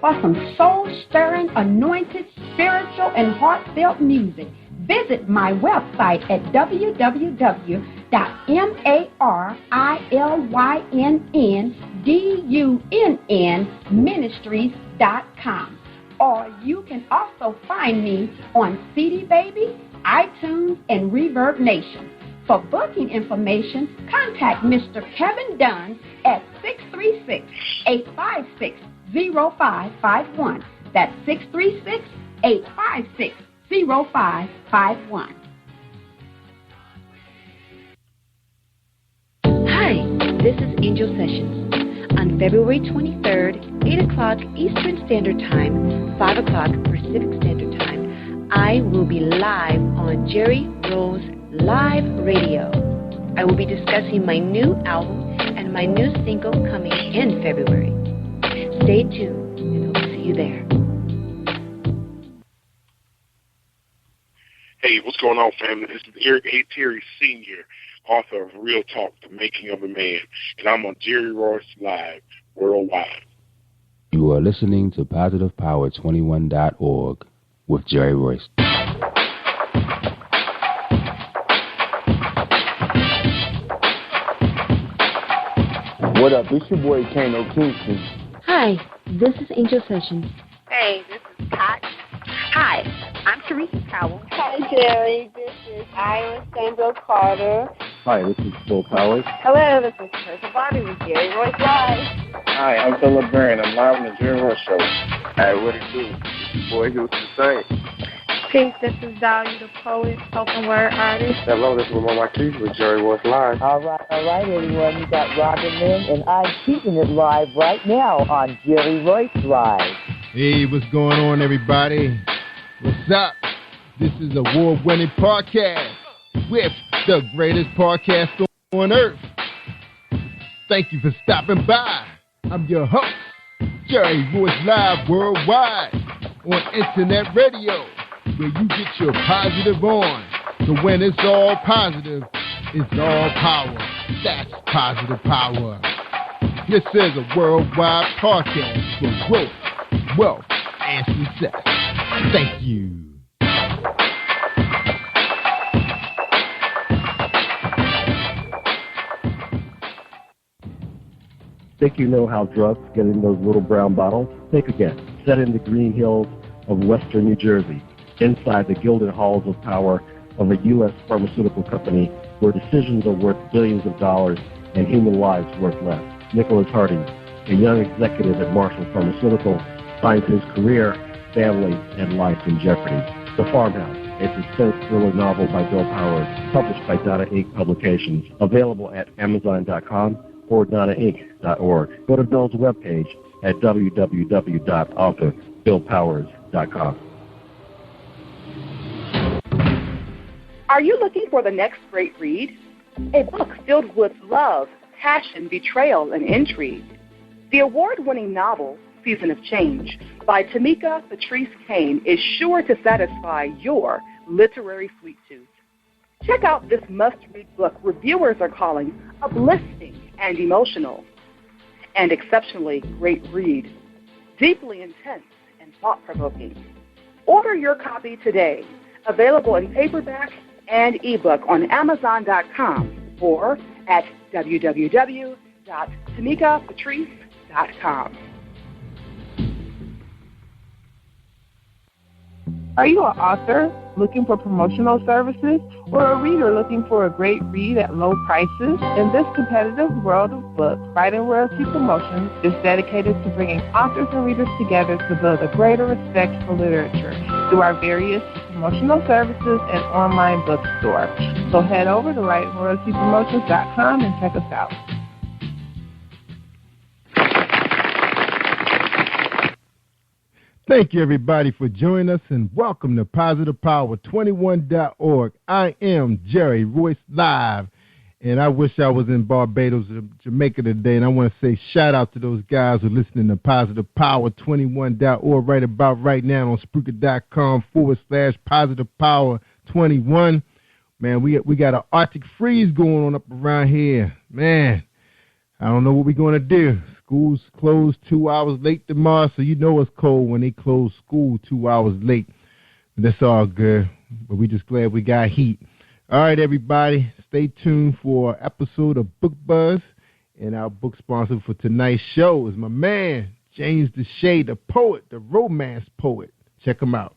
for some soul-stirring, anointed, spiritual, and heartfelt music, visit my website at www.marilynnDunnMinistries.com. Or you can also find me on CD Baby, iTunes, and Reverb Nation. For booking information, contact Mr. Kevin Dunn at 636-856-0551. That's 636-856-0551. Hi, this is Angel Sessions. On February 23rd, 8 o'clock Eastern Standard Time, 5 o'clock Pacific Standard Time, I will be live on Jerry Rose Live Radio. I will be discussing my new album and my new single coming in February. Stay tuned, and I'll see you there. Hey, what's going on, family? This is Eric A. Terry Sr., author of Real Talk, The Making of a Man, and I'm on Jerry Royce Live worldwide. You are listening to PositivePower21.org with Jerry Royce. What up? It's your boy Kano Kingston. Hi, this is Angel Sessions. Hey, this is Pat. Hi, I'm Teresa Cowell. Hi, Jerry. This is Ira Sandro Carter. Hi, this is Phil Powers. Hello, this is Teresa Bobby with Jerry Royce Live. Hi, I'm Philip Barron. I'm live on the Jerry Royce Show. Hey, what it do? It's your boy Who's to Say. Peace, this is Dahlia the Poet, spoken word artist. Hello, this is Lamar Marquise with Jerry Royce Live. All right, everyone. You got Robin Lynn, and I'm keeping it live right now on Jerry Royce Live. Hey, what's going on, everybody? What's up? This is award-winning podcast with the greatest podcast on earth. Thank you for stopping by. I'm your host, Jerry Royce Live worldwide on internet radio, where you get your positive on. So when it's all positive, it's all power. That's positive power. This is a worldwide podcast for growth, wealth, and success. Thank you. Think you know how drugs get in those little brown bottles? Take a guess. Set in the green hills of western New Jersey, inside the gilded halls of power of a U.S. pharmaceutical company where decisions are worth billions of dollars and human lives worth less. Nicholas Harding, a young executive at Marshall Pharmaceutical, finds his career, family, and life in jeopardy. The Farmhouse, a suspense thriller novel by Bill Powers, published by Donna Inc. Publications, available at Amazon.com or DonnaInc.org. Go to Bill's webpage at www.author.BillPowers.com. Are you looking for the next great read? A book filled with love, passion, betrayal, and intrigue. The award-winning novel, Season of Change, by Tamika Patrice Kane, is sure to satisfy your literary sweet tooth. Check out this must-read book reviewers are calling uplifting and emotional, and exceptionally great read, deeply intense and thought-provoking. Order your copy today, available in paperback and ebook on Amazon.com or at www.tamikapatrice.com. Are you an author looking for promotional services or a reader looking for a great read at low prices? In this competitive world of books, Writing Royalty Promotions is dedicated to bringing authors and readers together to build a greater respect for literature through our various promotional services and online bookstore. So head over to WritingRoyaltyPromotions.com and check us out. Thank you, everybody, for joining us, and welcome to PositivePower21.org. I am Jerry Royce Live, and I wish I was in Barbados, Jamaica today, and I want to say shout out to those guys who are listening to PositivePower21.org right about right now on Spreaker.com/PositivePower21. Man, we got an Arctic freeze going on up around here. Man, I don't know what we're going to do. It's School's closed 2 hours late tomorrow, so you know it's cold when they close school 2 hours late. But that's all good. But we just glad we got heat. All right, everybody, stay tuned for an episode of Book Buzz. And our book sponsor for tonight's show is my man, James Deshay, the poet, the romance poet. Check him out.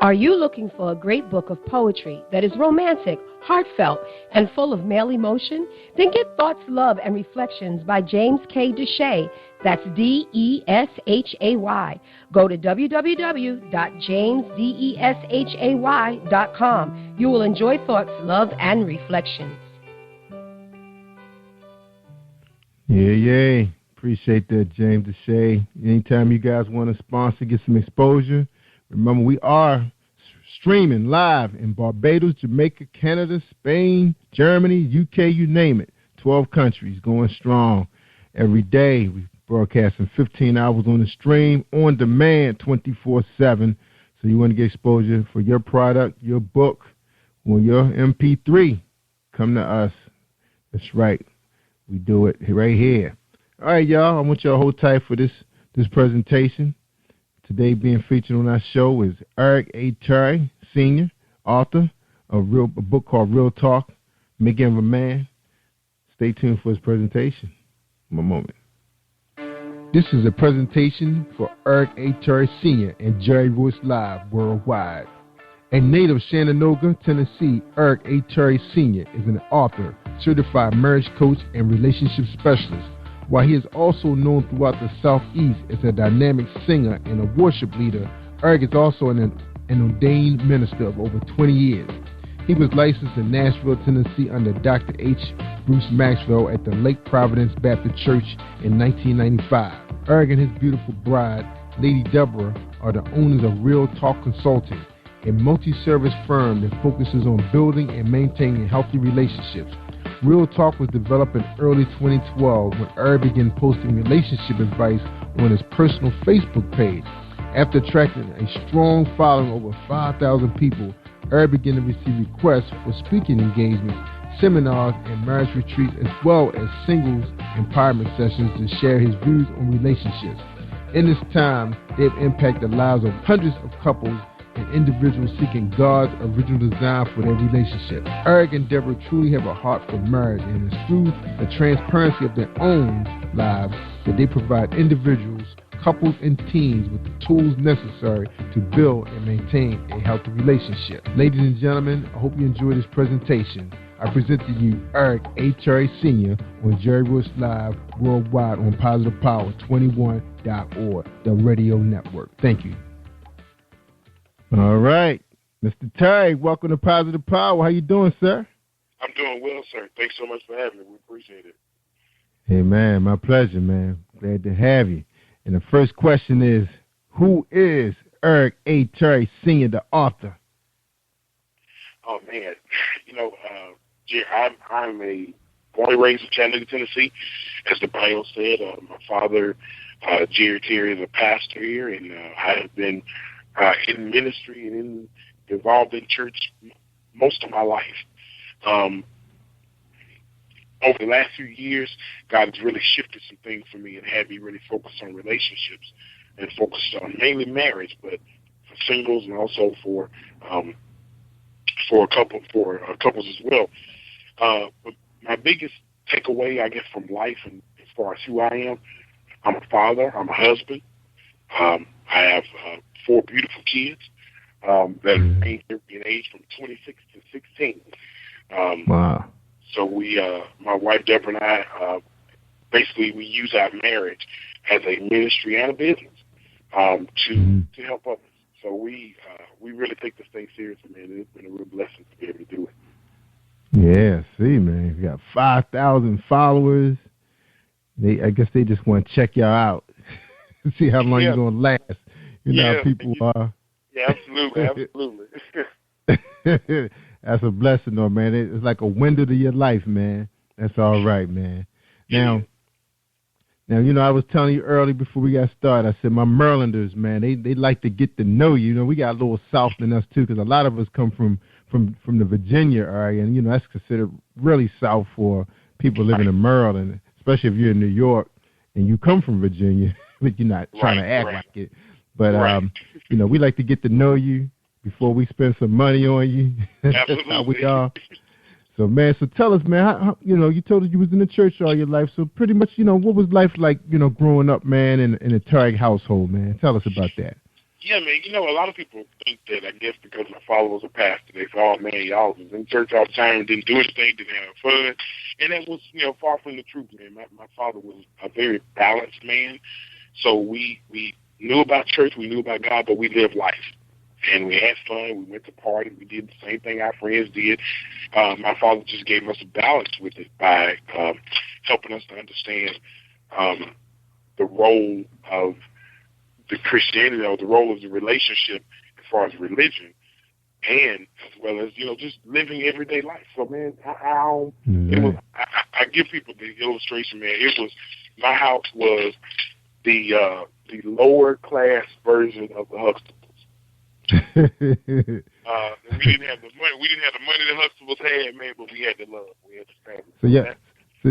Are you looking for a great book of poetry that is romantic, heartfelt, and full of male emotion? Then get Thoughts, Love, and Reflections by James K. Deshay. That's Deshay. Go to www.jamesdeshay.com. You will enjoy Thoughts, Love, and Reflections. Yeah. Appreciate that, James Deshay. Anytime you guys want to sponsor, get some exposure, remember we are streaming live in Barbados, Jamaica, Canada, Spain, Germany, UK, you name it. 12 countries going strong. Every day we broadcasting 15 hours on the stream, on demand, 24/7. So you want to get exposure for your product, your book, or your MP3, come to us. That's right. We do it right here. All right, y'all. I want y'all to hold tight for this presentation. Today being featured on our show is Eric A. Terry, Sr., author of a book called Real Talk, Making of a Man. Stay tuned for his presentation. One moment. This is a presentation for Eric A. Terry, Sr. and Jerry Royce Live Worldwide. A native of Chattanooga, Tennessee, Eric A. Terry, Sr. is an author, certified marriage coach, and relationship specialist. While he is also known throughout the Southeast as a dynamic singer and a worship leader, Eric is also an ordained minister of over 20 years. He was licensed in Nashville, Tennessee under Dr. H. Bruce Maxwell at the Lake Providence Baptist Church in 1995. Eric and his beautiful bride, Lady Deborah, are the owners of Real Talk Consulting, a multi-service firm that focuses on building and maintaining healthy relationships. Real Talk was developed in early 2012 when Eric began posting relationship advice on his personal Facebook page. After attracting a strong following of over 5,000 people, Eric began to receive requests for speaking engagements, seminars, and marriage retreats, as well as singles empowerment sessions to share his views on relationships. In this time, they have impacted the lives of hundreds of couples and individuals seeking God's original design for their relationship. Eric and Deborah truly have a heart for marriage, and it's through the transparency of their own lives that they provide individuals, couples, and teens with the tools necessary to build and maintain a healthy relationship. Ladies and gentlemen, I hope you enjoyed this presentation. I present to you Eric A. Terry Sr. on Jerry Royce Live Worldwide on PositivePower21.org, the radio network. Thank you. All right. Mr. Terry, welcome to Positive Power. How you doing, sir? I'm doing well, sir. Thanks so much for having me. We appreciate it. Hey, man, my pleasure, man. Glad to have you. And the first question is, who is Eric A. Terry Sr., the author? Oh, man. You know, I'm a born and raised in Chattanooga, Tennessee. As the bio said, my father, Jerry Terry, is a pastor here, and I have been in ministry and involved in church most of my life. Over the last few years, God has really shifted some things for me and had me really focus on relationships and focus on mainly marriage, but for singles and also for couples as well. But my biggest takeaway, I guess, from life and as far as who I am, I'm a father, I'm a husband. I have 4 beautiful kids that range in age from 26 to 16. Wow. So my wife Deborah and I, basically we use our marriage as a ministry and a business to help others. So we really take this thing seriously, man. It's been a real blessing to be able to do it. Yeah, see, man, you got 5,000 followers. I guess they just want to check y'all out, see how long you're gonna last. You know how people are. Yeah, absolutely. That's a blessing, though, man. It's like a window to your life, man. That's all right, man. Now, you know, I was telling you early before we got started, I said my Marylanders, man, they like to get to know you. You know, we got a little South in us, too, because a lot of us come from the Virginia area, and, you know, that's considered really South for people living in Maryland, especially if you're in New York and you come from Virginia, but you're not trying to act like it. But, you know, we like to get to know you before we spend some money on you. That's how we are. So, man, so tell us, man, how, you know, you told us you was in the church all your life. So pretty much, you know, what was life like, you know, growing up, man, in a Terry household, man? Tell us about that. Yeah, man, you know, a lot of people think that, I guess, because my father was a pastor, they say, oh, man, y'all was in church all the time, didn't do anything, didn't have fun. And that was, you know, far from the truth, man. My father was a very balanced man. So we knew about church, we knew about God, but we lived life. And we had fun. We went to parties. We did the same thing our friends did. My father just gave us a balance with it by helping us to understand the role of the Christianity, or the role of the relationship as far as religion, and as well as, you know, just living everyday life. So, man, I give people the illustration, man. It was, my house was the lower class version of the Huxtables. We didn't have the money. We didn't have the money the Huxtables had, man, but we had the love. We had the family. So yeah, so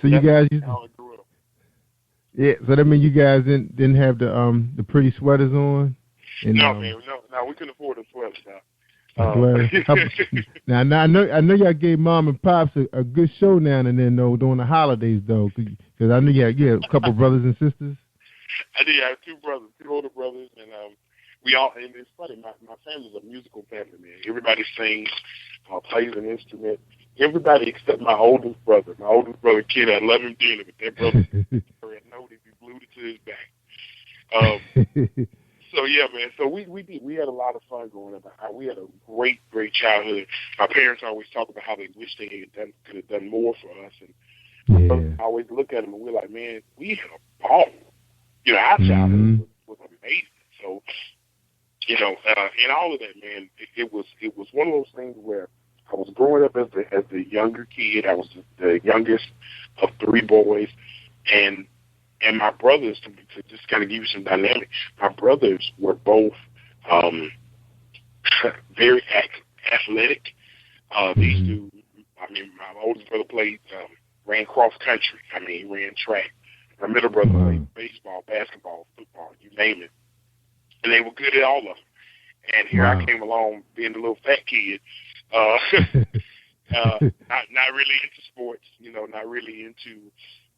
you guys used to, yeah. So that means you guys didn't have the pretty sweaters on. And, no, man, no, we couldn't afford the sweaters now. Now I know y'all gave mom and pops a good show now and then though during the holidays though, because I knew you had a couple brothers and sisters. I did. I had two older brothers, and we all, and it's funny, my family's a musical family, man. Everybody sings, plays an instrument. Everybody except my oldest brother. My oldest brother, Kid, I love him dearly, but that brother, I know that he glued it to his back. So, yeah, man, so we had a lot of fun growing up. We had a great childhood. My parents always talk about how they wish they could have done more for us. And I always look at them and we're like, man, we had a ball. You know, our childhood was amazing. So, you know, and all of that, man, it was one of those things where I was growing up as the younger kid. I was the youngest of three boys, and my brothers, to just kind of give you some dynamic, my brothers were both very athletic. These two, I mean, my oldest brother ran cross country. I mean, he ran track. My middle brother played baseball, basketball, football, you name it. And they were good at all of them. And here I came along being a little fat kid, not really into sports, you know, not really into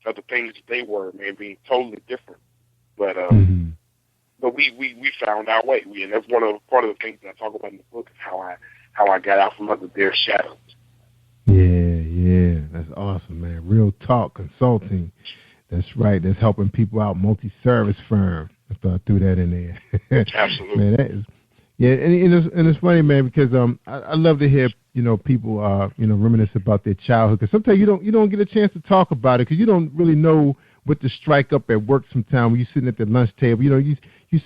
other things that they were, man, being totally different. But we found our way. And that's part of the things that I talk about in the book is how I got out from under their shadows. Yeah, that's awesome, man. Real Talk Consulting. That's right. That's helping people out. Multi-service firm. I threw that in there. Absolutely. Man, that is, yeah, and it's funny, man, because I love to hear, you know, people reminisce about their childhood, because sometimes you don't get a chance to talk about it because you don't really know what to strike up at work. Sometimes when you're sitting at the lunch table, you know, you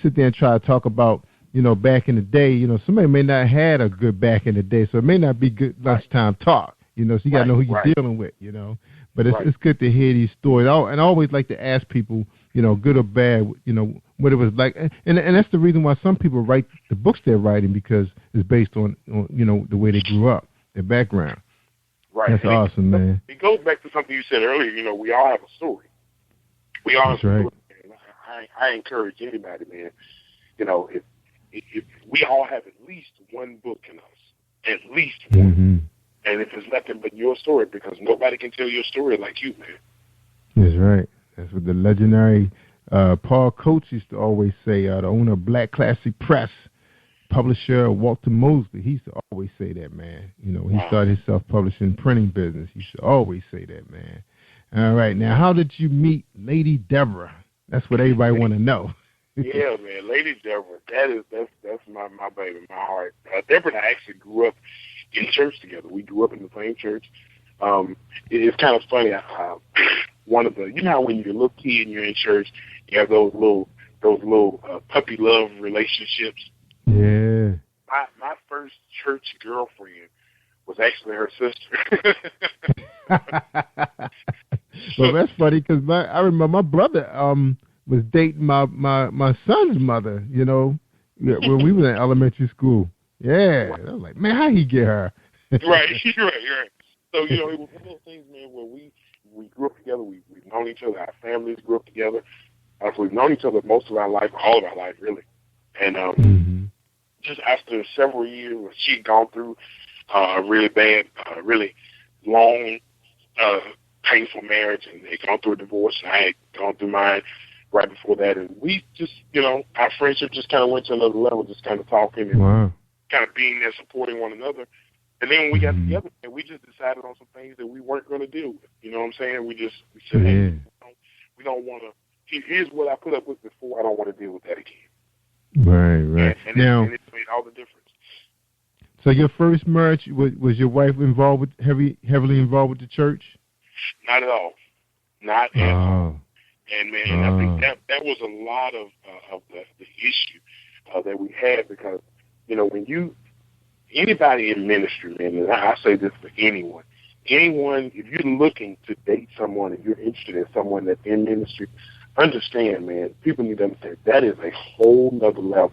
sit there and try to talk about, you know, back in the day. You know, somebody may not have had a good back in the day, so it may not be good lunchtime talk. You know, so you got to know who you're dealing with. You know, but it's good to hear these stories. And I always like to ask people, you know, good or bad, you know, what it was like. And that's the reason why some people write the books they're writing, because it's based on you know, the way they grew up, their background. Right. That's awesome, man. It goes back to something you said earlier. You know, we all have a story. We all have a story. Man. I encourage anybody, man, you know, if we all have at least one book in us, at least one. And if it's nothing but your story, because nobody can tell your story like you, man. That's right. That's what the legendary Paul Coates used to always say, the owner of Black Classic Press, publisher Walter Mosley. He used to always say that, man. You know, he started his self-publishing printing business. He used to always say that, man. All right. Now, how did you meet Lady Deborah? That's what everybody want to know. Yeah, man. Lady Deborah, that's my baby, my heart. Deborah and I actually grew up in church together. We grew up in the same church. It's kind of funny. One of the, you know how when you're a little kid and you're in church, you have those little puppy love relationships. Yeah. My first church girlfriend was actually her sister. Well, that's funny because I remember my brother was dating my son's mother. You know, when we were in elementary school. Yeah, I was like, man, how he get her? Right. So, you know, it was one of those things, man, where we we grew up together. We've known each other. Our families grew up together. So we've known each other most of our life, all of our life, really. And just after several years, where she'd gone through a really bad, really long, painful marriage, and they'd gone through a divorce, and I had gone through mine right before that, and we just, our friendship just kind of went to another level, just kind of talking and kind of being there, supporting one another. And then when we got together, and we just decided on some things that we weren't going to deal with. You know what I'm saying? We said, hey, we don't want to. Here's what I put up with before. I don't want to deal with that again. Right. And now, it made all the difference. So your first marriage, was your wife involved with heavily involved with the church? Not at all. Not at all. And man, I think that was a lot of the issue that we had, because when anybody in ministry, man, and I say this for anyone, if you're looking to date someone, if you're interested in someone that's in ministry, understand, man, people need to understand that is a whole nother level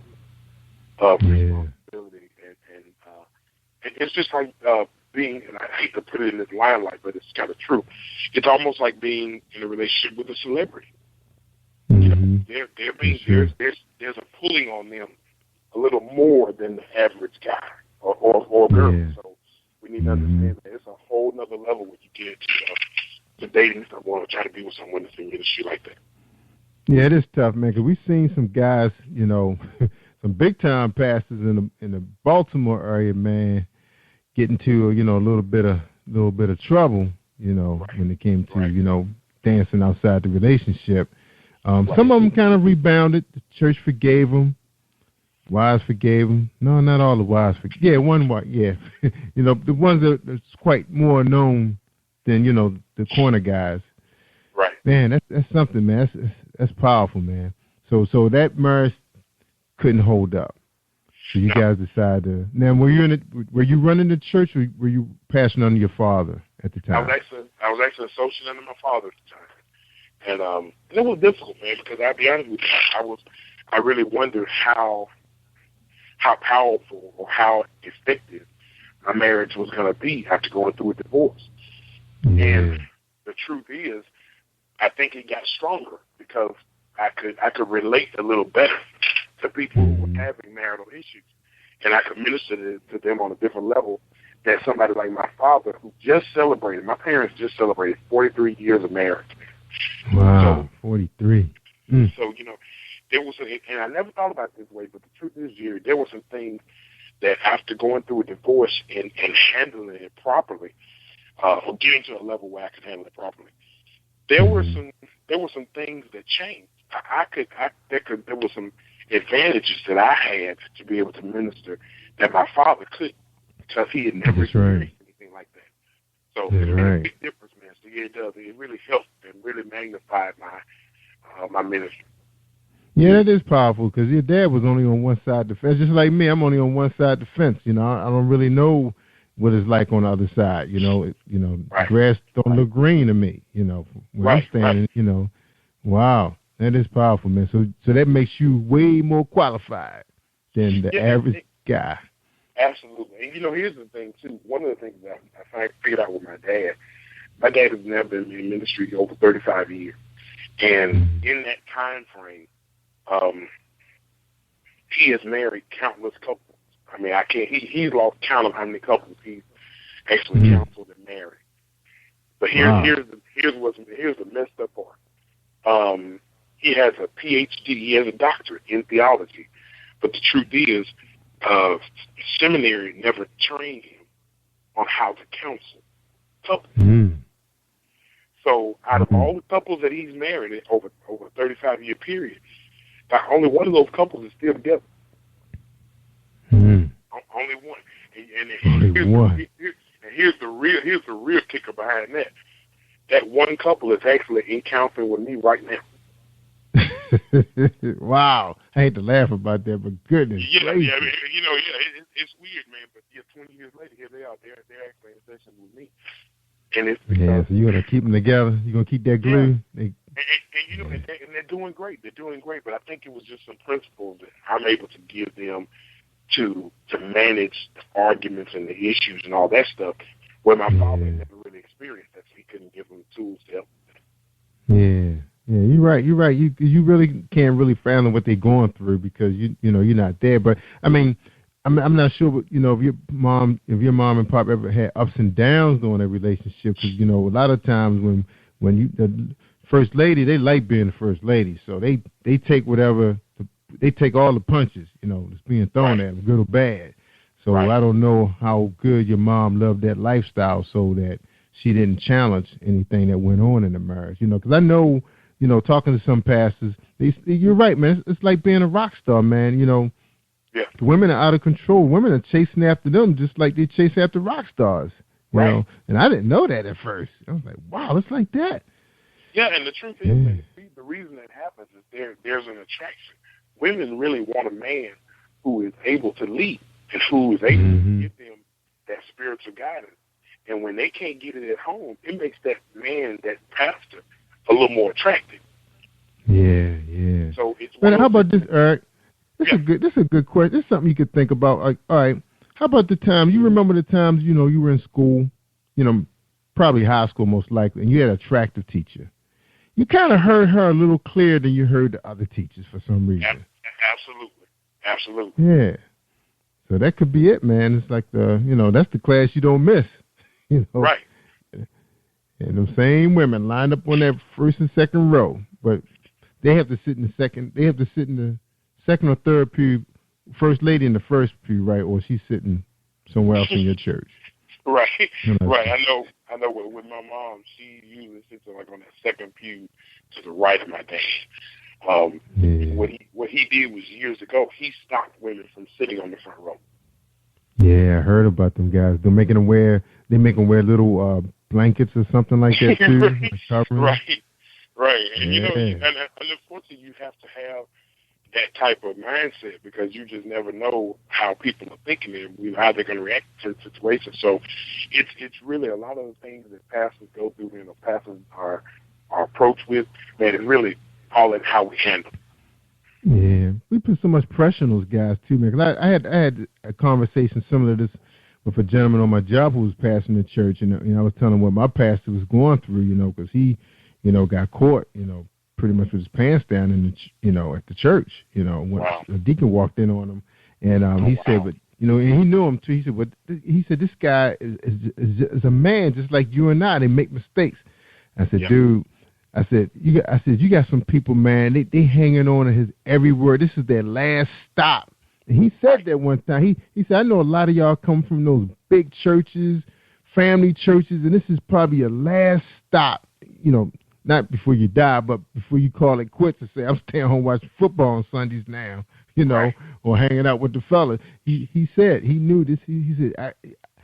of responsibility. And it's just like being, and I hate to put it in this limelight, but it's kind of true. It's almost like being in a relationship with a celebrity. There's a pulling on them a little more than the average guy or girl. So we need to understand that it's a whole nother level when you get to dating someone or try to be with someone that's in ministry like that. Yeah, it is tough, man, because we've seen some guys, some big-time pastors in the Baltimore area, man, get into, a little bit of trouble, when it came to, dancing outside the relationship. Some of them kind of rebounded. The church forgave them. Wives forgave them. No, not all the wives forgave. Yeah, one wife, yeah. The ones that's quite more known than, the corner guys. Right. Man, that's something, man. That's powerful, man. So that marriage couldn't hold up. So you guys decided to. Now, were you running the church, or were you passing under your father at the time? I was actually associate under my father at the time. And it was difficult, man, because I'll be honest with you, I really wondered how powerful or how effective my marriage was going to be after going through a divorce. And the truth is, I think it got stronger because I could relate a little better to people who were having marital issues, and I could minister to them on a different level than somebody like my father, who just celebrated. My parents just celebrated 43 years of marriage. Wow, so, 43. So there was, and I never thought about it this way, but the truth is, Jerry, there were some things that after going through a divorce and handling it properly, or getting to a level where I could handle it properly, there were some things that changed. There were some advantages that I had to be able to minister that my father couldn't, because he had never experienced anything like that. So it made a big difference, man. So yeah, it does. It really helped and really magnified my ministry. Yeah, that is powerful, because your dad was only on one side of the fence. Just like me, I'm only on one side of the fence. I don't really know what it's like on the other side. The grass don't look green to me. Where I'm standing. Wow, that is powerful, man. So that makes you way more qualified than the average guy. Absolutely. And here's the thing too. One of the things that I figured out with my dad has now been in ministry over 35 years, and in that time frame, he has married countless couples. I mean, he's lost count of how many couples he's actually counseled and married. But here's the messed up part. He has a PhD. He has a doctorate in theology. But the truth is, seminary never trained him on how to counsel couples. So out of all the couples that he's married over a 35-year period, only one of those couples is still together. Only one. And here's the real kicker behind that. That one couple is actually in counseling with me right now. Wow. I hate to laugh about that, but goodness. Yeah, I mean, it's weird, man, but 20 years later, here they are. They're actually in session with me. And it's because, so you're going to keep them together? You're going to keep that glue? Yeah. And they're doing great. They're doing great, but I think it was just some principles that I'm able to give them to manage the arguments and the issues and all that stuff, where my father never really experienced that, so he couldn't give them tools to help. Yeah, you're right. You really can't really fathom what they're going through because you're not there. But I mean, I'm not sure, if your mom and pop ever had ups and downs during their relationship. Because a lot of times when you the first lady, they like being the first lady, so they take they take all the punches, that's being thrown at them, good or bad. So I don't know how good your mom loved that lifestyle, so that she didn't challenge anything that went on in the marriage. Because I know, talking to some pastors, you're right, man. It's like being a rock star, man. Yeah. The women are out of control. Women are chasing after them just like they chase after rock stars. You know? And I didn't know that at first. I was like, wow, it's like that. Yeah, and the truth is, the reason that happens is there's an attraction. Women really want a man who is able to lead and who is able to give them that spiritual guidance. And when they can't get it at home, it makes that man, that pastor, a little more attractive. Yeah. So it's. But how about this, Eric? This is a good question. This is something you could think about. Like, all right, how about the time? You remember the times you were in school, probably high school most likely, and you had an attractive teacher. You kind of heard her a little clearer than you heard the other teachers for some reason. Absolutely. Yeah. So that could be it, man. It's like that's the class you don't miss. Right. And them same women lined up on that first and second row, but they have to sit in the second. They have to sit in the second or third pew. First lady in the first pew, right? Or she's sitting somewhere else in your church. Right. Right. I know. With my mom, she usually sits like on that second pew to the right of my dad. What he did was years ago, he stopped women from sitting on the front row. Yeah, I heard about them guys. They make them wear little blankets or something like that too. Right. And and unfortunately, you have to have that type of mindset because you just never know how people are thinking and how they're going to react to situations. So it's really a lot of the things that pastors go through and pastors are approached with. Man, it's really all in how we handle it. Yeah, we put so much pressure on those guys too, man. Cause I had a conversation similar to this with a gentleman on my job who was pastoring the church, and I was telling him what my pastor was going through, because he, got caught, pretty much with his pants down in the, at the church, when a deacon walked in on him, and he said, but and he knew him too. He said, but this guy is a man just like you and I. They make mistakes. I said, dude. I said, you got some people, man. They hanging on to his every word. This is their last stop. And he said that one time. He said, I know a lot of y'all come from those big churches, family churches, and this is probably your last stop. Not before you die, but before you call it quits and say, I'm staying home watching football on Sundays now, or hanging out with the fellas. He said he knew this. He said,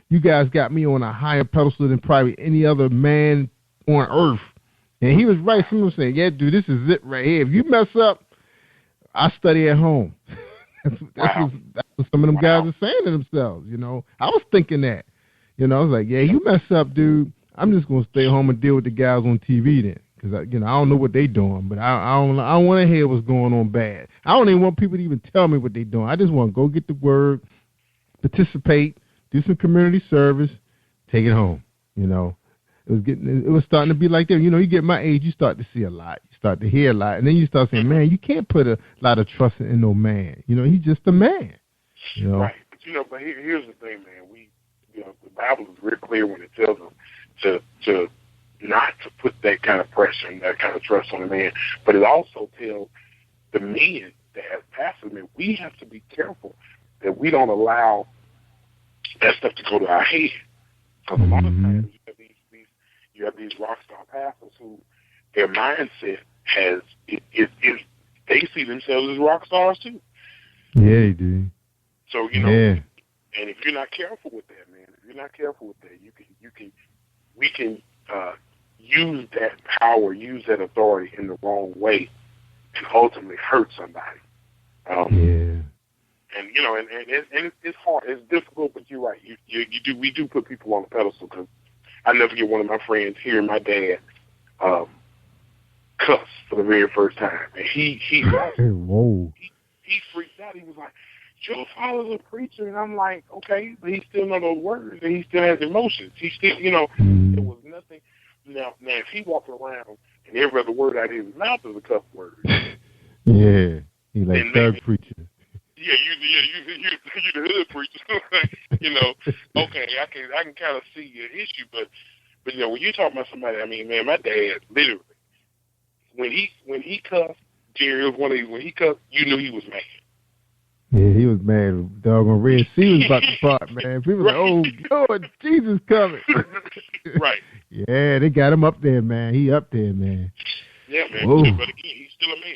you guys got me on a higher pedestal than probably any other man on earth. And he was right. Someone was saying, yeah, dude, this is it right here. If you mess up, I study at home. That's what some of them guys are saying to themselves, I was thinking that. I was like, yeah, you mess up, dude, I'm just going to stay home and deal with the guys on TV then. Because, I don't know what they doing, but I don't want to hear what's going on bad. I don't even want people to even tell me what they doing. I just want to go get the word, participate, do some community service, take it home, It was starting to be like that. You get my age, you start to see a lot. You start to hear a lot. And then you start saying, man, you can't put a lot of trust in no man. He's just a man. Right. But here's the thing, man. The Bible is very clear when it tells them to not to put that kind of pressure and that kind of trust on a man. But it also tells the men that as pastors, man, we have to be careful that we don't allow that stuff to go to our head. Because a lot of times you have these rock star pastors who their mindset is they see themselves as rock stars too. Yeah, they do. So and if you're not careful with that, man, we can use that power, use that authority in the wrong way, and ultimately hurt somebody. And it's hard, it's difficult, but you're right. We do put people on the pedestal because. I never forget one of my friends hearing my dad cuss for the very first time. And he freaked out. He was like, your father's a preacher. And I'm like, okay, but he still knows those words and he still has emotions. He still, there was nothing. Now, if he walked around and every other word out of his mouth is a cuss word. Yeah, he like third preacher. Yeah, you the hood preacher. You know, okay, I can kind of see your issue, but you know, when you talk about somebody, I mean, man, my dad literally when he cussed, Jerry, it was one of these, when he cussed, you knew he was mad. Yeah, he was mad. Doggone Red Sea was about to part, man. People were like, oh, Lord, Jesus coming. Right. Yeah, they got him up there, man. He up there, man. Yeah, man. Whoa. But again, he's still a man.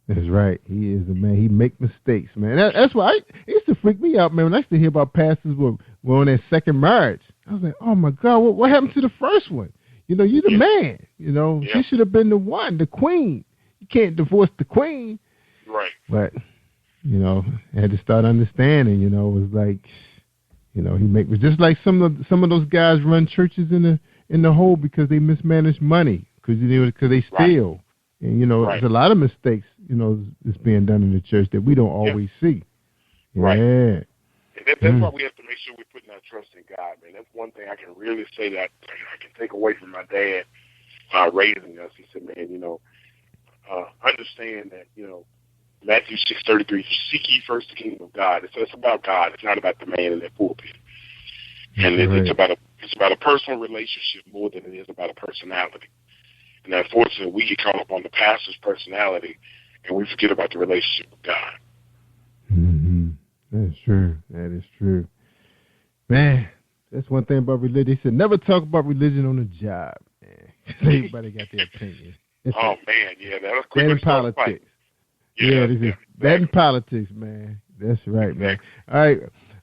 That's right. He is a man. He make mistakes, man. That's why it used to freak me out, man. When I used to hear about pastors were on their second marriage, I was like, oh, my God, what happened to the first one? You know, you're the man. You know, she should have been the one, the queen. You can't divorce the queen. Right. But, you know, I had to start understanding, you know, it was like, you know, he was just like some of those guys run churches in the hole because they mismanage money, because they steal. Right. And, you know, there's a lot of mistakes, you know, that's being done in the church that we don't always see. Right. Yeah. And that's why we have to make sure we're putting our trust in God, man. That's one thing I can really say that I can take away from my dad raising us. He said, man, you know, understand that, you know, Matthew 6:33, seek ye first the kingdom of God. It's about God. It's not about the man in that pulpit. And it's about a personal relationship more than it is about a personality. And unfortunately, we get caught up on the pastor's personality, and we forget about the relationship with God. Mm-hmm. That's true. That is true. Man, that's one thing about religion. They said never talk about religion on the job, man. Everybody got their opinion. Oh, man, yeah. That'll that in politics. Yeah, that in politics, man. That's right, man. All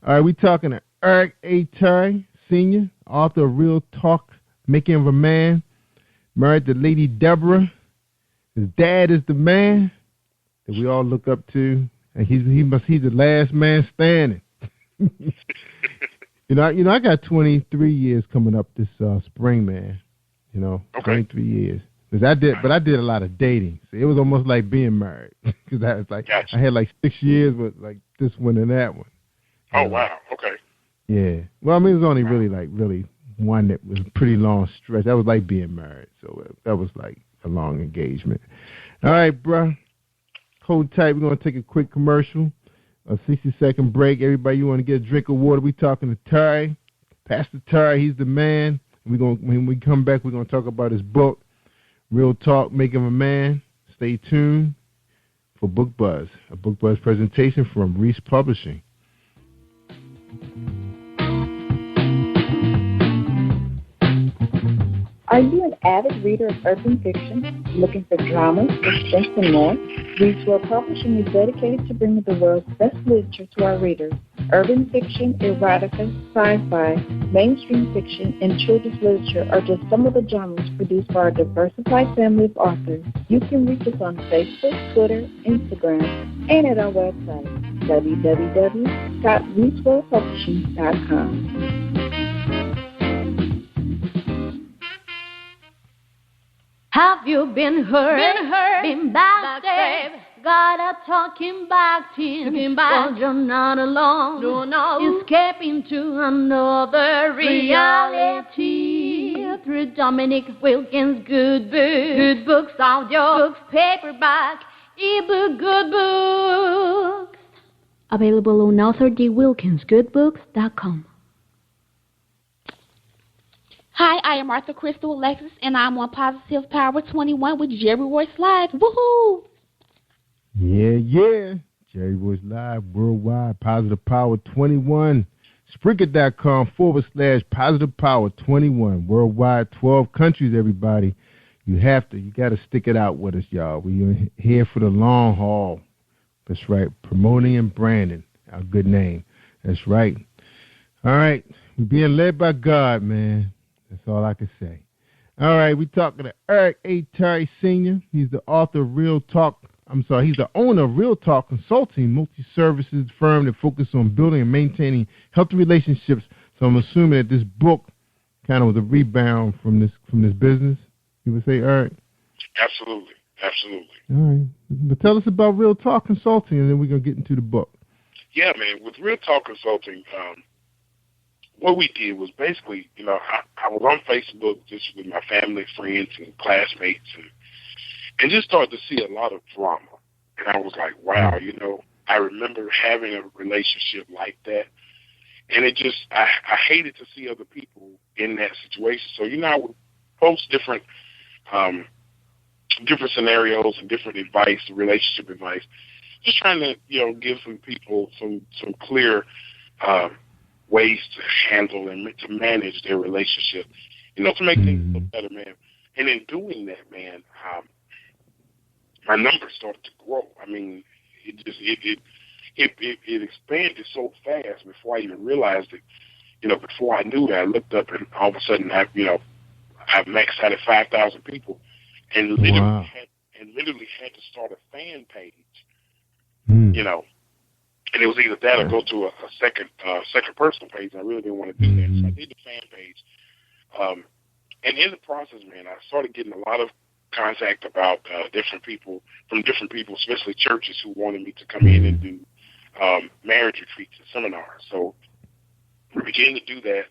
right, we talking to Eric A. Terry, Sr., author of Real Talk, Making of a Man. Married to Lady Deborah. His dad is the man that we all look up to, and he's the last man standing. you know, I got 23 years coming up this spring, man. You know, 23 years. I did a lot of dating. So it was almost like being married because I was like, I had like 6 years with like this one and that one. Oh wow, okay. Yeah. Well, I mean, it was only really one that was a pretty long stretch. That was like being married. So that was like a long engagement. All right, bro. Hold tight. We're going to take a quick commercial, a 60-second break. Everybody, you want to get a drink of water? We're talking to Terry. Pastor Terry, he's the man. When we come back, we're going to talk about his book, Real Talk, Making a Man. Stay tuned for Book Buzz, a Book Buzz presentation from Reese Publishing. Are you an avid reader of urban fiction, looking for drama, suspense, and more? Reese World Publishing is dedicated to bringing the world's best literature to our readers. Urban fiction, erotica, sci-fi, mainstream fiction, and children's literature are just some of the genres produced by our diversified family of authors. You can reach us on Facebook, Twitter, Instagram, and at our website, www.reeseworldpublishing.com. Have you been hurt, been backstabbed, got a talking back to him? Well, you're not alone, no. Escaping to another reality. Through Dominic Wilkins' good books, audio books, paperback, ebook, good books. Available on authordwilkinsgoodbooks.com. Hi, I am Arthur Crystal Alexis, and I'm on Positive Power 21 with Jerry Royce Live. Woohoo! Yeah. Jerry Royce Live worldwide, Positive Power 21. Spreaker.com/Positive Power 21. Worldwide, 12 countries, everybody. You got to stick it out with us, y'all. We're here for the long haul. That's right. Promoting and branding. Our good name. That's right. All right. We're being led by God, man. That's all I can say. All right, we're talking to Eric A. Terry, Sr. He's the author of Real Talk. He's the owner of Real Talk Consulting, multi-services firm that focuses on building and maintaining healthy relationships. So I'm assuming that this book kind of was a rebound from this business. You would say, Eric? Absolutely. All right. But tell us about Real Talk Consulting, and then we're going to get into the book. Yeah, man. With Real Talk Consulting, what we did was basically, you know, I was on Facebook just with my family, friends, and classmates, and just started to see a lot of drama. And I was like, wow, I remember having a relationship like that. And it just, I hated to see other people in that situation. So, I would post different scenarios and different advice, relationship advice, just trying to, give some people some clear ways to handle and to manage their relationship, to make things look better, man. And in doing that, man, my numbers started to grow. I mean, it expanded so fast before I even realized it. Before I knew that, I looked up and all of a sudden I've maxed out at 5,000 people, and literally had to start a fan page. And it was either that or go to a second personal page. I really didn't want to do that, so I did the fan page. And in the process, man, I started getting a lot of contact about different people, especially churches, who wanted me to come in and do marriage retreats and seminars. So we began to do that.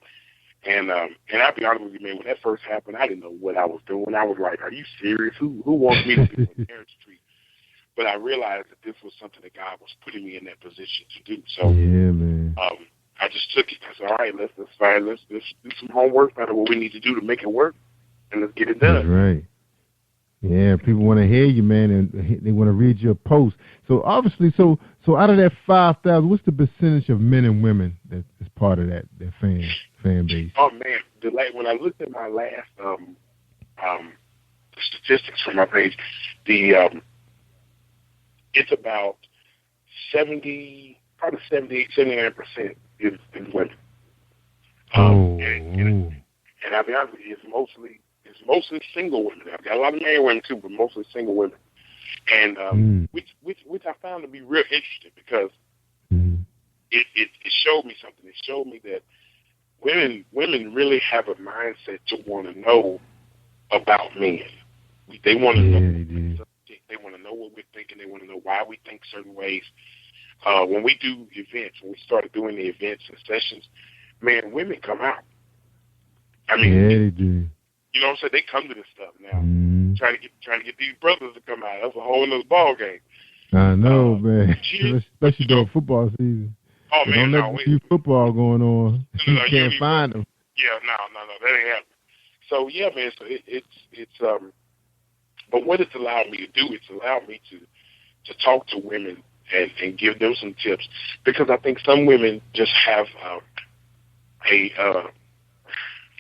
And I'll be honest with you, man, when that first happened, I didn't know what I was doing. I was like, are you serious? Who wants me to do a marriage retreat? But I realized that this was something that God was putting me in that position to do. So yeah, man. I just took it. I said, all right, let's do some homework, find out what we need to do to make it work, and let's get it done. That's right. Yeah, people want to hear you, man, and they want to read your post. So obviously, so out of that 5,000, what's the percentage of men and women that is part of that fan base? Oh man, when I looked at my last statistics from my page, it's about 78, 79% is women. And I'll be honest with you, it's mostly single women. I've got a lot of married women too, but mostly single women. And which I found to be real interesting, because it showed me something. It showed me that women really have a mindset to want to know about men. They want to know. They want to know what we're thinking. They want to know why we think certain ways. When we do events, when we started doing the events and sessions, man, women come out. I mean, they do. You know what I'm saying? They come to this stuff now, trying to get these brothers to come out. That's a whole other ball game. I know, man. Especially during football season. Oh man, don't let you football going on. You can't find them. Yeah, no, that ain't happening. So yeah, man. So it's but what it's allowed me to do, it's allowed me to talk to women and give them some tips, because I think some women just have a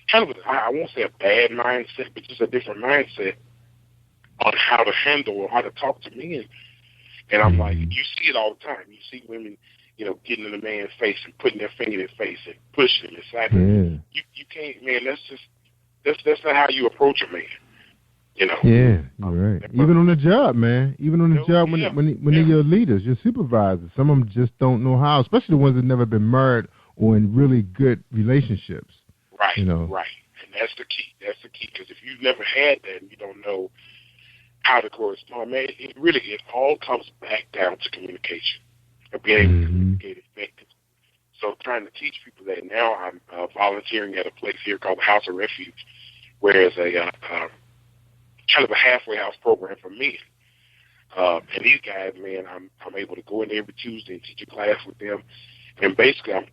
kind of I won't say a bad mindset, but just a different mindset on how to handle or how to talk to men. And I'm like, you see it all the time. You see women, getting in a man's face and putting their finger in his face and pushing him inside him. You can't, man. That's not how you approach a man. Yeah, you're right. Even on the job, man. Even on the job, when they're your leaders, your supervisors, some of them just don't know how, especially the ones that never been married or in really good relationships. Right, right. And that's the key. That's the key, because if you've never had that and you don't know how to correspond, man, it all comes back down to communication and being able to communicate effectively. So trying to teach people that now, I'm volunteering at a place here called the House of Refuge, where there's a kind of a halfway house program for men. And these guys, man, I'm able to go in there every Tuesday and teach a class with them. And basically, I've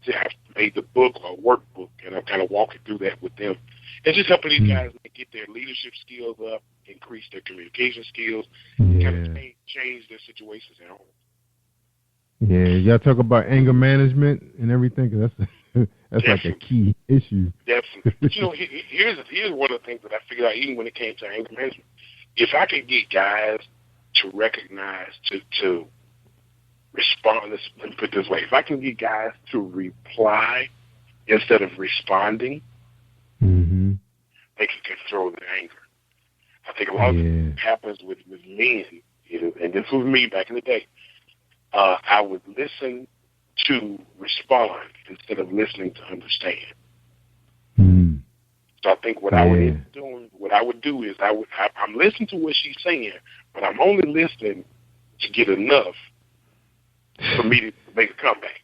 made the book a workbook, and I'm kind of walking through that with them. It's just helping these guys get their leadership skills up, increase their communication skills, kind of change their situations at home. Yeah, y'all talk about anger management and everything, because that's like a key issue. Definitely. But here's one of the things that I figured out, even when it came to anger management. If I could get guys to recognize, to respond, let me put it this way, if I can get guys to reply instead of responding, they can control their anger. I think a lot of it happens with men, and this was me back in the day. I would listen to respond instead of listening to understand. So I think what I would do is I'm listening to what she's saying, but I'm only listening to get enough for me to make a comeback.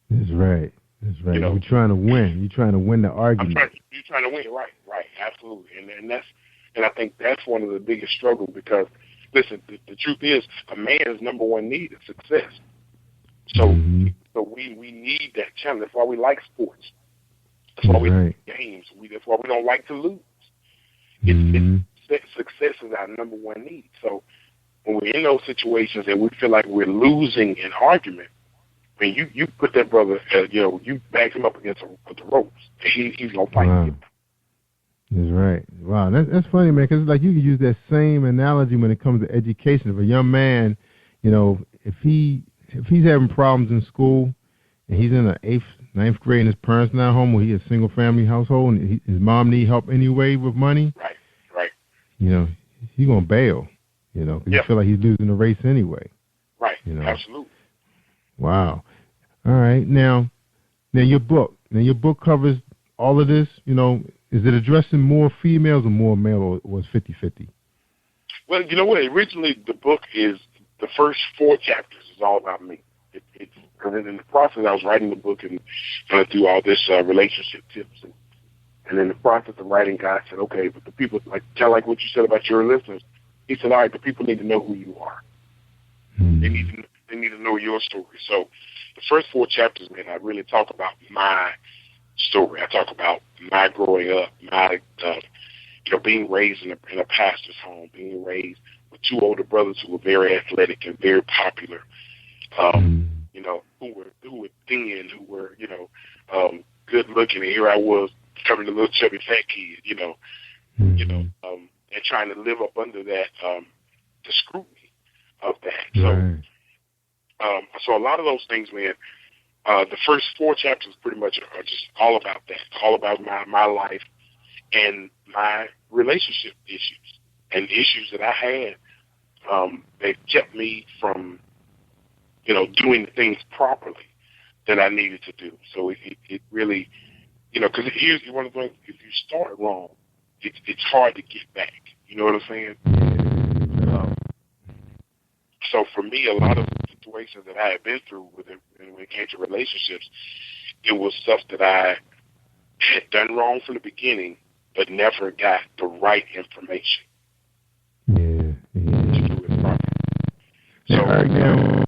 That's right. That's right. You're trying to win. You're trying to win the argument. You're trying to win, right, absolutely. And I think that's one of the biggest struggles because, listen, the truth is a man's number one need is success. So we need that challenge. That's why we like sports. That's why we like games. That's why we don't like to lose. Success is our number one need. So when we're in those situations and we feel like we're losing an argument, I mean, you put that brother, you back him up against the ropes. He's going to fight you. That's right. Wow, that's funny, man, because like you can use that same analogy when it comes to education. If a young man, if he's having problems in school and he's in the 8th, 9th grade and his parents not home, or he's a single-family household and his mom need help anyway with money, right. He's going to bail, because he feel like he's losing the race anyway. Right, absolutely. Wow. All right. Now your book covers all of this, is it addressing more females or more male, or was 50-50? Well, you know what? Originally, the book is the first 4 chapters is all about me. It's because in the process, I was writing the book and going through all this relationship tips, and in the process of writing, God said, "Okay, but the people like what you said about your listeners." He said, "All right, the people need to know who you are. They need to know your story." So, the first 4 chapters, man, I really talk about my story. I talk about my growing up, my being raised in a pastor's home, being raised with 2 older brothers who were very athletic and very popular, who were thin, who were good looking, and here I was becoming a little chubby fat kid, and trying to live up under that the scrutiny of that. So a lot of those things, man. The first 4 chapters pretty much are just all about that, all about my life and my relationship issues and issues that I had that kept me from, doing things properly that I needed to do. So it really, because here's one of the things, if you start wrong, it's hard to get back. You know what I'm saying? So for me, a lot of situations that I had been through when it came to relationships, it was stuff that I had done wrong from the beginning, but never got the right information. To do it properly. So, all right, now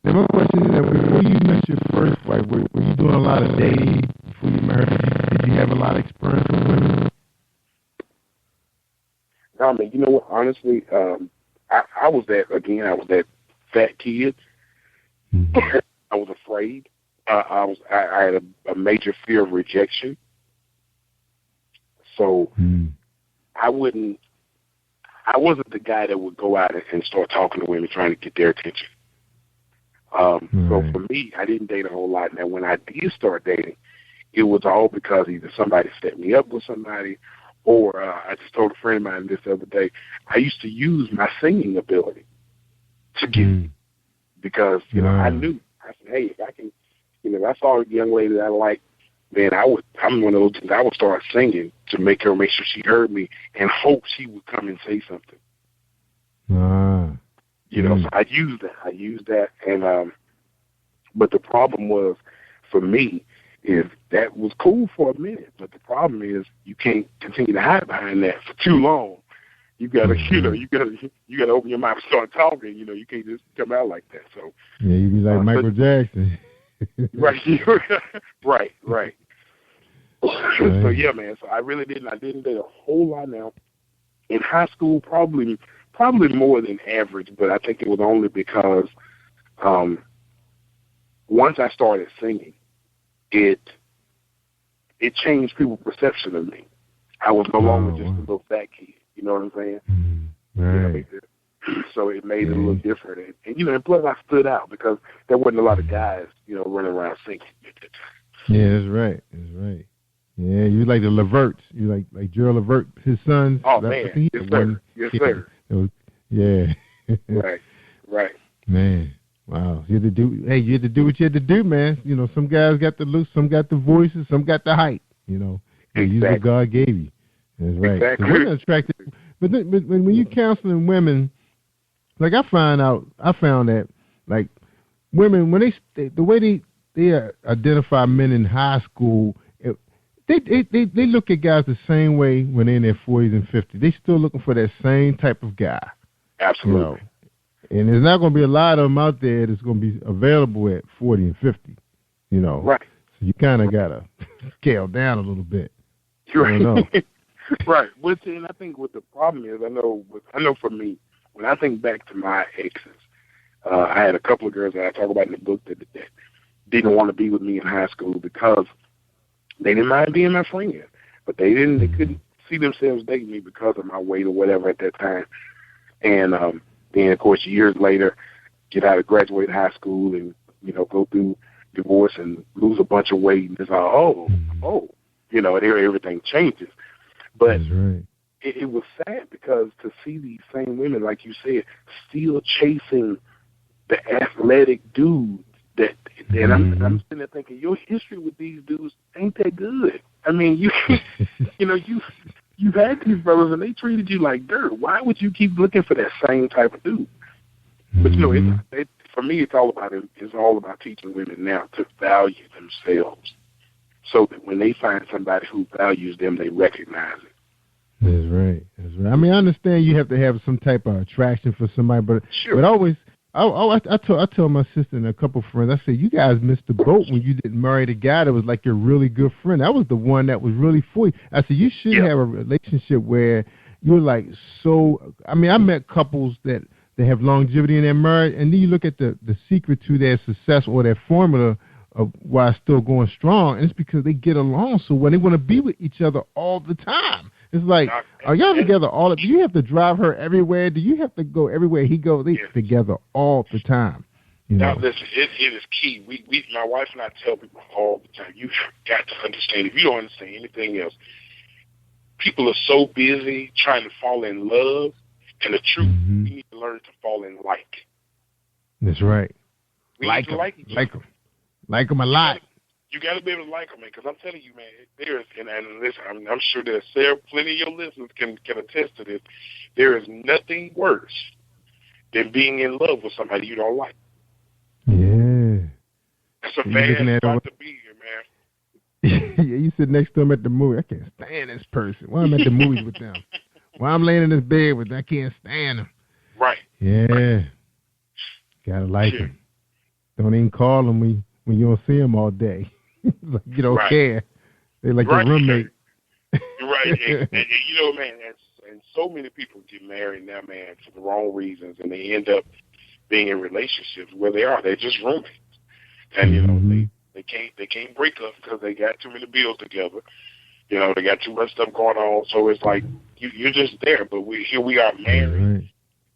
my question is that before you met your first wife, were you doing a lot of dating before you married her? Did you have a lot of experience with women? No, man, you know what? Honestly, I was that fat kid. I was afraid. I had a major fear of rejection. So I wasn't the guy that would go out and start talking to women trying to get their attention. So for me, I didn't date a whole lot. Now, when I did start dating, it was all because either somebody set me up with somebody, or I just told a friend of mine this the other day, I used to use my singing ability to get because, I knew. I said, hey, if I can, if I saw a young lady that I liked, man, I'm one of those things. I would start singing to make sure she heard me and hope she would come and say something. So I used that. And, but the problem was, for me, is that was cool for a minute, but the problem is you can't continue to hide behind that for too long. You gotta, you gotta open your mouth and start talking. You can't just come out like that. So you be like Michael Jackson. Right. So yeah, man. So I really didn't. I didn't date a whole lot. Now in high school, probably more than average, but I think it was only because once I started singing, it changed people's perception of me. I was no longer just a little fat kid. You know what I'm saying? Right. So it made it a little different. And and plus I stood out because there wasn't a lot of guys, running around singing at that time. Yeah, that's right. Yeah, you like the Leverts. You like Gerald Levert, his son. Oh, man. Yes, sir. Yes, sir. Yeah. Right. Man. Wow. You had to do what you had to do, man. Some guys got the looks, some got the voices, some got the height, You use what God gave you. That's right. Exactly. So women attracted. But when you counseling women, like I found that like women, when the way identify men in high school. They look at guys the same way when they're in their 40s and 50s. They still looking for that same type of guy. Absolutely. You know? And there's not going to be a lot of them out there that's going to be available at 40 and 50. You know. Right. So you kind of got to scale down a little bit. Right. Right. And I think what the problem is, I know for me, when I think back to my exes, I had a couple of girls that I talk about in the book that didn't want to be with me in high school because they didn't mind being my friend, but they couldn't see themselves dating me because of my weight or whatever at that time. And then, of course, years later, graduate high school and, go through divorce and lose a bunch of weight. And it's like, and everything changes. But right. it was sad because to see these same women, like you said, still chasing the athletic dudes and I'm sitting there thinking, your history with these dudes ain't that good. I mean, you've had these brothers and they treated you like dirt. Why would you keep looking for that same type of dude? But for me, it's all about teaching women now to value themselves, so that when they find somebody who values them, they recognize it. That's right. I mean, I understand you have to have some type of attraction for somebody, but sure. But always. I told my sister and a couple of friends, I said, you guys missed the boat when you didn't marry the guy that was like your really good friend. That was the one that was really for you. I said, you should have a relationship where you're like I met couples that they have longevity in their marriage, and then you look at the secret to their success or their formula of why it's still going strong, and it's because they get along so well. They want to be with each other all the time. It's like, are y'all together do you have to drive her everywhere? Do you have to go everywhere he goes? They together all the time. Now, listen, it is key. My wife and I tell people all the time, you've got to understand, if you don't understand anything else, people are so busy trying to fall in love, and the truth, we need to learn to fall in like. That's right. We need to like each other. Like them a lot. You got to be able to like them, man, because I'm telling you, man, there is, and listen, I'm sure there's plenty of your listeners can attest to this, there is nothing worse than being in love with somebody you don't like. Yeah. That's a bad spot to be here, man. Yeah, you sit next to them at the movie. I can't stand this person. Why I'm at the movies with them? Why I'm laying in this bed with them? I can't stand them. Right. Yeah. Right. Gotta like them. Don't even call them when you don't see them all day. Like you don't care. They're like your roommate. Right. And man, and so many people get married now, man, for the wrong reasons, and they end up being in relationships where they're just roommates. And, they can't break up because they got too many bills together. They got too much stuff going on. So it's like you're just there, but here we are married,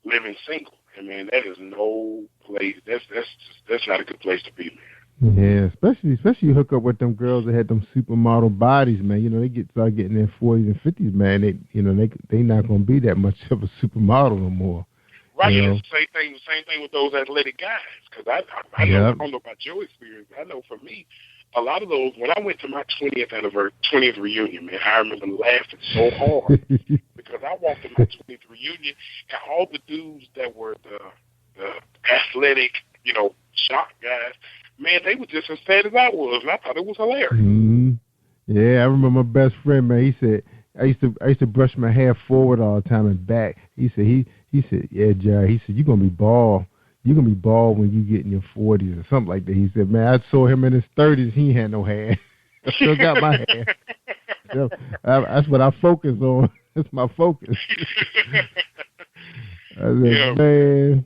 living single. And man, that is no place. That's not a good place to be, man. Yeah, especially you hook up with them girls that had them supermodel bodies, man. They start getting in their 40s and 50s, man. They not gonna be that much of a supermodel no more. Right. Same thing with those athletic guys. Because I don't know about your experience. I know for me, a lot of those. When I went to my 20th reunion, man, I remember laughing so hard because I walked to my 20th reunion and all the dudes that were the athletic, shot guys. Man, they were just as fat as I was, and I thought it was hilarious. Mm-hmm. Yeah, I remember my best friend, man. He said I used to brush my hair forward all the time and back. He said, yeah, Jerry. He said, you're gonna be bald. You're gonna be bald when you get in your 40s or something like that. He said, man, I saw him in his 30s. He had no hair. I still got my hair. So, that's what I focus on. That's my focus. I said, man,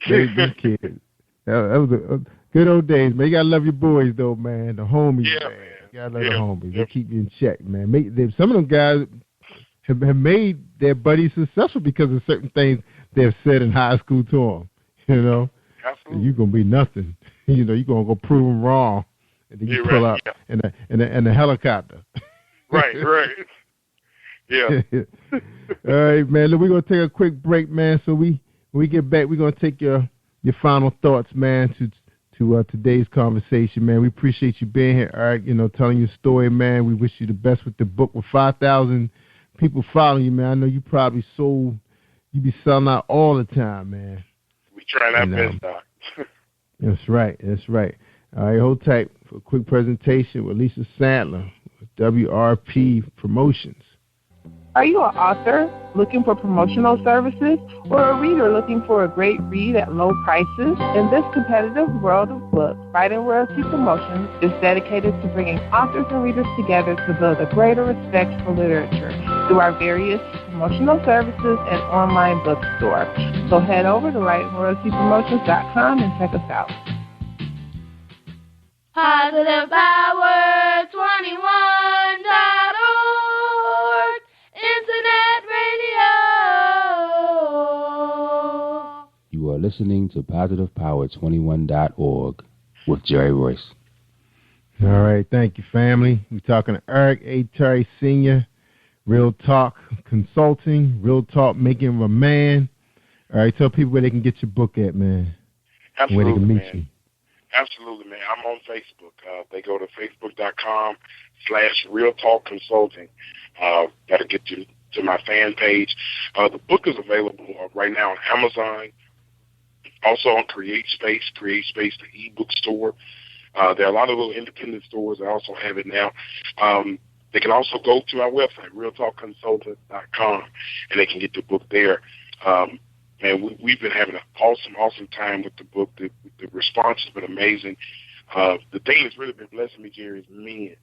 this kid. That was a good old days, man. You gotta love your boys, though, man. The homies, man. You gotta love the homies. They keep you in check, man. Some of them guys have made their buddies successful because of certain things they've said in high school to them. Absolutely. You're gonna be nothing. You're gonna go prove them wrong, and then you pull up in a helicopter. Right. Yeah. All right, man. Look, we're gonna take a quick break, man. So when we get back, we're gonna take your final thoughts, man, to today's conversation, man. We appreciate you being here, Eric, telling your story, man. We wish you the best with the book. With 5,000 people following you, man, I know you probably you be selling out all the time, man. We try our best, Doc. That's right. All right, hold tight for a quick presentation with Lisa Sandler with WRP Promotions. Are you an author looking for promotional services or a reader looking for a great read at low prices? In this competitive world of books, Writing Royalty Promotions is dedicated to bringing authors and readers together to build a greater respect for literature through our various promotional services and online bookstore. So head over to writingroyaltypromotions.com and check us out. Positive Power 21.org Internet Radio. You are listening to PositivePower21.org with Jerry Royce. All right, thank you, family. We're talking to Eric A. Terry Sr., Real Talk Consulting, Real Talk Making a Man. All right, tell people where they can get your book at, man. Absolutely, where they can meet man. you. Absolutely, man. I'm on Facebook. They go to facebook.com/Real Talk Consulting. That'll get you to my fan page. The book is available right now on Amazon, also on CreateSpace, the ebook store. There are a lot of little independent stores that also have it now. They can also go to our website, realtalkconsultant.com, and they can get the book there. Man, we've been having an awesome time with the book. The response has been amazing. The thing that's really been blessing me, Jerry, is men.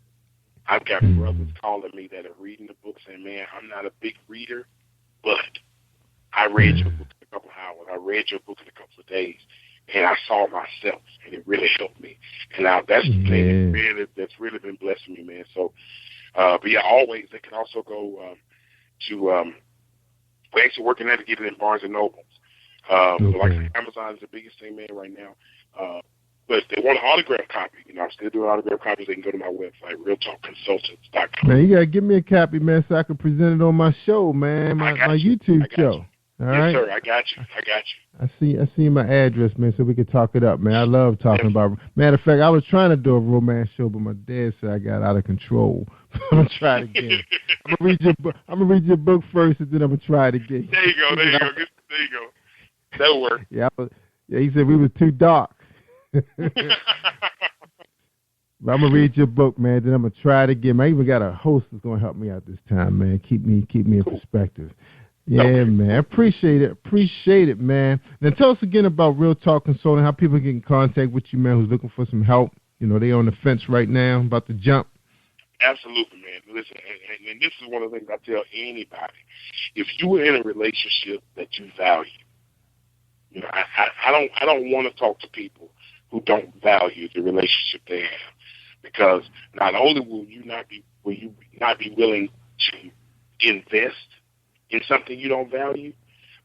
I've got brothers calling me that are reading the book saying, man, I'm not a big reader, but I read your book in a couple of hours. I read your book in a couple of days, and I saw myself, and it really helped me. And now that's the thing that's really been blessing me, man. So, but yeah, always, they can also go to we're actually working at to get it in Barnes & Noble. So like I said, Amazon is the biggest thing, man, right now. But if they want an autograph copy, I'm still doing autograph copies. They can go to my website, realtalkconsultants.com. Man, you got to give me a copy, man, so I can present it on my show, man, my YouTube show. All right? Yes, sir. I got you. I see my address, man, so we can talk it up, man. I love talking about. Matter of fact, I was trying to do a romance show, but my dad said I got out of control. I'm gonna try it again. I'm gonna read your book first, and then I'm gonna try it again. There you go. That'll work. Yeah, he said we was too dark. But I'm gonna read your book, man. Then I'm gonna try it again. I even got a host that's gonna help me out this time, man. Keep me in perspective. Yeah, man. Appreciate it, man. Now tell us again about Real Talk Consulting, how people get in contact with you, man, who's looking for some help. They on the fence right now, about to jump. Absolutely, man. Listen, and this is one of the things I tell anybody. If you were in a relationship that you value, I don't want to talk to people who don't value the relationship they have, because not only will you not be willing to invest in something you don't value,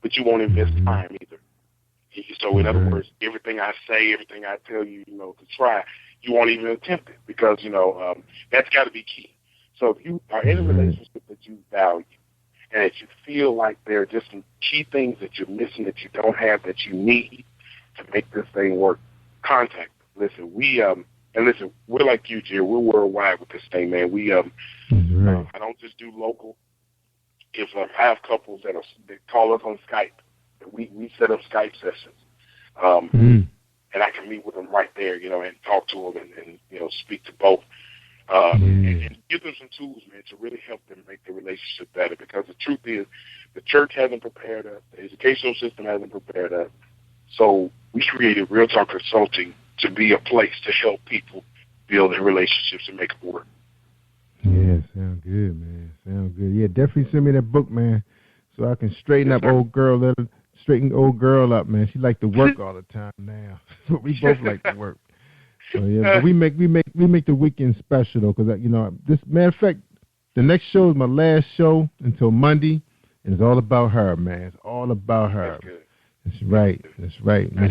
but you won't invest time either. So in other words, everything I say, everything I tell you, to try, you won't even attempt it, because, that's got to be key. So if you are in a relationship that you value and that you feel like there are just some key things that you're missing, that you don't have, that you need to make this thing work, contact us. Listen, we're like you, Jerry. We're worldwide with this thing, man. I don't just do local. If I have couples that call us on Skype, we set up Skype sessions, and I can meet with them right there, and talk to them and speak to both, and give them some tools, man, to really help them make the relationship better. Because the truth is, the church hasn't prepared us, the educational system hasn't prepared us, so we created Real Talk Consulting to be a place to help people build their relationships and make it work. Yeah, sound good, man. Sound good. Yeah, definitely send me that book, man, so I can straighten up old girl. Let her straighten old girl up, man. She like to work all the time now, but we both like to work. So yeah, but we make the weekend special though, because this matter of fact, the next show is my last show until Monday, and it's all about her, man. It's all about her. That's right. Miss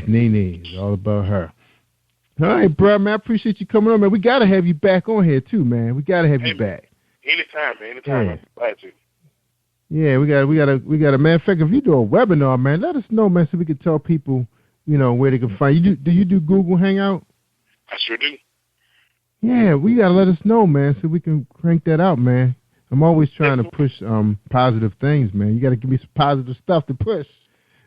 Nene, it's all about her. All right, bro, man. I appreciate you coming on, man. We gotta have you back on here too, man. We gotta have you back. Anytime, man. Anytime. Yeah. I'm glad to. Yeah, we got a matter of fact, if you do a webinar, man, let us know, man, so we can tell people, where they can find you. Do you do Google Hangout? I sure do. Yeah, we gotta let us know, man, so we can crank that out, man. I'm always trying to push positive things, man. You gotta give me some positive stuff to push.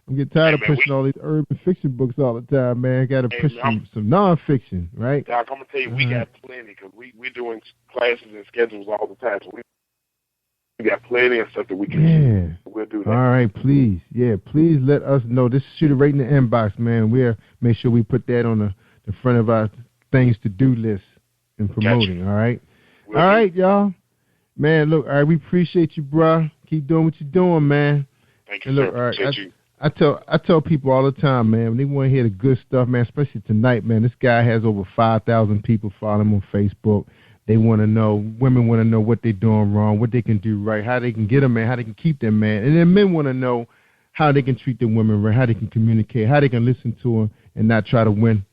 I'm getting tired of pushing all these urban fiction books all the time, man. Got to push some nonfiction, right? Doc, I'm going to tell you, we got plenty because we're doing classes and schedules all the time. So we got plenty of stuff that we can do. We'll do that. All right, please. Yeah, please let us know. Just shoot it right in the inbox, man. We'll make sure we put that on the front of our things to do list and promoting, all right? All right, y'all. Man, look, all right, we appreciate you, bro. Keep doing what you're doing, man. Thank you, sir. All right, Appreciate you. I tell people all the time, man, when they want to hear the good stuff, man, especially tonight, man, this guy has over 5,000 people following him on Facebook. They want to know, women want to know what they're doing wrong, what they can do right, how they can get them, man, how they can keep them, man. And then men want to know how they can treat their women right, how they can communicate, how they can listen to them and not try to win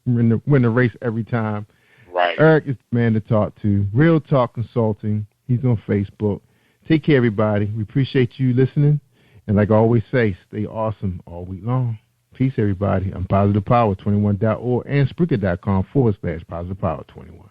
the race every time. Right. Eric is the man to talk to. Real Talk Consulting. He's on Facebook. Take care, everybody. We appreciate you listening. And like I always say, stay awesome all week long. Peace, everybody. I'm PositivePower21.org and Spreaker.com/PositivePower21.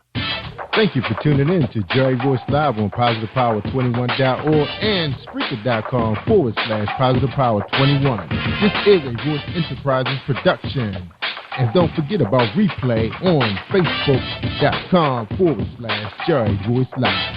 Thank you for tuning in to Jerry Royce Live on PositivePower21.org and Spreaker.com/PositivePower21. This is a Royce Enterprises production. And don't forget about replay on Facebook.com/Jerry Royce Live.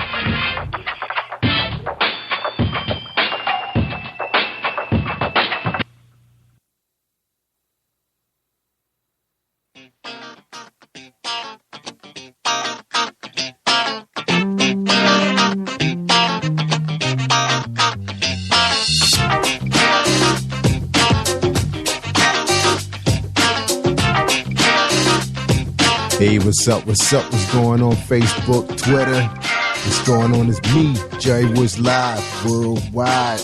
Hey, what's up? What's going on Facebook, Twitter? What's going on is me, Jerry Royce Live, worldwide.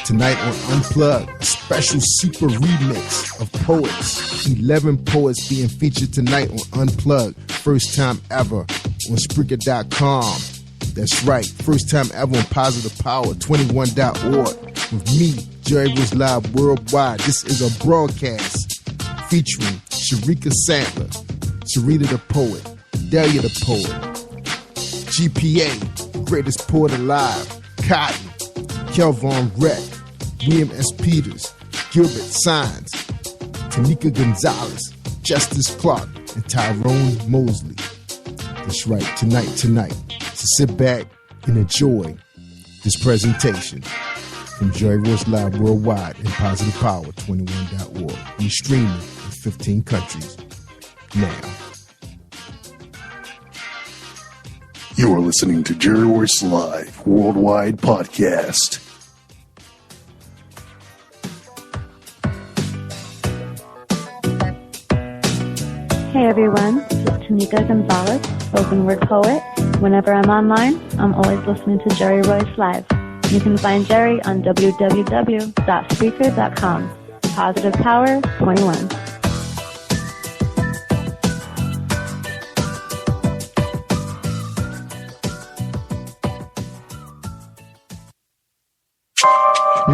Tonight on Unplugged, a special super remix of poets. 11 poets being featured tonight on Unplugged. First time ever on Spreaker.com. That's right, first time ever on PositivePower21.org. With me, Jerry Royce Live, worldwide. This is a broadcast featuring Sharika Sandler, Sarita the Poet, Delia the Poet, GPA, greatest poet alive, Cotton, Kelvon Rett, William S. Peters, Gilbert Sines, Tanika Gonzalez, Justice Clark, and Tyrone Mosley. That's right, tonight. So sit back and enjoy this presentation from Jerry Royce Live worldwide and PositivePower21.org. We streaming in 15 countries now. You are listening to Jerry Royce Live Worldwide Podcast. Hey everyone, this is Tanika Gonzalez, spoken word poet. Whenever I'm online, I'm always listening to Jerry Royce Live. You can find Jerry on www.speaker.com. Positive Power 21.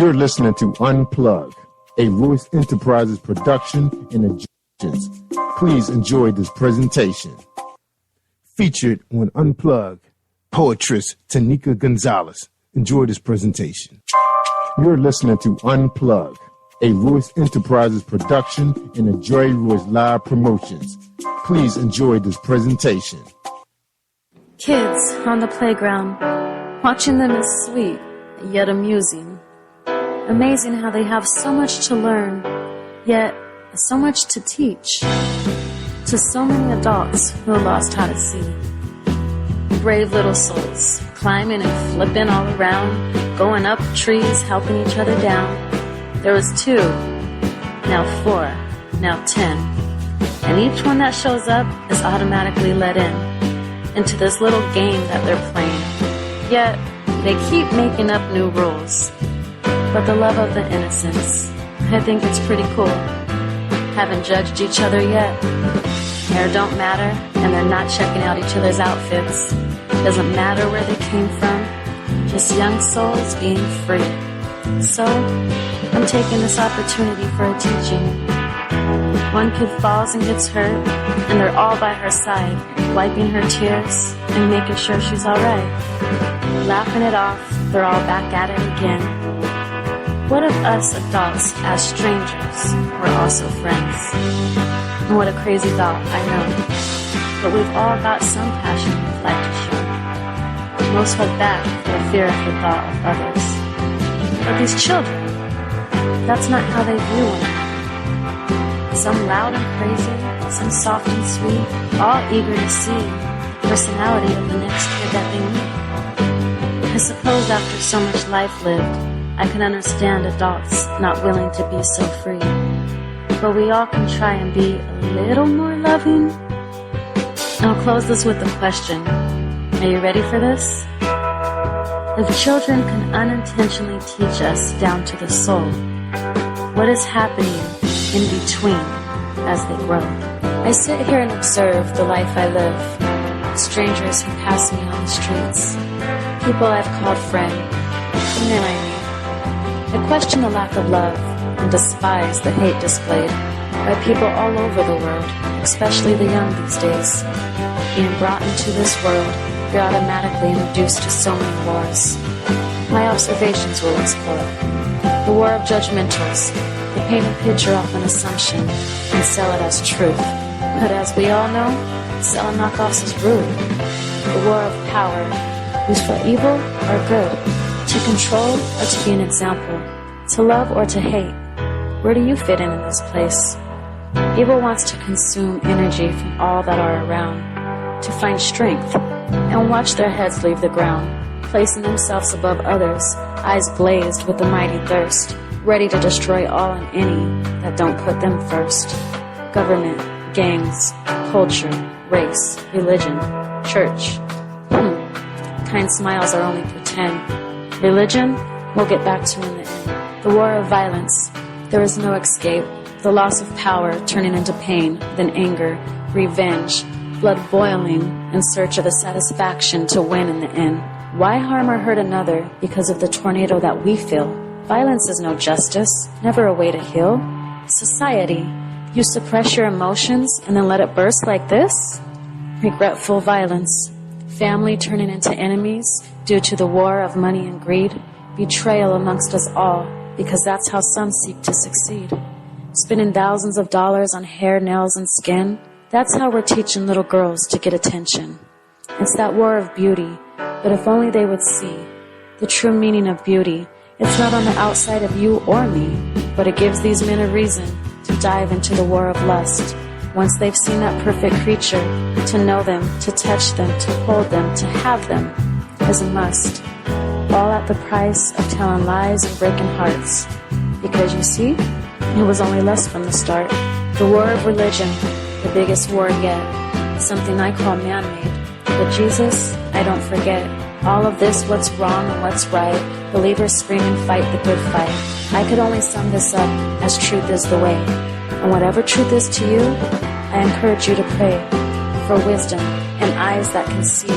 You're listening to Unplugged, a Royce Enterprises production and adjustments. Please enjoy this presentation. Featured on Unplugged, poetress Tanika Gonzalez. Enjoy this presentation. You're listening to Unplugged, a Royce Enterprises production and a Jerry Royce Live Promotions. Please enjoy this presentation. Kids on the playground, watching them is sweet, yet amusing. Amazing how they have so much to learn, yet so much to teach. To so many adults who lost how to see. Brave little souls, climbing and flipping all around, going up trees, helping each other down. There was 2, now 4, now 10. And each one that shows up is automatically let into this little game that they're playing. Yet, they keep making up new rules. But the love of the innocence, I think it's pretty cool. Haven't judged each other yet. Hair don't matter, and they're not checking out each other's outfits. Doesn't matter where they came from, just young souls being free. So, I'm taking this opportunity for a teaching. One kid falls and gets hurt, and they're all by her side, wiping her tears and making sure she's alright. Laughing it off, they're all back at it again. What of us adults as strangers? We're also friends. And what a crazy thought, I know. But we've all got some passion we'd like to show. Most hold back for the fear of the thought of others. But these children, that's not how they view one another. Some loud and crazy, some soft and sweet, all eager to see the personality of the next kid that they meet. I suppose after so much life lived, I can understand adults not willing to be so free. But we all can try and be a little more loving. I'll close this with a question. Are you ready for this? If children can unintentionally teach us down to the soul, what is happening in between as they grow? I sit here and observe the life I live. Strangers who pass me on the streets. People I've called friend. And then I meet. I question the lack of love and despise the hate displayed by people all over the world, especially the young these days. Being brought into this world, you're automatically introduced to so many wars. My observations will explore the war of judgmentals. They paint a picture off an assumption and sell it as truth. But as we all know, selling knockoffs is rude. The war of power, who's for evil or good, to control or to be an example, to love or to hate. Where do you fit in this place? Evil wants to consume energy from all that are around, to find strength, and watch their heads leave the ground, placing themselves above others, eyes glazed with the mighty thirst, ready to destroy all and any that don't put them first. Government, gangs, culture, race, religion, church. Kind smiles are only pretend. Religion, we'll get back to in the end. The war of violence, there is no escape. The loss of power turning into pain, then anger, revenge, blood boiling in search of the satisfaction to win in the end. Why harm or hurt another because of the tornado that we feel? Violence is no justice, never a way to heal. Society, you suppress your emotions and then let it burst like this? Regretful violence. Family turning into enemies due to the war of money and greed. Betrayal amongst us all, because that's how some seek to succeed. Spending thousands of dollars on hair, nails, and skin. That's how we're teaching little girls to get attention. It's that war of beauty, but if only they would see the true meaning of beauty. It's not on the outside of you or me, but it gives these men a reason to dive into the war of lust. Once they've seen that perfect creature, to know them, to touch them, to hold them, to have them, is a must. All at the price of telling lies and breaking hearts. Because you see, it was only lust from the start. The war of religion, the biggest war yet, something I call man-made. But Jesus, I don't forget. All of this, what's wrong and what's right, believers scream and fight the good fight. I could only sum this up as truth is the way. And whatever truth is to you, I encourage you to pray for wisdom and eyes that can see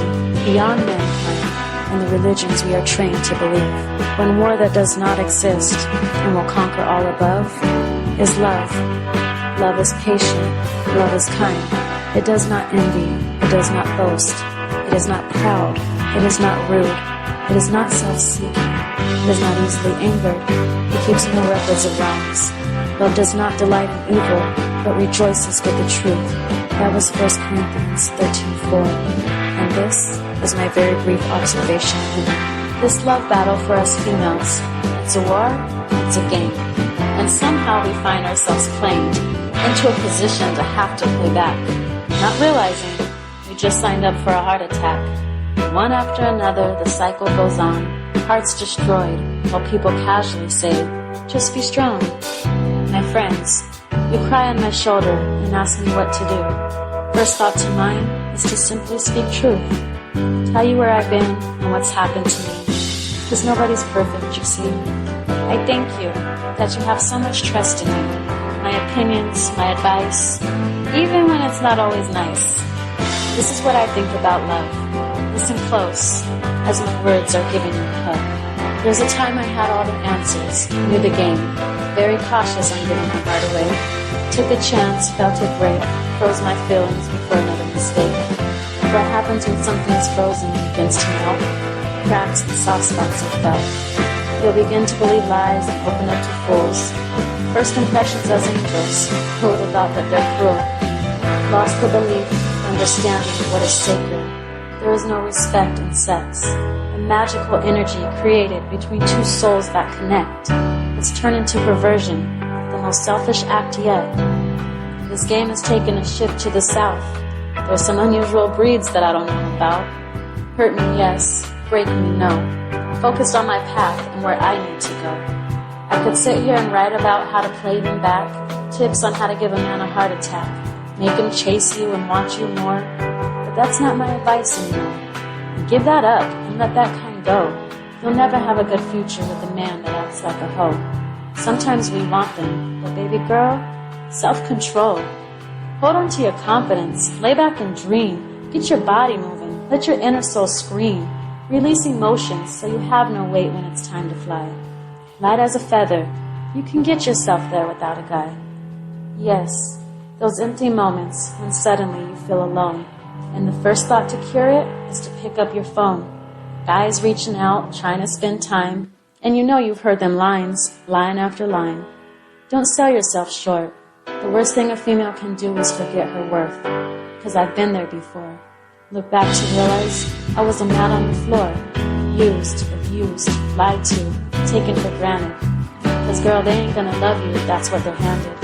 beyond mankind and the religions we are trained to believe. When war that does not exist and will conquer all above is love. Love is patient. Love is kind. It does not envy. It does not boast. It is not proud. It is not rude. It is not self-seeking. It is not easily angered. It keeps no records of wrongs. Love does not delight in evil, but rejoices with the truth. That was 1 Corinthians 13:4. And this is my very brief observation. This love battle for us females, it's a war, it's a game. And somehow we find ourselves claimed into a position to have to play back, not realizing we just signed up for a heart attack. One after another, the cycle goes on, hearts destroyed, while people casually say, just be strong. My friends, you cry on my shoulder and ask me what to do. First thought to mind is to simply speak truth. Tell you where I've been and what's happened to me. Because nobody's perfect, you see. I thank you that you have so much trust in me. My opinions, my advice, even when it's not always nice. This is what I think about love. Listen close, as my words are giving you a hug. There's a time I had all the answers, knew the game, very cautious on giving my heart away. Took a chance, felt it break, froze my feelings before another mistake. What happens when something is frozen and begins to melt? Cracks and soft spots are felt. You'll begin to believe lies and open up to fools. First impressions as angels, who would have thought that they're cruel? Lost the belief, understanding what is sacred. There is no respect in sex. A magical energy created between two souls that connect. It's turned into perversion, the most selfish act yet. This game has taken a shift to the south. There's some unusual breeds that I don't know about. Hurt me, yes. Break me, no. Focused on my path and where I need to go. I could sit here and write about how to play them back, tips on how to give a man a heart attack, make him chase you and want you more, but that's not my advice anymore. Give that up and let that kind go. You'll never have a good future with a man that acts like a hoe. Sometimes we want them, but baby girl, self-control. Hold on to your confidence, lay back and dream, get your body moving, let your inner soul scream, release emotions so you have no weight when it's time to fly. Light as a feather, you can get yourself there without a guy. Yes, those empty moments when suddenly you feel alone, and the first thought to cure it is to pick up your phone. Guys reaching out, trying to spend time, and you know you've heard them lines, line after line. Don't sell yourself short. The worst thing a female can do is forget her worth, 'cause I've been there before. Look back to realize I was a mat on the floor, used, abused, lied to, taken for granted. 'Cause girl, they ain't gonna love you if that's what they're handed.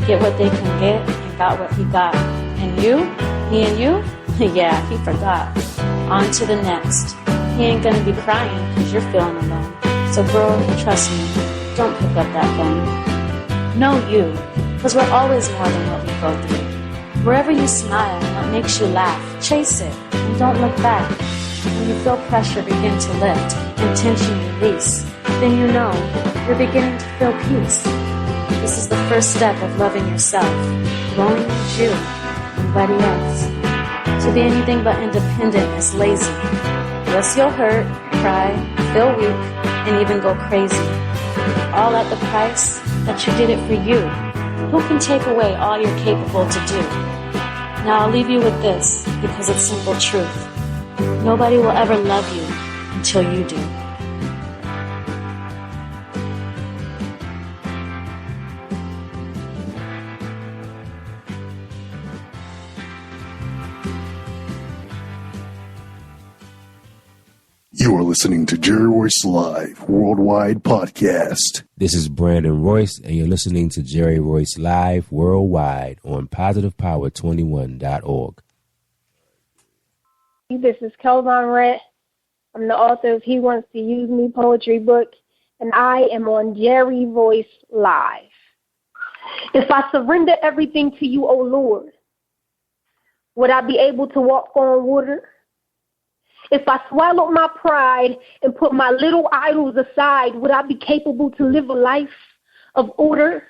Get what they can get and got what he got. And you? Me and you? Yeah, he forgot. On to the next. He ain't gonna be crying 'cause you're feeling alone. So girl, trust me, don't pick up that phone. Know you, 'cause we're always more than what we go through. Wherever you smile and what makes you laugh, chase it and don't look back. When you feel pressure begin to lift and tension release, then you know you're beginning to feel peace. This is the first step of loving yourself. You only need you, nobody else. To be anything but independent is lazy. Yes, you'll hurt, cry, feel weak, and even go crazy. All at the price that you did it for you. Who can take away all you're capable to do? Now I'll leave you with this, because it's simple truth. Nobody will ever love you until you do. You are listening to Jerry Royce Live Worldwide Podcast. This is Brandon Royce, and you're listening to Jerry Royce Live Worldwide on PositivePower21.org. This is Kelvin Rett. I'm the author of He Wants to Use Me poetry book, and I am on Jerry Royce Live. If I surrender everything to you, O Lord, would I be able to walk on water? If I swallowed my pride and put my little idols aside, would I be capable to live a life of order?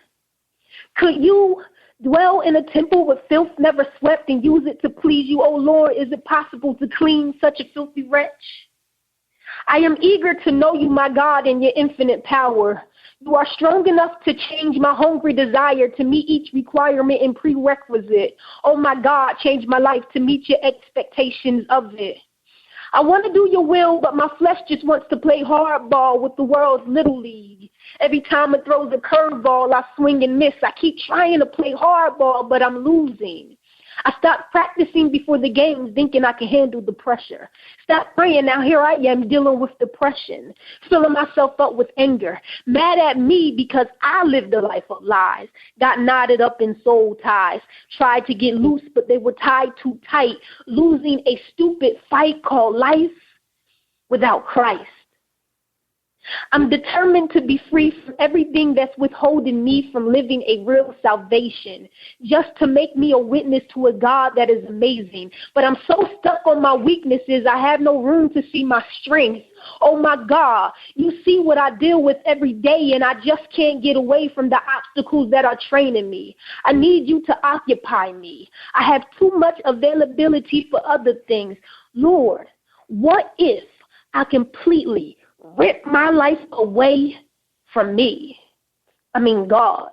Could you dwell in a temple with filth never swept and use it to please you, O Lord? Is it possible to clean such a filthy wretch? I am eager to know you, my God, and your infinite power. You are strong enough to change my hungry desire to meet each requirement and prerequisite. Oh, my God, change my life to meet your expectations of it. I want to do your will, but my flesh just wants to play hardball with the world's little league. Every time it throws a curveball, I swing and miss. I keep trying to play hardball, but I'm losing. I stopped practicing before the games, thinking I could handle the pressure. Stop praying, now here I am dealing with depression, filling myself up with anger, mad at me because I lived a life of lies, got knotted up in soul ties, tried to get loose, but they were tied too tight, losing a stupid fight called life without Christ. I'm determined to be free from everything that's withholding me from living a real salvation, just to make me a witness to a God that is amazing. But I'm so stuck on my weaknesses, I have no room to see my strengths. Oh my God, you see what I deal with every day, and I just can't get away from the obstacles that are training me. I need you to occupy me. I have too much availability for other things. Lord, what if I completely rip my life away from me? God.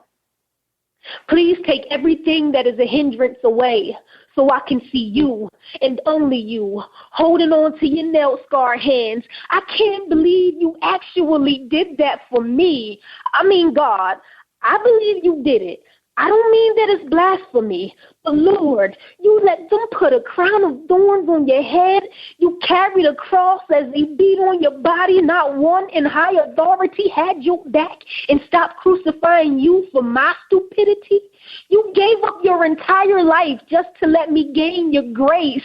Please take everything that is a hindrance away so I can see you and only you, holding on to your nail-scarred hands. I can't believe you actually did that for me. I mean, God, I believe you did it. I don't mean that it's blasphemy, but Lord, you let them put a crown of thorns on your head. You carried a cross as they beat on your body. Not one in high authority had your back and stopped crucifying you for my stupidity. You gave up your entire life just to let me gain your grace.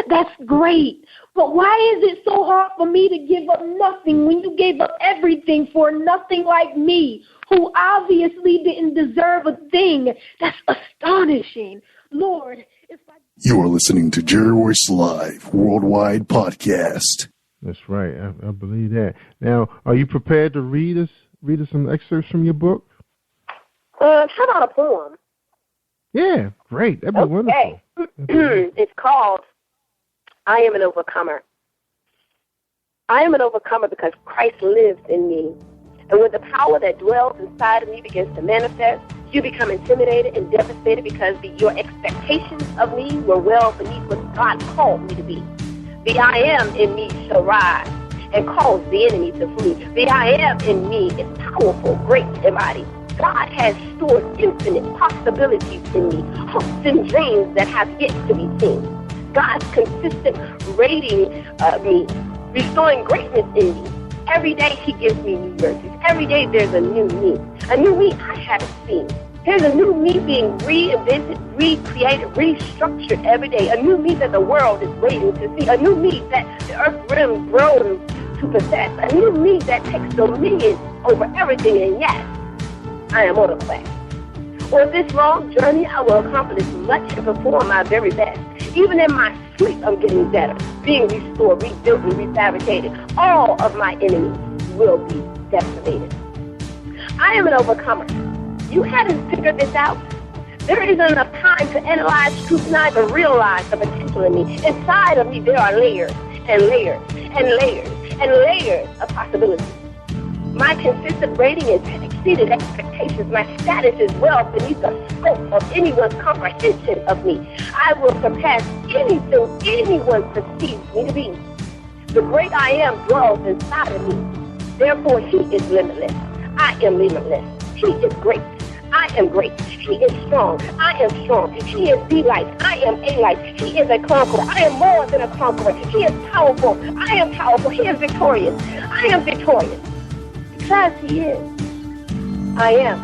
That's great. But why is it so hard for me to give up nothing when you gave up everything for nothing like me, who obviously didn't deserve a thing? That's astonishing. Lord, if I... You are listening to Jerry Royce Live Worldwide Podcast. That's right. I believe that. Now, are you prepared to read us some excerpts from your book? How about a poem? Yeah, great. That'd be wonderful. It's called I Am an Overcomer. I am an overcomer because Christ lives in me. And when the power that dwells inside of me begins to manifest, you become intimidated and devastated because your expectations of me were well beneath what God called me to be. The I am in me shall rise and cause the enemy to flee. The I am in me is powerful, great, and mighty. God has stored infinite possibilities in me, hopes and dreams that have yet to be seen. God's consistent rating me, restoring greatness in me. Every day he gives me new mercies. Every day there's a new me I haven't seen. There's a new me being reinvented, recreated, restructured every day. A new me that the world is waiting to see. A new me that the earth realm grows to possess. A new me that takes dominion over everything. And yes, I am on a quest. On this long journey, I will accomplish much and perform my very best. Even in my sleep, I'm getting better, being restored, rebuilt, and refabricated. All of my enemies will be decimated. I am an overcomer. You haven't figured this out. There isn't enough time to analyze, scrutinize, or realize the potential in me. Inside of me, there are layers and layers and layers and layers of possibilities. My consistent rating has exceeded expectations. My status is well beneath the scope of anyone's comprehension of me. I will surpass anything anyone perceives me to be. The great I am dwells inside of me. Therefore, he is limitless. I am limitless. He is great. I am great. He is strong. I am strong. He is the light. I am a light. He is a conqueror. I am more than a conqueror. He is powerful. I am powerful. He is victorious. I am victorious. Because he is. I am.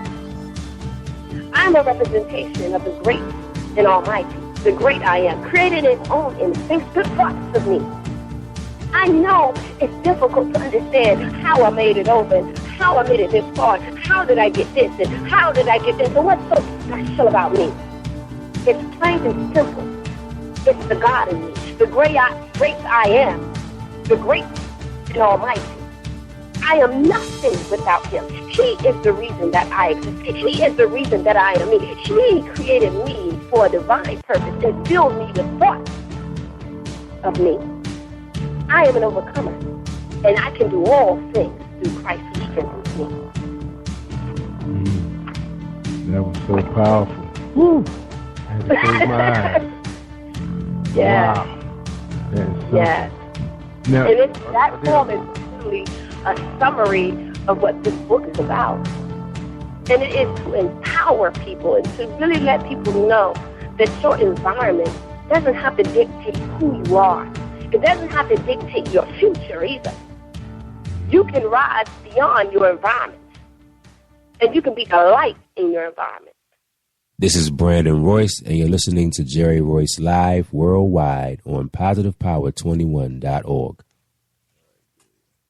I am a representation of the great and almighty, the great I am, created in his own image, thinks good thoughts of me. I know it's difficult to understand how I made it over, how I made it this far, how did I get this, and how did I get this, and what's so special about me? It's plain and simple. It's the God in me, the great I am, the great and almighty. I am nothing without him. He is the reason that I exist. He is the reason that I am me. He created me for a divine purpose and filled me with thoughts of me. I am an overcomer, and I can do all things through Christ who strengthens me. That was so powerful. Woo! I had to close my eyes. Yeah. Wow. That is so yes. Now, and that poem is really a summary of what this book is about. And it is to empower people and to really let people know that your environment doesn't have to dictate who you are. It doesn't have to dictate your future either. You can rise beyond your environment, and you can be the light in your environment. This is Brandon Royce, and you're listening to Jerry Royce Live Worldwide on PositivePower21.org.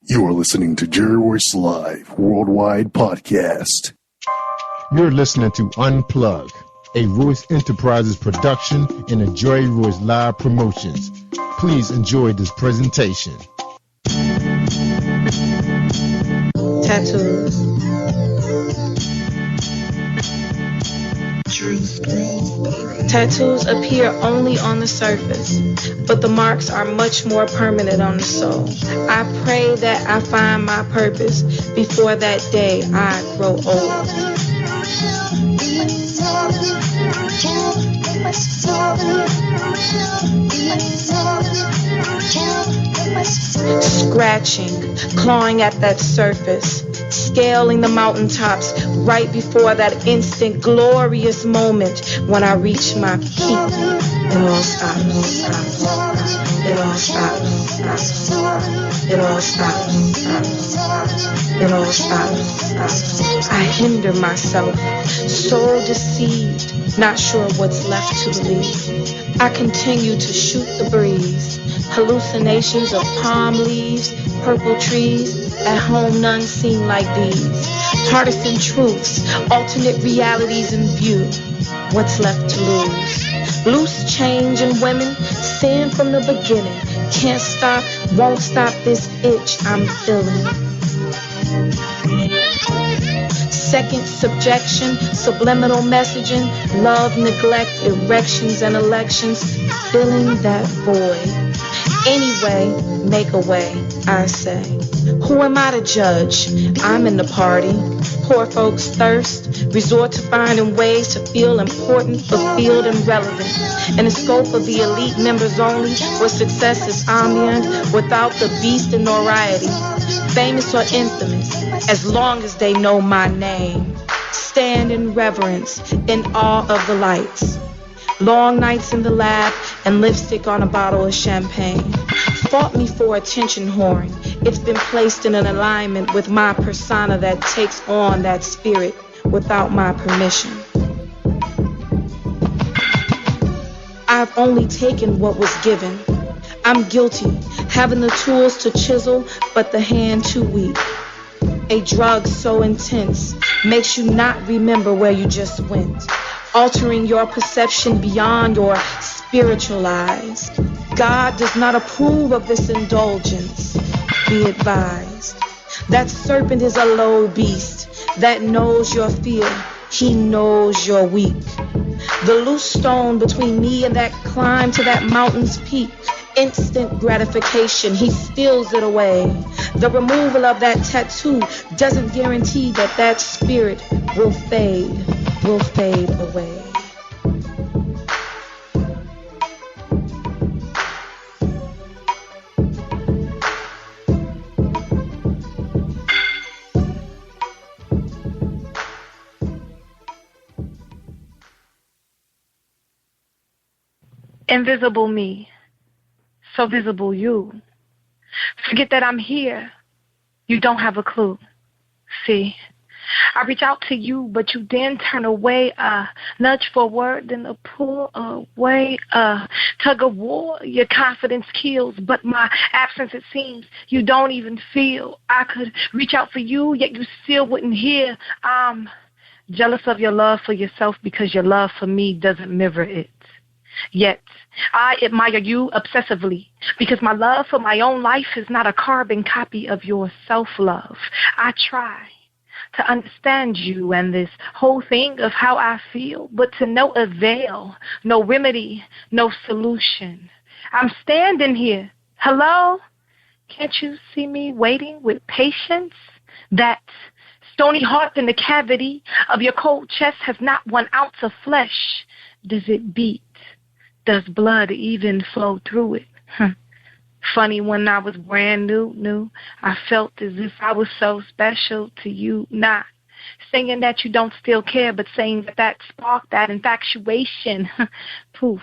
You are listening to Jerry Royce Live Worldwide Podcast. You're listening to Unplug, a Royce Enterprises production and a Jerry Royce Live Promotions. Please enjoy this presentation. Tattoos. Tattoos appear only on the surface, but the marks are much more permanent on the soul. I pray that I find my purpose before that day I grow old. Scratching, clawing at that surface, scaling the mountaintops right before that instant glorious moment when I reach my peak. It all stops. It all stops. It all stops. It all stops. I hinder myself, so deceived, not sure what's left to believe. I continue to shoot the breeze, hallucinations of palm leaves, purple trees. At home, none seem like these. Partisan truths, alternate realities in view. What's left to lose? Loose change in women, sin from the beginning. Can't stop, won't stop this itch I'm feeling. Second subjection, subliminal messaging, love, neglect, erections and elections, filling that void. Anyway, make a way, I say. Who am I to judge? I'm in the party. Poor folks thirst, resort to finding ways to feel important, fulfilled and relevant. In the scope of the elite members only, where success is ambient, without the beast and notoriety. Famous or infamous, as long as they know my name. Stand in reverence, in awe of the lights. Long nights in the lab and lipstick on a bottle of champagne. Fought me for attention whoring. It's been placed in an alignment with my persona that takes on that spirit without my permission. I've only taken what was given. I'm guilty, having the tools to chisel, but the hand too weak. A drug so intense makes you not remember where you just went, altering your perception beyond your spiritual eyes. God does not approve of this indulgence. Be advised. That serpent is a low beast that knows your fear. He knows you're weak. The loose stone between me and that climb to that mountain's peak. Instant gratification, he steals it away. The removal of that tattoo doesn't guarantee that that spirit will fade away. Invisible me, so visible you. Forget that I'm here. You don't have a clue. See, I reach out to you, but you then turn away, nudge forward, then a pull away, tug of war. Your confidence kills, but my absence, it seems, you don't even feel. I could reach out for you, yet you still wouldn't hear. I'm jealous of your love for yourself because your love for me doesn't mirror it. Yet, I admire you obsessively because my love for my own life is not a carbon copy of your self-love. I try to understand you and this whole thing of how I feel, but to no avail, no remedy, no solution. I'm standing here. Hello? Can't you see me waiting with patience? That stony heart in the cavity of your cold chest has not 1 ounce of flesh. Does it beat? Does blood even flow through it? Funny, when I was brand new, I felt as if I was so special to you. Not saying that you don't still care, but saying that that spark, that infatuation, poof,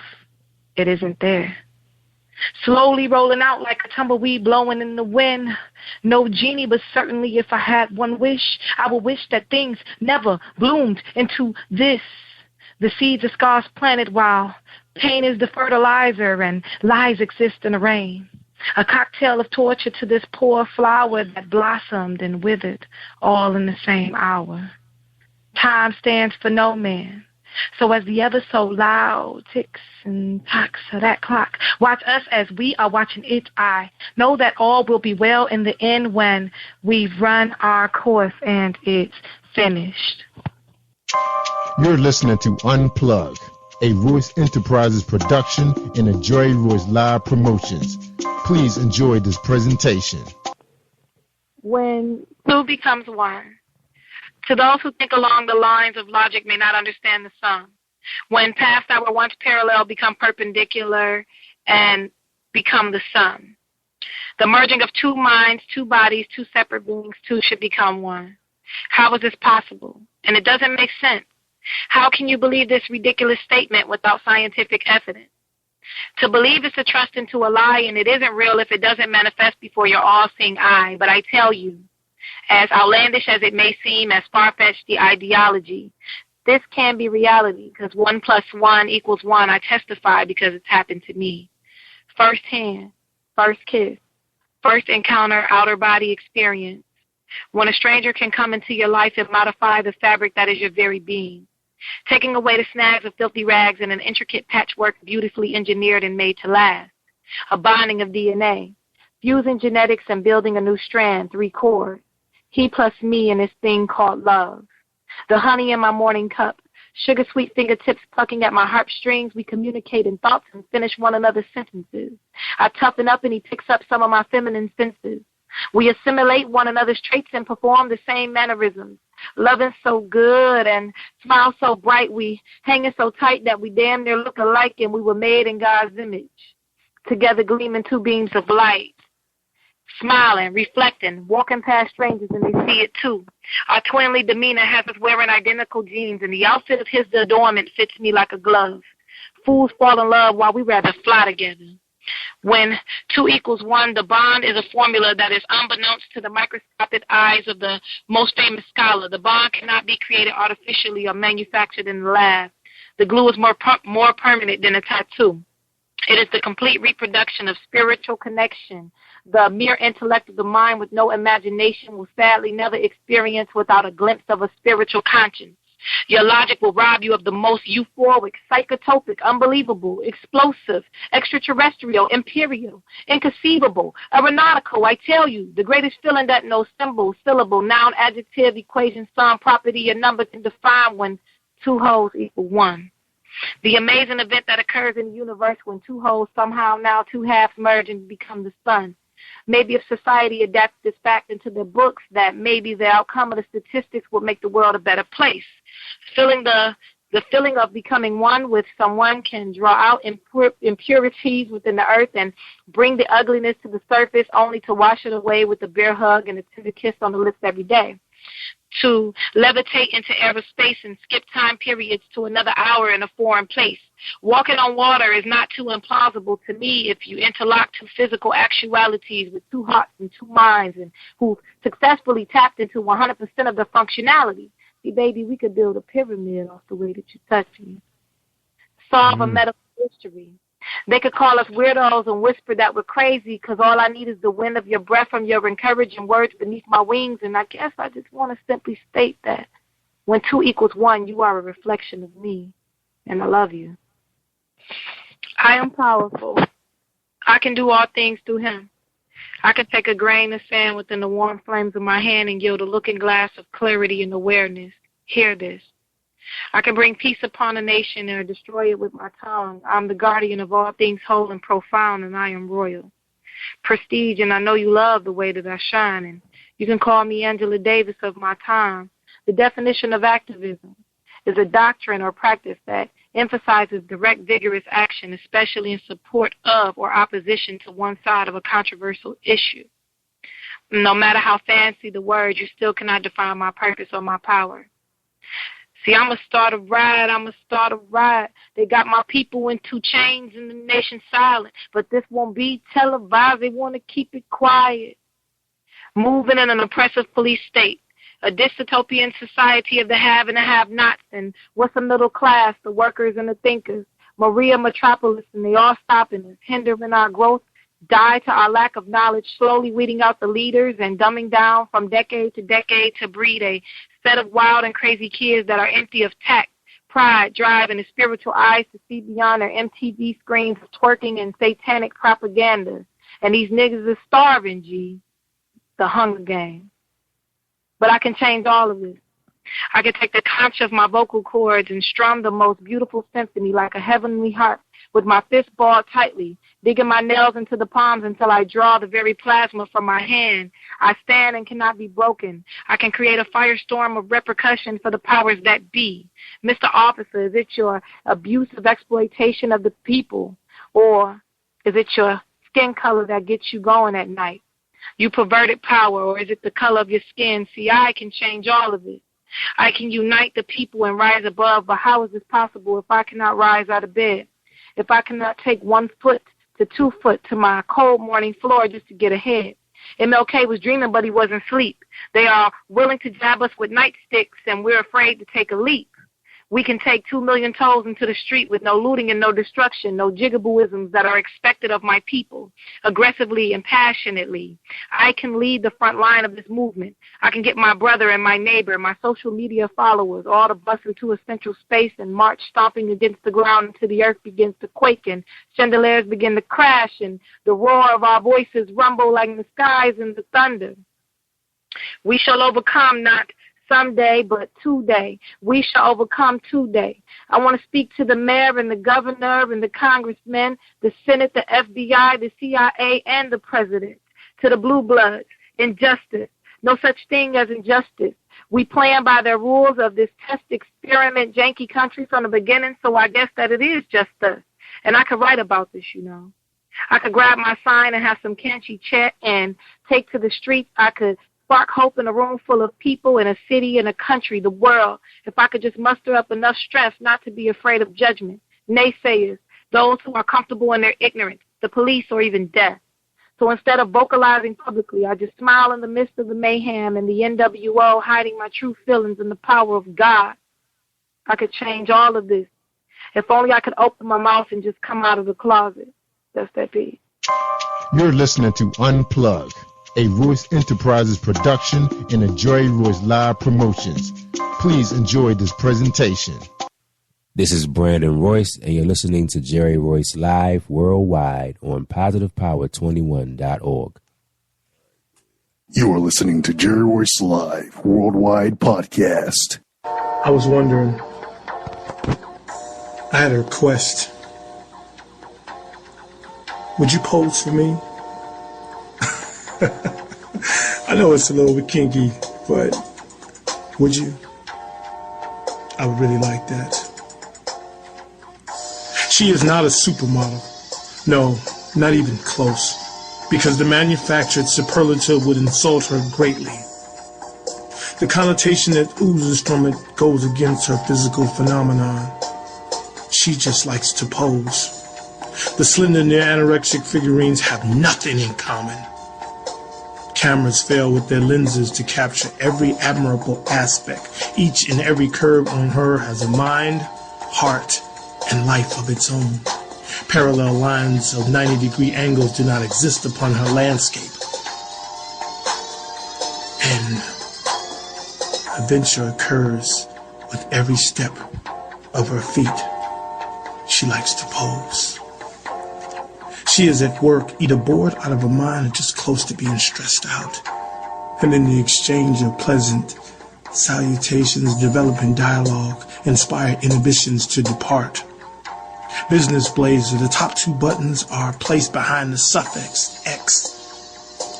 it isn't there. Slowly rolling out like a tumbleweed blowing in the wind. No genie, but certainly if I had one wish, I would wish that things never bloomed into this. The seeds of scars planted while pain is the fertilizer and lies exist in the rain. A cocktail of torture to this poor flower that blossomed and withered all in the same hour. Time stands for no man. So as the ever so loud ticks and tocks of that clock, watch us as we are watching it. I know that all will be well in the end when we've run our course and it's finished. You're listening to Unplug, a Royce Enterprises production and a Joy Royce Live Promotions. Please enjoy this presentation. When two becomes one, to those who think along the lines of logic may not understand the sum. When paths that were once parallel become perpendicular and become the sun. The merging of two minds, two bodies, two separate beings, two should become one. How is this possible? And it doesn't make sense. How can you believe this ridiculous statement without scientific evidence? To believe is to trust into a lie, and it isn't real if it doesn't manifest before your all-seeing eye. But I tell you, as outlandish as it may seem, as far-fetched the ideology, this can be reality, because 1 + 1 = 1. I testify because it's happened to me. First hand, first kiss, first encounter, outer body experience. When a stranger can come into your life and modify the fabric that is your very being, taking away the snags of filthy rags and an intricate patchwork beautifully engineered and made to last, a bonding of DNA, fusing genetics and building a new strand, 3 chords, he plus me in this thing called love. The honey in my morning cup, sugar-sweet fingertips plucking at my heartstrings, we communicate in thoughts and finish one another's sentences. I toughen up and he picks up some of my feminine senses. We assimilate one another's traits and perform the same mannerisms. Loving so good and smile so bright, we hanging so tight that we damn near look alike, and we were made in God's image. Together gleaming 2 beams of light, smiling, reflecting, walking past strangers and they see it too. Our twinly demeanor has us wearing identical jeans, and the outfit of his adornment fits me like a glove. Fools fall in love while we rather fly together. When 2 = 1, the bond is a formula that is unbeknownst to the microscopic eyes of the most famous scholar. The bond cannot be created artificially or manufactured in the lab. The glue is more permanent than a tattoo. It is the complete reproduction of spiritual connection. The mere intellect of the mind with no imagination will sadly never experience without a glimpse of a spiritual conscience. Your logic will rob you of the most euphoric, psychotropic, unbelievable, explosive, extraterrestrial, imperial, inconceivable, aeronautical. I tell you, the greatest feeling that no symbol, syllable, noun, adjective, equation, sum, property, or number can define when 2 wholes = 1. The amazing event that occurs in the universe when 2 wholes somehow now 2 halves merge and become the sun. Maybe if society adapted this fact into their books, that maybe the outcome of the statistics would make the world a better place. The feeling of becoming one with someone can draw out impurities within the earth and bring the ugliness to the surface, only to wash it away with a bear hug and a tender kiss on the lips every day. To levitate into aerospace and skip time periods to another hour in a foreign place. Walking on water is not too implausible to me if you interlock 2 physical actualities with 2 hearts and 2 minds, and who successfully tapped into 100% of the functionality. See, baby, we could build a pyramid off the way that you touch me. Solve a medical mystery. They could call us weirdos and whisper that we're crazy, because all I need is the wind of your breath from your encouraging words beneath my wings. And I guess I just want to simply state that when 2 = 1, you are a reflection of me, and I love you. I am powerful. I can do all things through him. I can take a grain of sand within the warm flames of my hand and yield a looking glass of clarity and awareness. Hear this. I can bring peace upon a nation or destroy it with my tongue. I'm the guardian of all things whole and profound, and I am royal. Prestige, and I know you love the way that I shine, and you can call me Angela Davis of my time. The definition of activism is a doctrine or practice that emphasizes direct, vigorous action, especially in support of or opposition to one side of a controversial issue. No matter how fancy the words, you still cannot define my purpose or my power. See, I'm going to start a riot. They got my people in 2 chains and the nation silent. But this won't be televised. They want to keep it quiet. Moving in an oppressive police state. A dystopian society of the have and the have-nots. And what's a middle class? The workers and the thinkers. Maria Metropolis, and they all stopping us, hindering our growth. Die to our lack of knowledge, slowly weeding out the leaders and dumbing down from decade to decade to breed a set of wild and crazy kids that are empty of tact, pride, drive, and the spiritual eyes to see beyond their MTV screens of twerking and satanic propaganda. And these niggas are starving, G. The Hunger Games. But I can change all of this. I can take the conch of my vocal cords and strum the most beautiful symphony like a heavenly harp with my fist balled tightly, digging my nails into the palms until I draw the very plasma from my hand. I stand and cannot be broken. I can create a firestorm of repercussion for the powers that be. Mr. Officer, is it your abusive exploitation of the people, or is it your skin color that gets you going at night? You perverted power, or is it the color of your skin? See, I can change all of it. I can unite the people and rise above, but how is this possible if I cannot rise out of bed? If I cannot take 1 foot to 2 foot to my cold morning floor just to get ahead? MLK was dreaming, but he wasn't asleep. They are willing to jab us with nightsticks, and we're afraid to take a leap. We can take 2 million toes into the street with no looting and no destruction, no jigabooisms that are expected of my people, aggressively and passionately. I can lead the front line of this movement. I can get my brother and my neighbor, my social media followers, all to bust into a central space and march stomping against the ground until the earth begins to quake and chandeliers begin to crash and the roar of our voices rumble like the skies and the thunder. We shall overcome, not someday, but today. We shall overcome today. I want to speak to the mayor and the governor and the congressmen, the Senate, the FBI, the CIA, and the president. To the blue bloods, injustice. No such thing as injustice. We plan by the rules of this test experiment janky country from the beginning, so I guess that it is just us. And I could write about this, you know. I could grab my sign and have some Kenchi chat and take to the streets. I could spark hope in a room full of people, in a city, in a country, the world, if I could just muster up enough strength not to be afraid of judgment, naysayers, those who are comfortable in their ignorance, the police, or even death. So instead of vocalizing publicly, I just smile in the midst of the mayhem and the NWO, hiding my true feelings in the power of God. I could change all of this. If only I could open my mouth and just come out of the closet. That's that be. You're listening to Unplug, a Royce Enterprises production and a Joy Royce Live Promotions. Please enjoy this presentation. This is Brandon Royce, and you're listening to Jerry Royce Live Worldwide on PositivePower21.org. You are listening to Jerry Royce Live Worldwide Podcast. I was wondering, I had a request. Would you pose for me? I know it's a little bit kinky, but would you? I would really like that. She is not a supermodel. No, not even close. Because the manufactured superlative would insult her greatly. The connotation that oozes from it goes against her physical phenomenon. She just likes to pose. The slender near-anorexic figurines have nothing in common. Cameras fail with their lenses to capture every admirable aspect. Each and every curve on her has a mind, heart, and life of its own. Parallel lines of 90-degree angles do not exist upon her landscape. And adventure occurs with every step of her feet. She likes to pose. She is at work, either bored out of her mind or just close to being stressed out. And in the exchange of pleasant salutations, developing dialogue, inspire inhibitions to depart. Business blazer, the top 2 buttons are placed behind the suffix X.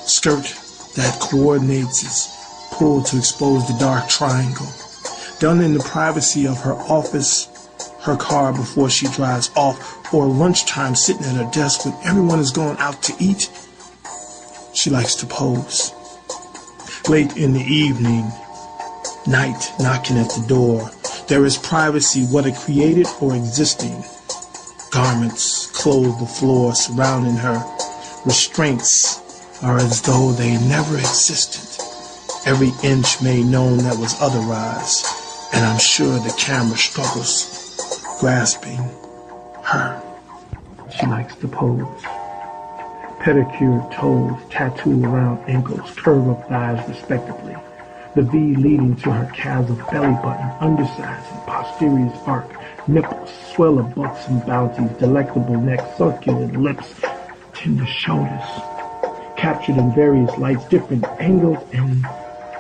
Skirt that coordinates is pulled to expose the dark triangle. Done in the privacy of her office, her car before she drives off, or lunchtime sitting at her desk when everyone is going out to eat. She likes to pose. Late in the evening, night knocking at the door, there is privacy, whether created or existing. Garments clothe the floor surrounding her. Restraints are as though they never existed. Every inch made known that was otherwise, and I'm sure the camera struggles grasping her. She likes to pose. Pedicured toes, tattooed around ankles, curve up thighs respectively. The V leading to her calves of belly button, undersides and posterior arc, nipples, swell of butts and bounties, delectable neck, succulent lips, tender shoulders. Captured in various lights, different angles, and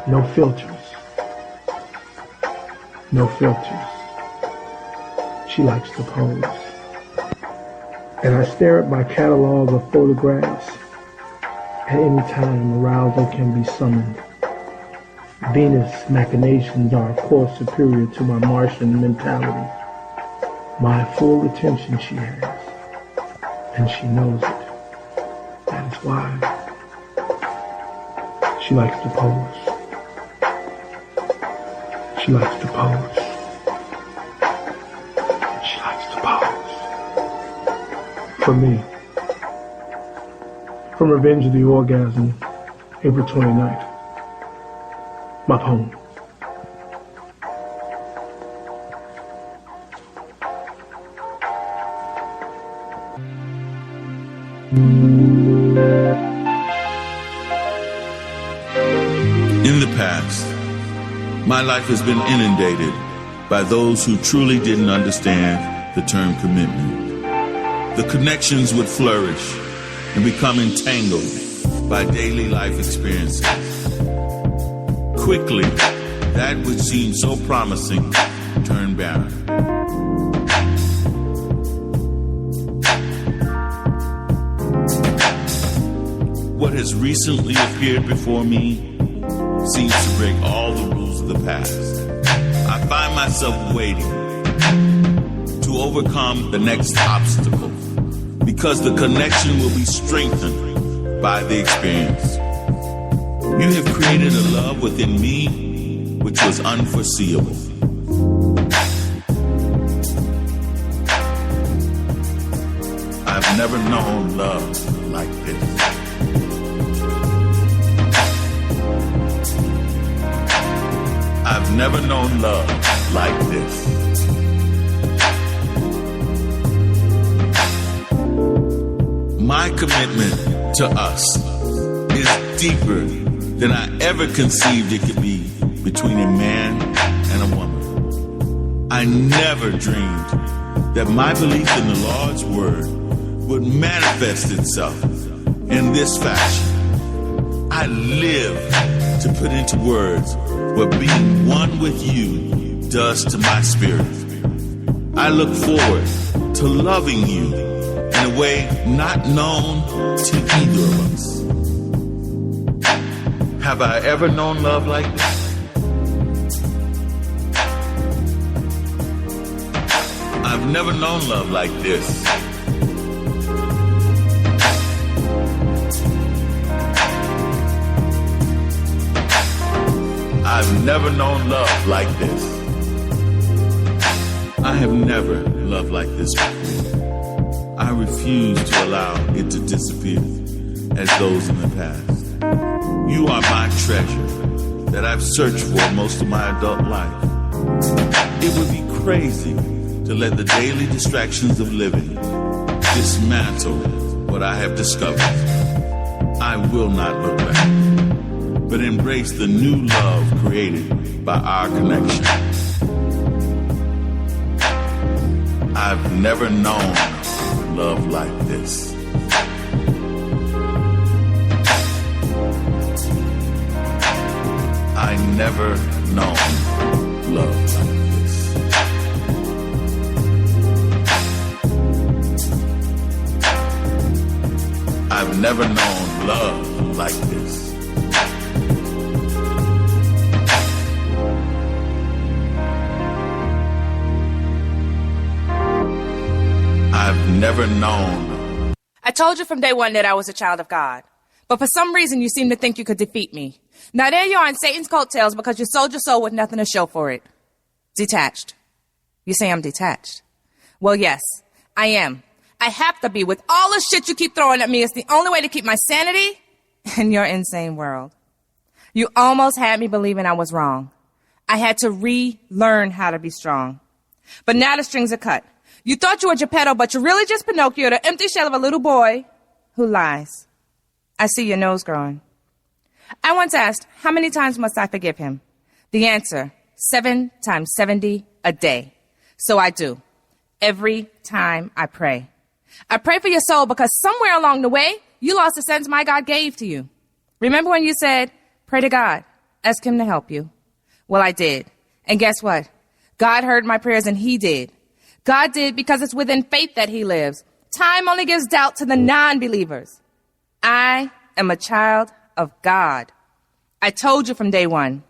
no filters. No filters. She likes to pose. and I stare at my catalog of photographs. At any time, arousal can be summoned. Venus machinations are, of course, superior to my Martian mentality. My full attention she has, and she knows it. That is why she likes to pose. She likes to pose. She likes to pose. For me. From Revenge of the Orgasm, April 29th. My poem. In the past, my life has been inundated by those who truly didn't understand the term commitment. The connections would flourish and become entangled by daily life experiences. Quickly, that which seemed so promising turned barren. What has recently appeared before me seems to break all the rules of the past. I find myself waiting to overcome the next obstacle because the connection will be strengthened by the experience. You have created a love within me which was unforeseeable. I've never known love like this. I've never known love like this. My commitment to us is deeper than I ever conceived it could be between a man and a woman. I never dreamed that my belief in the Lord's word would manifest itself in this fashion. I live to put into words what being one with you does to my spirit. I look forward to loving you in a way not known to either of us. Have I ever known love like this? I've never known love like this. I've never known love like this. I have never loved like this before. I refuse to allow it to disappear as those in the past. You are my treasure that I've searched for most of my adult life. It would be crazy to let the daily distractions of living dismantle what I have discovered. I will not look back, but embrace the new love created by our connection. I've never known love like this. I never known love like this. I've never known love like this. I've never known. I told you from day one that I was a child of God. But for some reason, you seem to think you could defeat me. Now there you are on Satan's coattails because you sold your soul with nothing to show for it. Detached. You say I'm detached. Well, yes, I am. I have to be with all the shit you keep throwing at me. It's the only way to keep my sanity in your insane world. You almost had me believing I was wrong. I had to relearn how to be strong. But now the strings are cut. You thought you were Geppetto, but you're really just Pinocchio, the empty shell of a little boy who lies. I see your nose growing. I once asked, how many times must I forgive him? The answer, 7 times 70 a day. So I do. Every time I pray. I pray for your soul because somewhere along the way, you lost the sense my God gave to you. Remember when you said, pray to God, ask him to help you? Well, I did. And guess what? God heard my prayers and he did. God did because it's within faith that he lives. Time only gives doubt to the non-believers. I am a child of God. I told you from day one.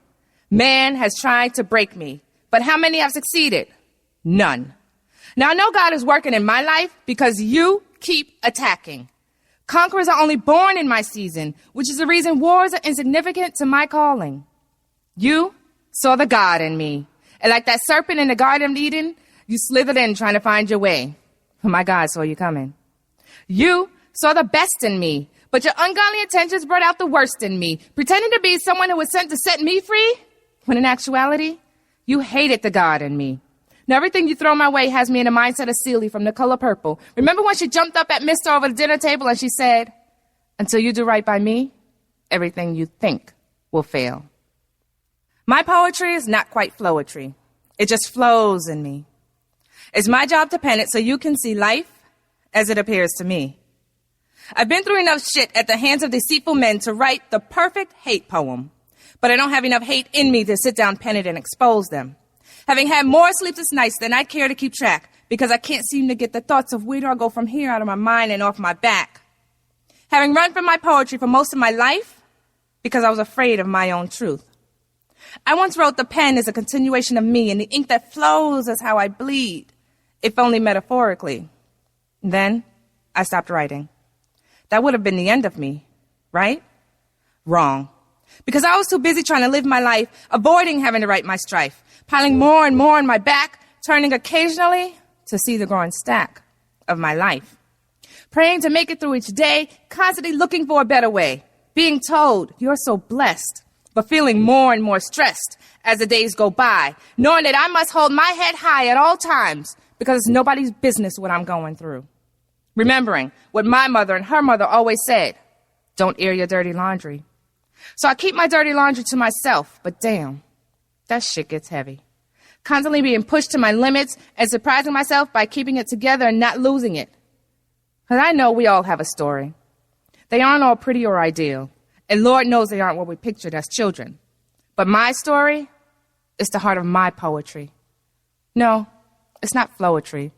Man has tried to break me, but how many have succeeded? None. Now I know God is working in my life because you keep attacking. Conquerors are only born in my season, which is the reason wars are insignificant to my calling. You saw the God in me, and like that serpent in the Garden of Eden, you slithered in trying to find your way. But my God saw you coming. You saw the best in me, but your ungodly intentions brought out the worst in me, pretending to be someone who was sent to set me free, when in actuality, you hated the God in me. Now everything you throw my way has me in the mindset of Celie from The Color Purple. Remember when she jumped up at Mister over the dinner table and she said, "Until you do right by me, everything you think will fail." My poetry is not quite flowetry. It just flows in me. It's my job to pen it so you can see life as it appears to me. I've been through enough shit at the hands of deceitful men to write the perfect hate poem, but I don't have enough hate in me to sit down, pen it, and expose them. Having had more sleepless nights than I care to keep track because I can't seem to get the thoughts of where do I go from here out of my mind and off my back. Having run from my poetry for most of my life because I was afraid of my own truth. I once wrote the pen is a continuation of me, and the ink that flows is how I bleed, if only metaphorically. Then I stopped writing. That would have been the end of me, right? Wrong. Because I was too busy trying to live my life, avoiding having to write my strife, piling more and more on my back, turning occasionally to see the growing stack of my life. Praying to make it through each day, constantly looking for a better way, being told you're so blessed, but feeling more and more stressed as the days go by, knowing that I must hold my head high at all times because it's nobody's business what I'm going through. Remembering what my mother and her mother always said, don't air your dirty laundry. So I keep my dirty laundry to myself, but damn, that shit gets heavy. Constantly being pushed to my limits and surprising myself by keeping it together and not losing it. Because I know we all have a story. They aren't all pretty or ideal. And Lord knows they aren't what we pictured as children. But my story is the heart of my poetry. No, it's not flowetry.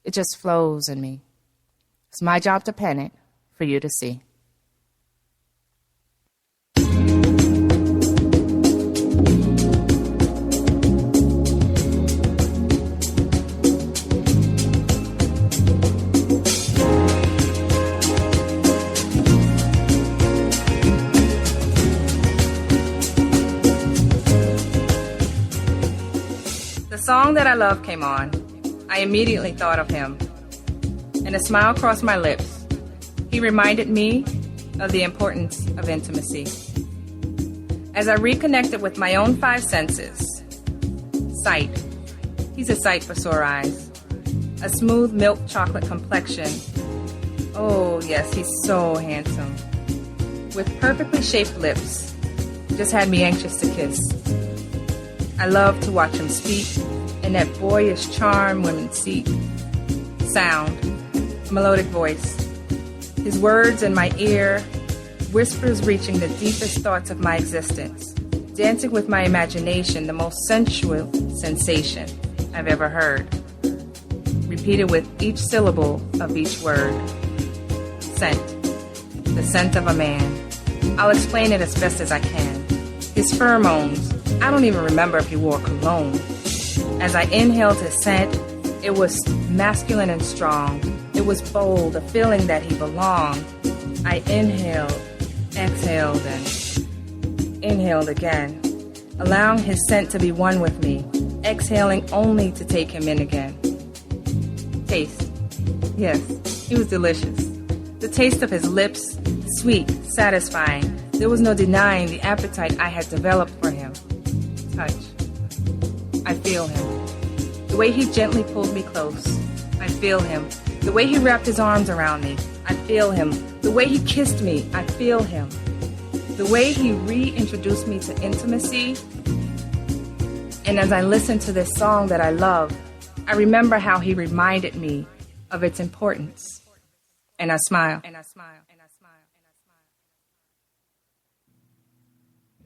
It just flows in me. It's my job to pen it for you to see. The song that I love came on. I immediately thought of him, and a smile crossed my lips. He reminded me of the importance of intimacy. As I reconnected with my own five senses, sight. He's a sight for sore eyes. A smooth milk chocolate complexion. Oh, yes, he's so handsome. With perfectly shaped lips, just had me anxious to kiss. I love to watch him speak, and that boyish charm women seek. Sound, melodic voice. His words in my ear, whispers reaching the deepest thoughts of my existence, dancing with my imagination, the most sensual sensation I've ever heard. Repeated with each syllable of each word. Scent, the scent of a man. I'll explain it as best as I can. His pheromones, I don't even remember if he wore cologne. As I inhaled his scent, it was masculine and strong. It was bold, a feeling that he belonged. I inhaled, exhaled, and inhaled again, allowing his scent to be one with me, exhaling only to take him in again. Taste. Yes, he was delicious. The taste of his lips, sweet, satisfying. There was no denying the appetite I had developed for him. Touch. I feel him. The way he gently pulled me close. I feel him. The way he wrapped his arms around me. I feel him. The way he kissed me. I feel him. The way he reintroduced me to intimacy. And as I listened to this song that I love, I remember how he reminded me of its importance. And I smile. And I smile. And I smile.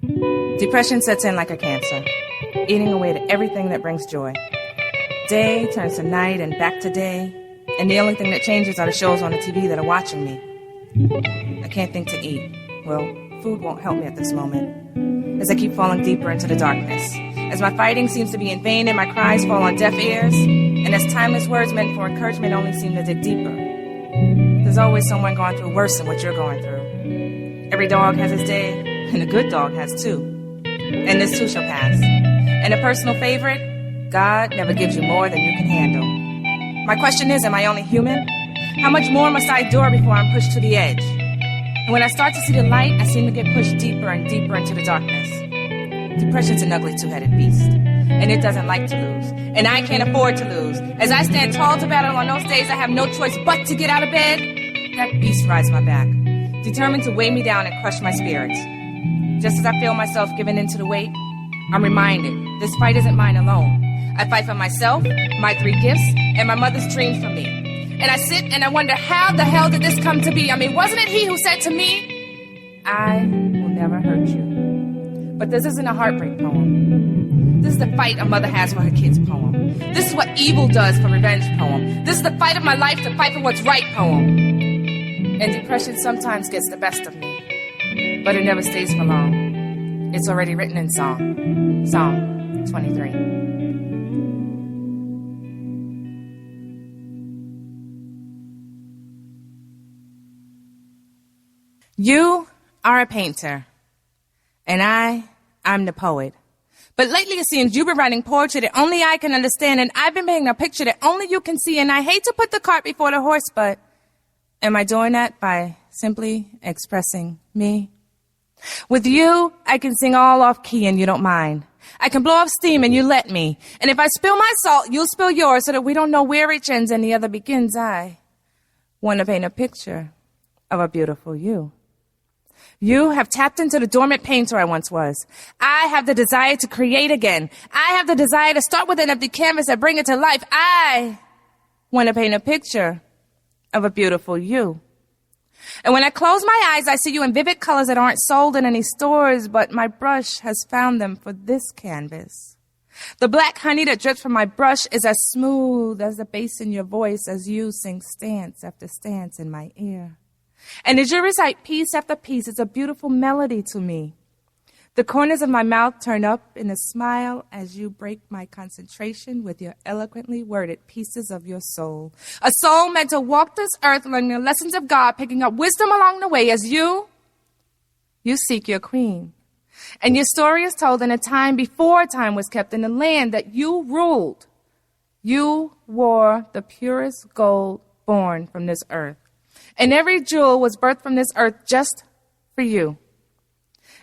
And I smile. Depression sets in like a cancer, eating away at everything that brings joy. Day turns to night and back to day, And the only thing that changes are the shows on the TV that are watching me. I can't think to eat. Well, food won't help me at this moment. As I keep falling deeper into the darkness. As my fighting seems to be in vain and my cries fall on deaf ears. And as timeless words meant for encouragement only seem to dig deeper. There's always someone going through worse than what you're going through. Every dog has his day, and a good dog has too. And this too shall pass. And a personal favorite, God never gives you more than you can handle. My question is, am I only human? How much more must I endure before I'm pushed to the edge? And when I start to see the light, I seem to get pushed deeper and deeper into the darkness. Depression's an ugly two-headed beast, and it doesn't like to lose. And I can't afford to lose. As I stand tall to battle on those days I have no choice but to get out of bed, that beast rides my back, determined to weigh me down and crush my spirits. Just as I feel myself giving into the weight, I'm reminded this fight isn't mine alone. I fight for myself, my 3 gifts, and my mother's dreams for me. And I sit and I wonder, how the hell did this come to be? I mean, wasn't it he who said to me, I will never hurt you? But this isn't a heartbreak poem. This is the fight a mother has for her kids poem. This is what evil does for revenge poem. This is the fight of my life to fight for what's right poem. And depression sometimes gets the best of me, but it never stays for long. It's already written in song. Psalm 23. You are a painter, and I'm the poet. But lately it seems you've been writing poetry that only I can understand, and I've been painting a picture that only you can see, and I hate to put the cart before the horse, but am I doing that by simply expressing me? With you, I can sing all off key and you don't mind. I can blow off steam and you let me. And if I spill my salt, you'll spill yours so that we don't know where each ends and the other begins. I want to paint a picture of a beautiful you. You have tapped into the dormant painter I once was. I have the desire to create again. I have the desire to start with an empty canvas and bring it to life. I want to paint a picture of a beautiful you. And when I close my eyes, I see you in vivid colors that aren't sold in any stores, but my brush has found them for this canvas. The black honey that drips from my brush is as smooth as the bass in your voice as you sing stance after stance in my ear. And as you recite piece after piece, it's a beautiful melody to me. The corners of my mouth turn up in a smile as you break my concentration with your eloquently worded pieces of your soul. A soul meant to walk this earth learning the lessons of God, picking up wisdom along the way as you seek your queen. And your story is told in a time before time was kept in the land that you ruled. You wore the purest gold born from this earth. And every jewel was birthed from this earth just for you.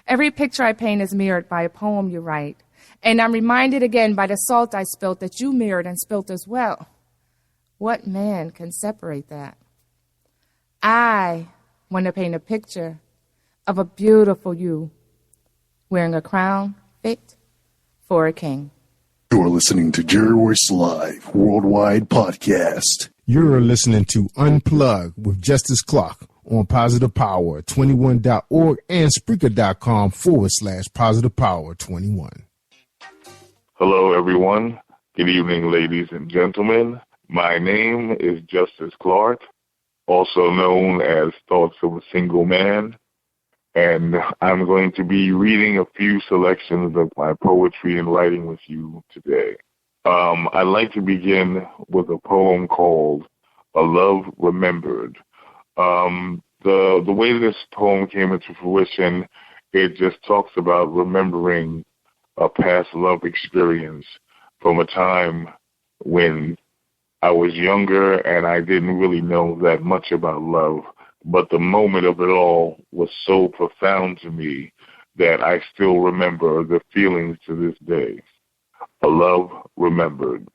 Every picture I paint is mirrored by a poem you write. And I'm reminded again by the salt I spilt that you mirrored and spilt as well. What man can separate that? I want to paint a picture of a beautiful you wearing a crown fit for a king. You're listening to Jerry Royce Live Worldwide Podcast. You're listening to Unplug with Justice Clark on Positive Power 21.org and Spreaker.com/Positive Power 21. Hello, everyone. Good evening, ladies and gentlemen. My name is Justice Clark, also known as Thoughts of a Single Man, and I'm going to be reading a few selections of my poetry and writing with you today. I'd like to begin with a poem called A Love Remembered. The way this poem came into fruition, it just talks about remembering a past love experience from a time when I was younger and I didn't really know that much about love, but the moment of it all was so profound to me that I still remember the feelings to this day. A love remembered.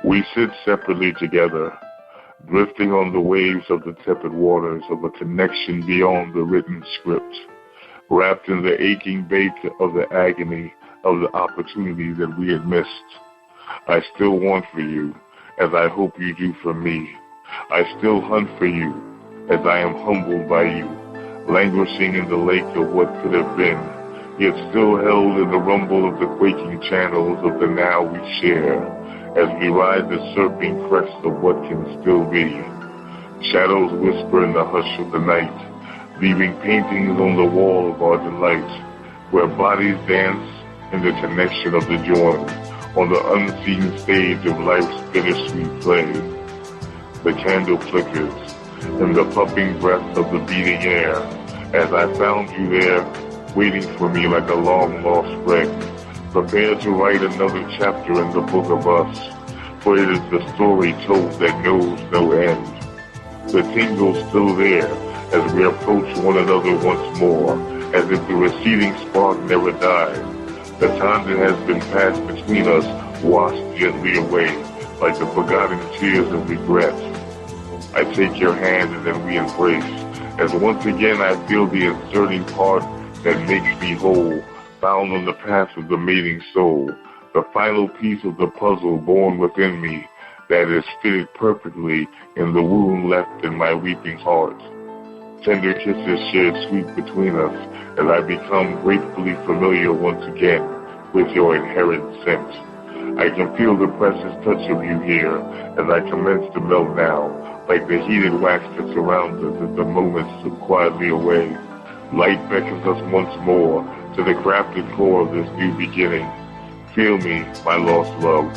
We sit separately together, drifting on the waves of the tepid waters of a connection beyond the written script, wrapped in the aching bait of the agony of the opportunity that we had missed. I still want for you, as I hope you do for me. I still hunt for you, as I am humbled by you, languishing in the lake of what could have been, yet still held in the rumble of the quaking channels of the now we share. as we ride the surfing crest of what can still be. Shadows whisper in the hush of the night, leaving paintings on the wall of our delight, where bodies dance in the connection of the joint, on the unseen stage of life's bittersweet play. The candle flickers in the puffing breath of the beating air, as I found you there, waiting for me like a long-lost friend, prepared to write another chapter in the book of us, for it is the story told that knows no end. The tingle's still there as we approach one another once more, as if the receding spark never died. The time that has been passed between us washed gently away like the forgotten tears of regret. I take your hand and then we embrace, as once again I feel the inserting part that makes me whole, found on the path of the mating soul, the final piece of the puzzle born within me that is fitted perfectly in the wound left in my weeping heart. Tender kisses shared sweet between us as I become gratefully familiar once again with your inherent scent. I can feel the precious touch of you here as I commence to melt now, like the heated wax that surrounds us as the moments slip quietly away. Light beckons us once more to the crafted core of this new beginning. Feel me, my lost love,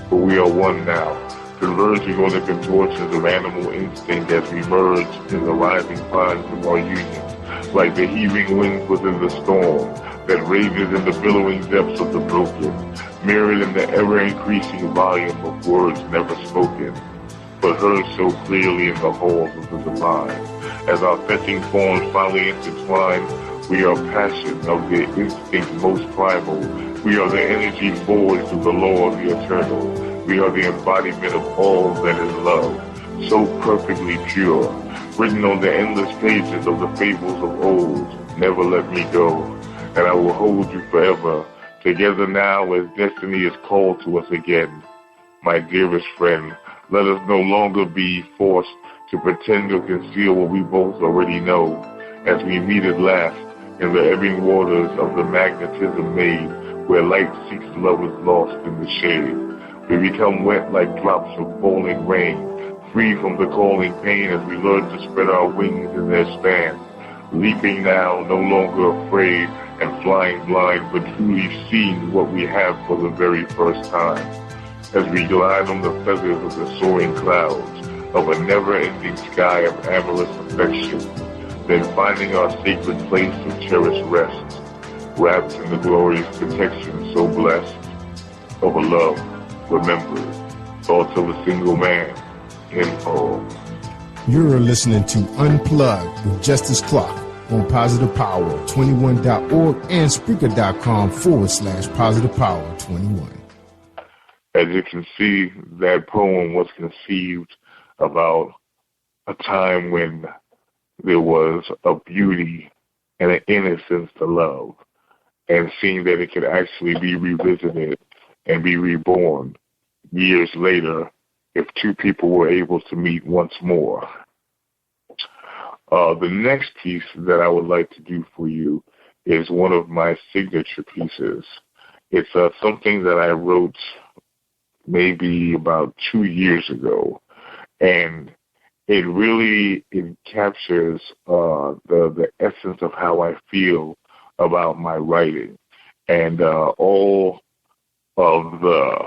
for we are one now, converging on the contortions of animal instinct as we merge in the rising pines of our union, like the heaving winds within the storm that rages in the billowing depths of the broken, mirrored in the ever-increasing volume of words never spoken, but heard so clearly in the halls of the divine. As our fetching forms finally intertwine, we are passion of the instinct most primal. We are the energy forged through the law of the eternal. We are the embodiment of all that is love, so perfectly pure, written on the endless pages of the fables of old. Never let me go, and I will hold you forever, together now as destiny is called to us again. My dearest friend, let us no longer be forced to pretend or conceal what we both already know, as we meet at last in the ebbing waters of the magnetism made, where light seeks lovers lost in the shade. We become wet like drops of falling rain, free from the calling pain as we learn to spread our wings in their span, leaping now, no longer afraid and flying blind, but truly seeing what we have for the very first time, as we glide on the feathers of the soaring clouds of a never-ending sky of amorous affection, then finding our sacred place of cherished rest, wrapped in the glorious protection so blessed of a love remembered, thoughts of a single man in poem. You're listening to Unplugged with Justice Clark on positivepower21.org and Spreaker.com/positivepower21. As you can see, that poem was conceived about a time when there was a beauty and an innocence to love, and seeing that it could actually be revisited and be reborn years later if two people were able to meet once more. The next piece that I would like to do for you is one of my signature pieces. It's something that I wrote maybe about 2 years ago, and it really captures the essence of how I feel about my writing, and all of the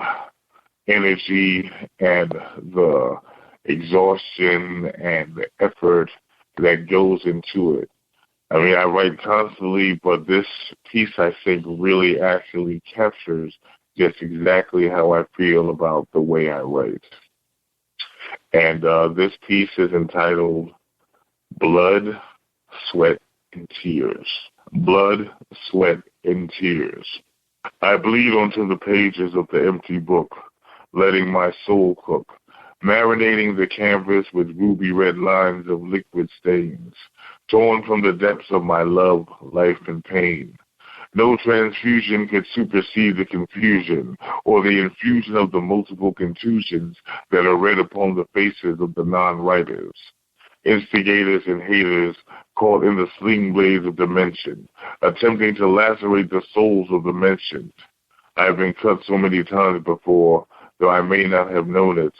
energy and the exhaustion and the effort that goes into it. I mean, I write constantly, but this piece, I think, really actually captures just exactly how I feel about the way I write. And this piece is entitled Blood, Sweat, and Tears. Blood, Sweat, and Tears. I bleed onto the pages of the empty book, letting my soul cook, marinating the canvas with ruby red lines of liquid stains, torn from the depths of my love, life, and pain. No transfusion could supersede the confusion or the infusion of the multiple contusions that are read upon the faces of the non-writers. Instigators and haters caught in the sling blades of dimension, attempting to lacerate the souls of the mentioned. I have been cut so many times before, though I may not have known it,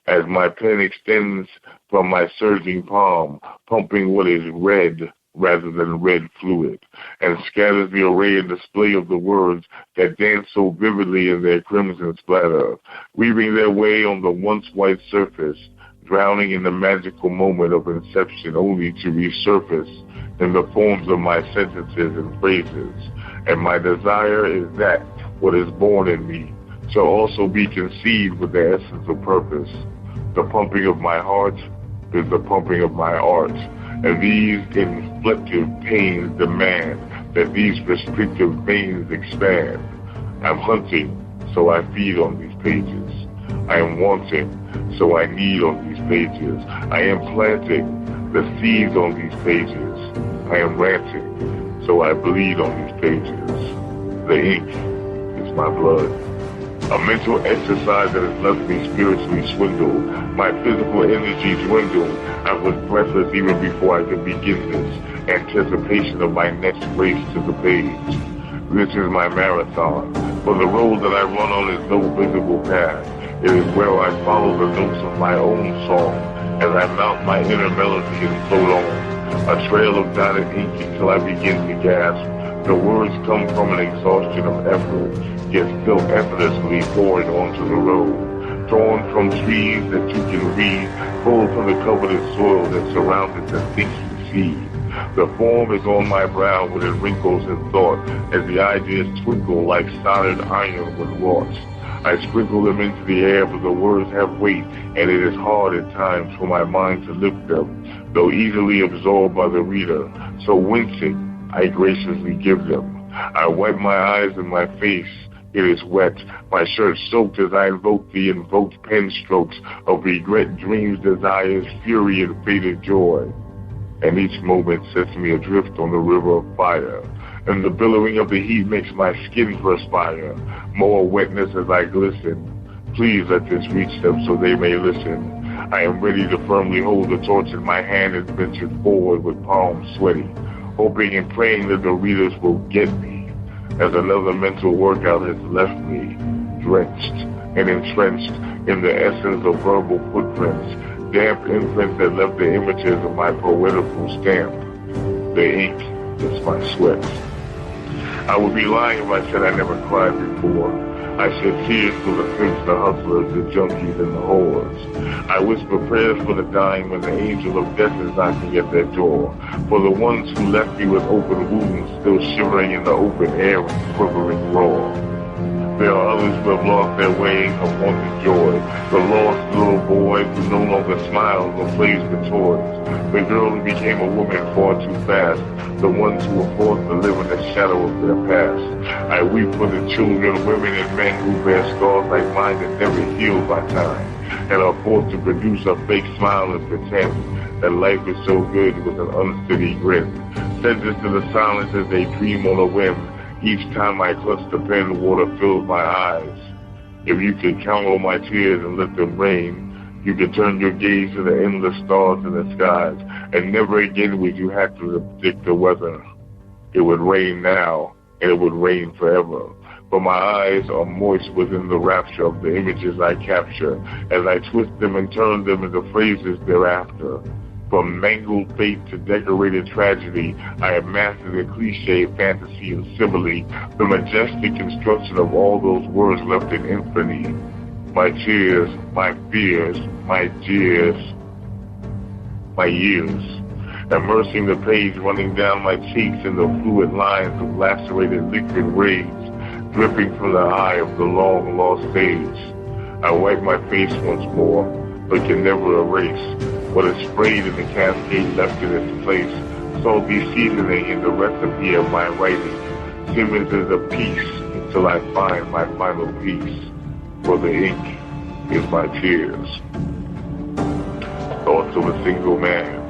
as my pen extends from my surging palm, pumping what is red rather than red fluid, and scatters the array and display of the words that dance so vividly in their crimson splatter, weaving their way on the once white surface, drowning in the magical moment of inception only to resurface in the forms of my sentences and phrases. And my desire is that what is born in me shall also be conceived with the essence of purpose. The pumping of my heart is the pumping of my art, and these inflictive pains demand that these restrictive veins expand. I'm hunting, so I feed on these pages. I am wanting, so I need on these pages. I am planting the seeds on these pages. I am ranting, so I bleed on these pages. The ink is my blood. A mental exercise that has left me spiritually swindled. My physical energy dwindled. I was breathless even before I could begin this. Anticipation of my next race to the page. This is my marathon. For the road that I run on is no visible path. It is where I follow the notes of my own song as I mount my inner melody and float on. A trail of dotted ink until I begin to gasp. The words come from an exhaustion of effort, yet still effortlessly pouring onto the road. Torn from trees that you can read, pulled from the coveted soil that surrounded the thinking seed. The form is on my brow when it wrinkles in thought, as the ideas twinkle like solid iron when wrought. I sprinkle them into the air, but the words have weight, and it is hard at times for my mind to lift them, though easily absorbed by the reader. So wincing, I graciously give them. I wipe my eyes and my face. It is wet, my shirt soaked as I invoke the invoked pen strokes of regret, dreams, desires, fury, and faded joy. And each moment sets me adrift on the river of fire. And the billowing of the heat makes my skin perspire. More wetness as I glisten. Please let this reach them so they may listen. I am ready to firmly hold the torch in my hand and venture forward with palms sweaty, hoping and praying that the readers will get me, as another mental workout has left me, drenched and entrenched in the essence of verbal footprints, damp imprints that left the images of my poetical stamp. The ink is my sweat. I would be lying if I said I never cried before. I shed tears for the pimps, the hustlers, the junkies, and the whores. I whisper prayers for the dying when the angel of death is knocking at their door. For the ones who left me with open wounds, still shivering in the open air and quivering raw. There are others who have lost their way of wanted joy. The lost little boy who no longer smiles or plays with toys. The girl who became a woman far too fast. The ones who were forced to live in the shadow of their past. I weep for the children, women, and men who bear scars like mine that never healed by time, and are forced to produce a fake smile and pretend that life is so good with an unsteady grin. Sentenced to the silence as they dream on a whim. Each time I clutch the pen, water fills my eyes. If you could count all my tears and let them rain, you could turn your gaze to the endless stars in the skies, and never again would you have to predict the weather. It would rain now, and it would rain forever. For my eyes are moist within the rapture of the images I capture, as I twist them and turn them into phrases thereafter. From mangled fate to decorated tragedy, I have mastered the cliche, fantasy, and simile, the majestic construction of all those words left in infamy. My tears, my fears, my jeers, my years, immersing the page, running down my cheeks in the fluid lines of lacerated liquid rage, dripping from the eye of the long-lost sage. I wipe my face once more, but can never erase what is sprayed in the cascade left in its place, salty seasoning in the recipe of my writing, simmers as a piece until I find my final piece, for the ink is my tears. Thoughts of a single man.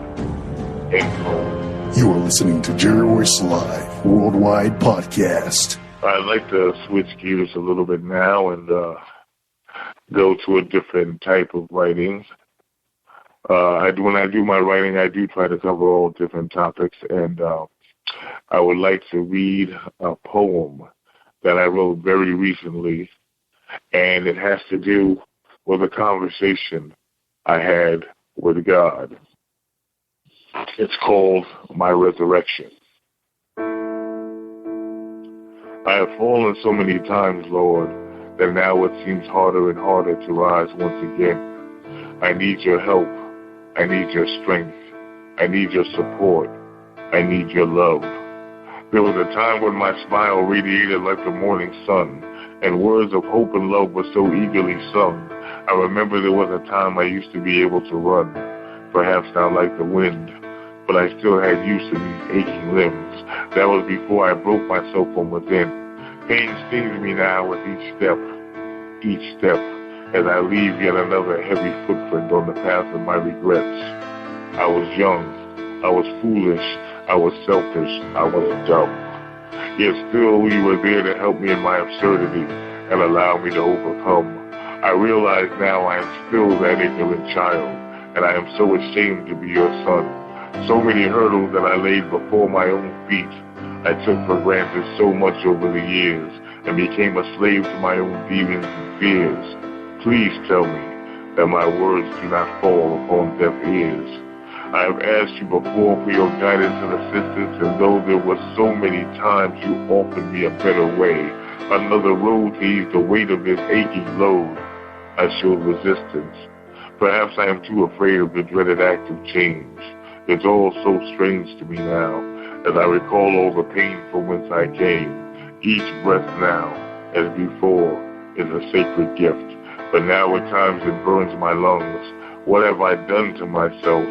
End poem. You are listening to Jerry Royce Live Worldwide Podcast. I'd like to switch gears a little bit now and go to a different type of writings. When I do my writing, I do try to cover all different topics, and I would like to read a poem that I wrote very recently, and it has to do with a conversation I had with God. It's called My Resurrection. I have fallen so many times, Lord, that now it seems harder and harder to rise once again. I need your help. I need your strength. I need your support. I need your love. There was a time when my smile radiated like the morning sun, and words of hope and love were so eagerly sung. I remember there was a time I used to be able to run, perhaps not like the wind, but I still had use of these aching limbs. That was before I broke myself from within. Pain stings me now with each step, as I leave yet another heavy footprint on the path of my regrets. I was young, I was foolish, I was selfish, I was dumb. Yet still you were there to help me in my absurdity and allow me to overcome. I realize now I am still that ignorant child, and I am so ashamed to be your son. So many hurdles that I laid before my own feet. I took for granted so much over the years and became a slave to my own demons and fears. Please tell me that my words do not fall upon deaf ears. I have asked you before for your guidance and assistance, and though there were so many times you offered me a better way, another road to ease the weight of this aching load, I showed resistance. Perhaps I am too afraid of the dreaded act of change. It's all so strange to me now, as I recall all the pain from whence I came. Each breath now, as before, is a sacred gift, but now at times it burns my lungs. What have I done to myself?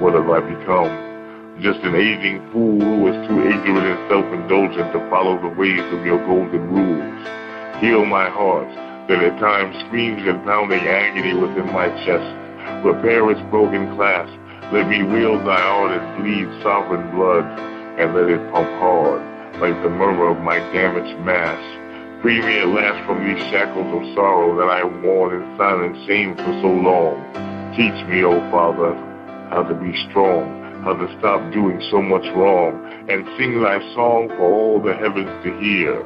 What have I become? Just an aging fool who is too ignorant and self-indulgent to follow the ways of your golden rules. Heal my heart, that at times screams in pounding agony within my chest. Repair its broken clasp. Let me wield thy art and bleed sovereign blood, and let it pump hard, like the murmur of my damaged mass. Free me at last from these shackles of sorrow that I have worn in silent shame for so long. Teach me, O Father, how to be strong, how to stop doing so much wrong, and sing thy song for all the heavens to hear,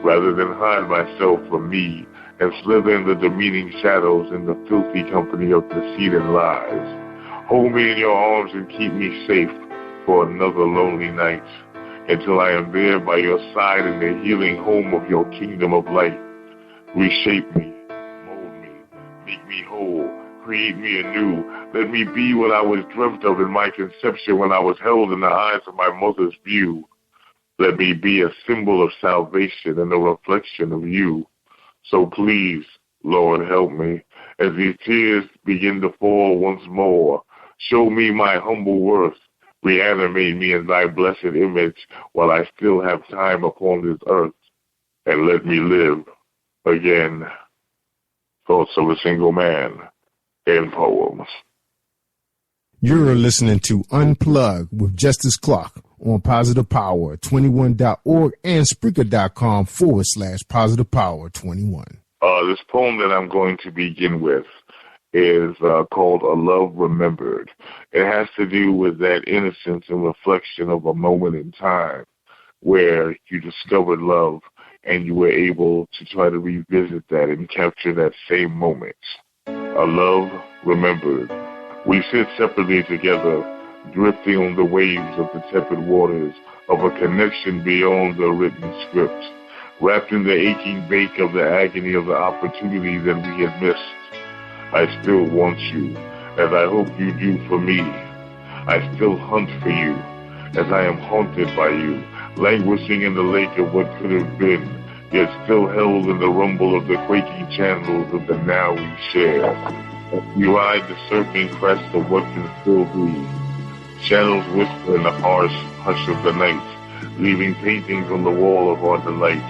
rather than hide myself from me and slither in the demeaning shadows in the filthy company of deceit and lies. Hold me in your arms and keep me safe for another lonely night, until I am there by your side in the healing home of your kingdom of light. Reshape me, mold me, make me whole, create me anew. Let me be what I was dreamt of in my conception when I was held in the eyes of my mother's view. Let me be a symbol of salvation and a reflection of you. So please, Lord, help me as these tears begin to fall once more. Show me my humble worth. Reanimate me in thy blessed image while I still have time upon this earth. And let me live again. Thoughts of a Single Man in poems. You're listening to Unplug with Justice Clark on Positive Power 21.org and Spreaker.com/Positive Power 21. This poem that I'm going to begin with is called A Love Remembered. It has to do with that innocence and reflection of a moment in time where you discovered love and you were able to try to revisit that and capture that same moment. A love remembered. We sit separately together, drifting on the waves of the tepid waters of a connection beyond the written script, wrapped in the aching bake of the agony of the opportunity that we had missed. I still want you, as I hope you do for me. I still hunt for you, as I am haunted by you, languishing in the lake of what could have been, yet still held in the rumble of the quaking channels of the now we share. You ride the circling crest of what can still be. Shadows whisper in the harsh hush of the night, leaving paintings on the wall of our delight,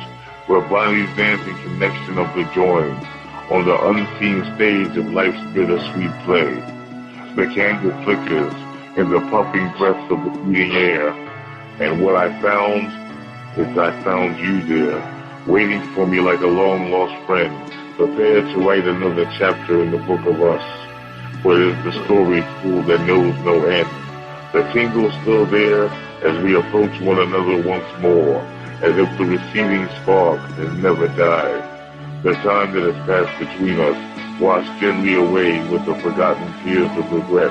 where bodies dance in connection of the joins, on the unseen stage of life's bittersweet play. The candle flickers in the puffing breaths of the fleeting air, and what I found is I found you there, waiting for me like a long-lost friend, prepared to write another chapter in the book of us, for it is the story full that knows no end. The tingle's still there as we approach one another once more, as if the receding spark has never died. The time that has passed between us, washed gently away with the forgotten tears of regret.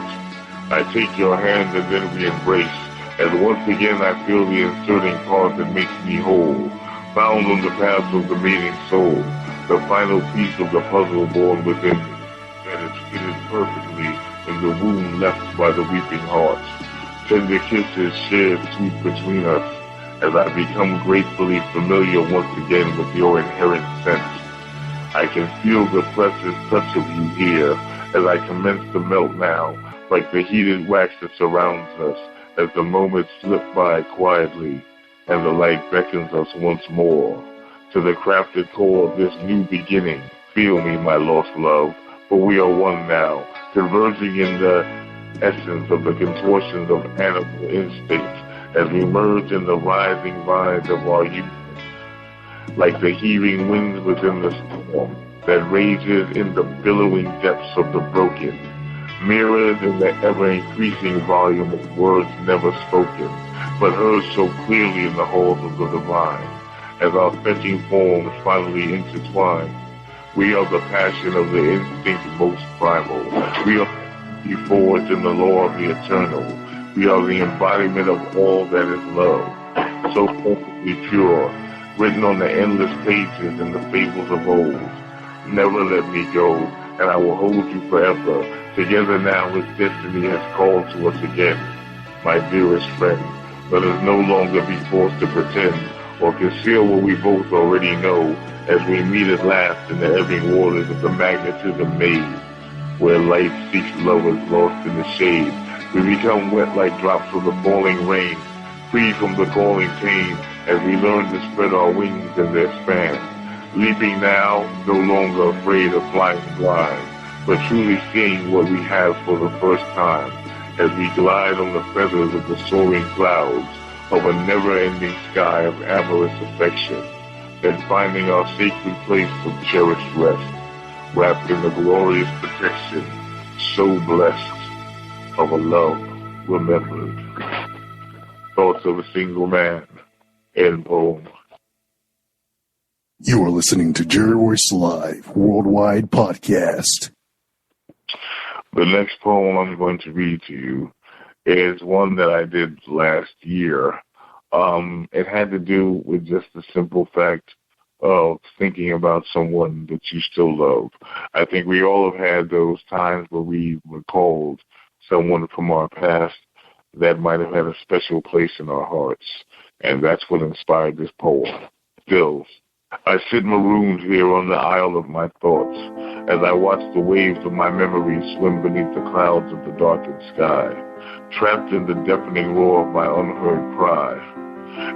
I take your hand and then we embrace, and once again I feel the inserting part that makes me whole, bound on the path of the mating soul, the final piece of the puzzle born within me, that is fitted perfectly in the wound left by the weeping heart. Tender kisses shared sweet between us, as I become gratefully familiar once again with your inherent sense. I can feel the precious touch of you here, as I commence to melt now, like the heated wax that surrounds us, as the moments slip by quietly, and the light beckons us once more. To the crafted core of this new beginning, feel me, my lost love, for we are one now, converging in the essence of the contortions of animal instincts, as we merge in the rising vines of our youth, like the heaving winds within the storm that rages in the billowing depths of the broken, mirrored in the ever-increasing volume of words never spoken, but heard so clearly in the halls of the divine. As our fetching forms finally intertwine, we are the passion of the instinct most primal. We are forged in the law of the eternal. We are the embodiment of all that is love, so perfectly pure, written on the endless pages in the fables of old. Never let me go, and I will hold you forever. Together now as destiny has called to us again. My dearest friend, let us no longer be forced to pretend or conceal what we both already know, as we meet at last in the ebbing waters of the magnetism maze, where light seeks lovers lost in the shade. We become wet like drops of the falling rain, free from the galling pain, as we learn to spread our wings in their span. Leaping now, no longer afraid of flying blind, but truly seeing what we have for the first time, as we glide on the feathers of the soaring clouds of a never-ending sky of amorous affection, then finding our sacred place of cherished rest, wrapped in the glorious protection, so blessed, of a love remembered. Thoughts of a Single Man, end poem. You are listening to Jerry Royce Live Worldwide Podcast. The next poem I'm going to read to you is one that I did last year. It had to do with just the simple fact of thinking about someone that you still love. I think we all have had those times where we recalled someone from our past that might have had a special place in our hearts, and that's what inspired this poem. Still, I sit marooned here on the isle of my thoughts as I watch the waves of my memories swim beneath the clouds of the darkened sky, trapped in the deafening roar of my unheard cry.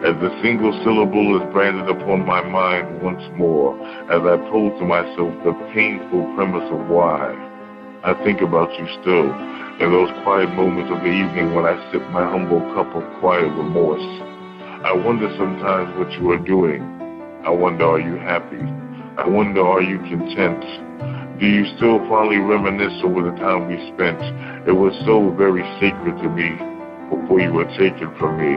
As the single syllable is branded upon my mind once more, as I pose to myself the painful premise of why, I think about you still, in those quiet moments of the evening when I sip my humble cup of quiet remorse. I wonder sometimes what you are doing. I wonder, are you happy? I wonder, are you content? Do you still fondly reminisce over the time we spent? It was so very sacred to me before you were taken from me.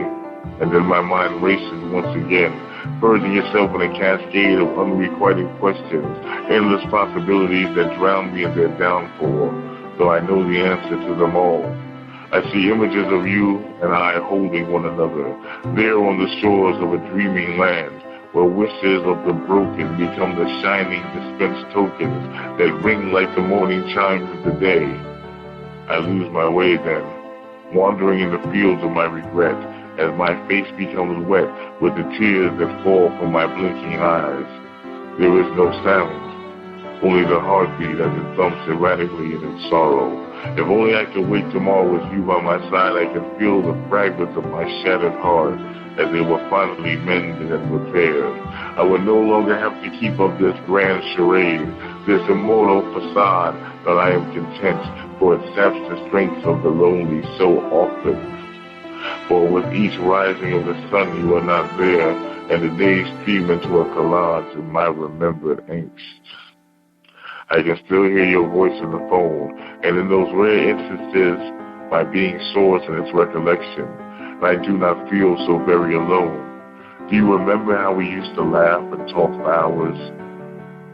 And then my mind races once again, purging yourself in a cascade of unrequited questions, endless possibilities that drown me in their downpour, though I know the answer to them all. I see images of you and I holding one another, there on the shores of a dreaming land, where wishes of the broken become the shining dispensed tokens that ring like the morning chimes of the day. I lose my way then, wandering in the fields of my regret, as my face becomes wet with the tears that fall from my blinking eyes. There is no sound, only the heartbeat as it thumps erratically in its sorrow. If only I could wake tomorrow with you by my side, I could feel the fragments of my shattered heart as they were finally mended and repaired. I would no longer have to keep up this grand charade, this immortal facade that I am content, for it saps the strength of the lonely so often. For with each rising of the sun you are not there, and the days stream into a collage of my remembered angst. I can still hear your voice in the phone, and in those rare instances, my being soars in its recollection, and I do not feel so very alone. Do you remember how we used to laugh and talk for hours?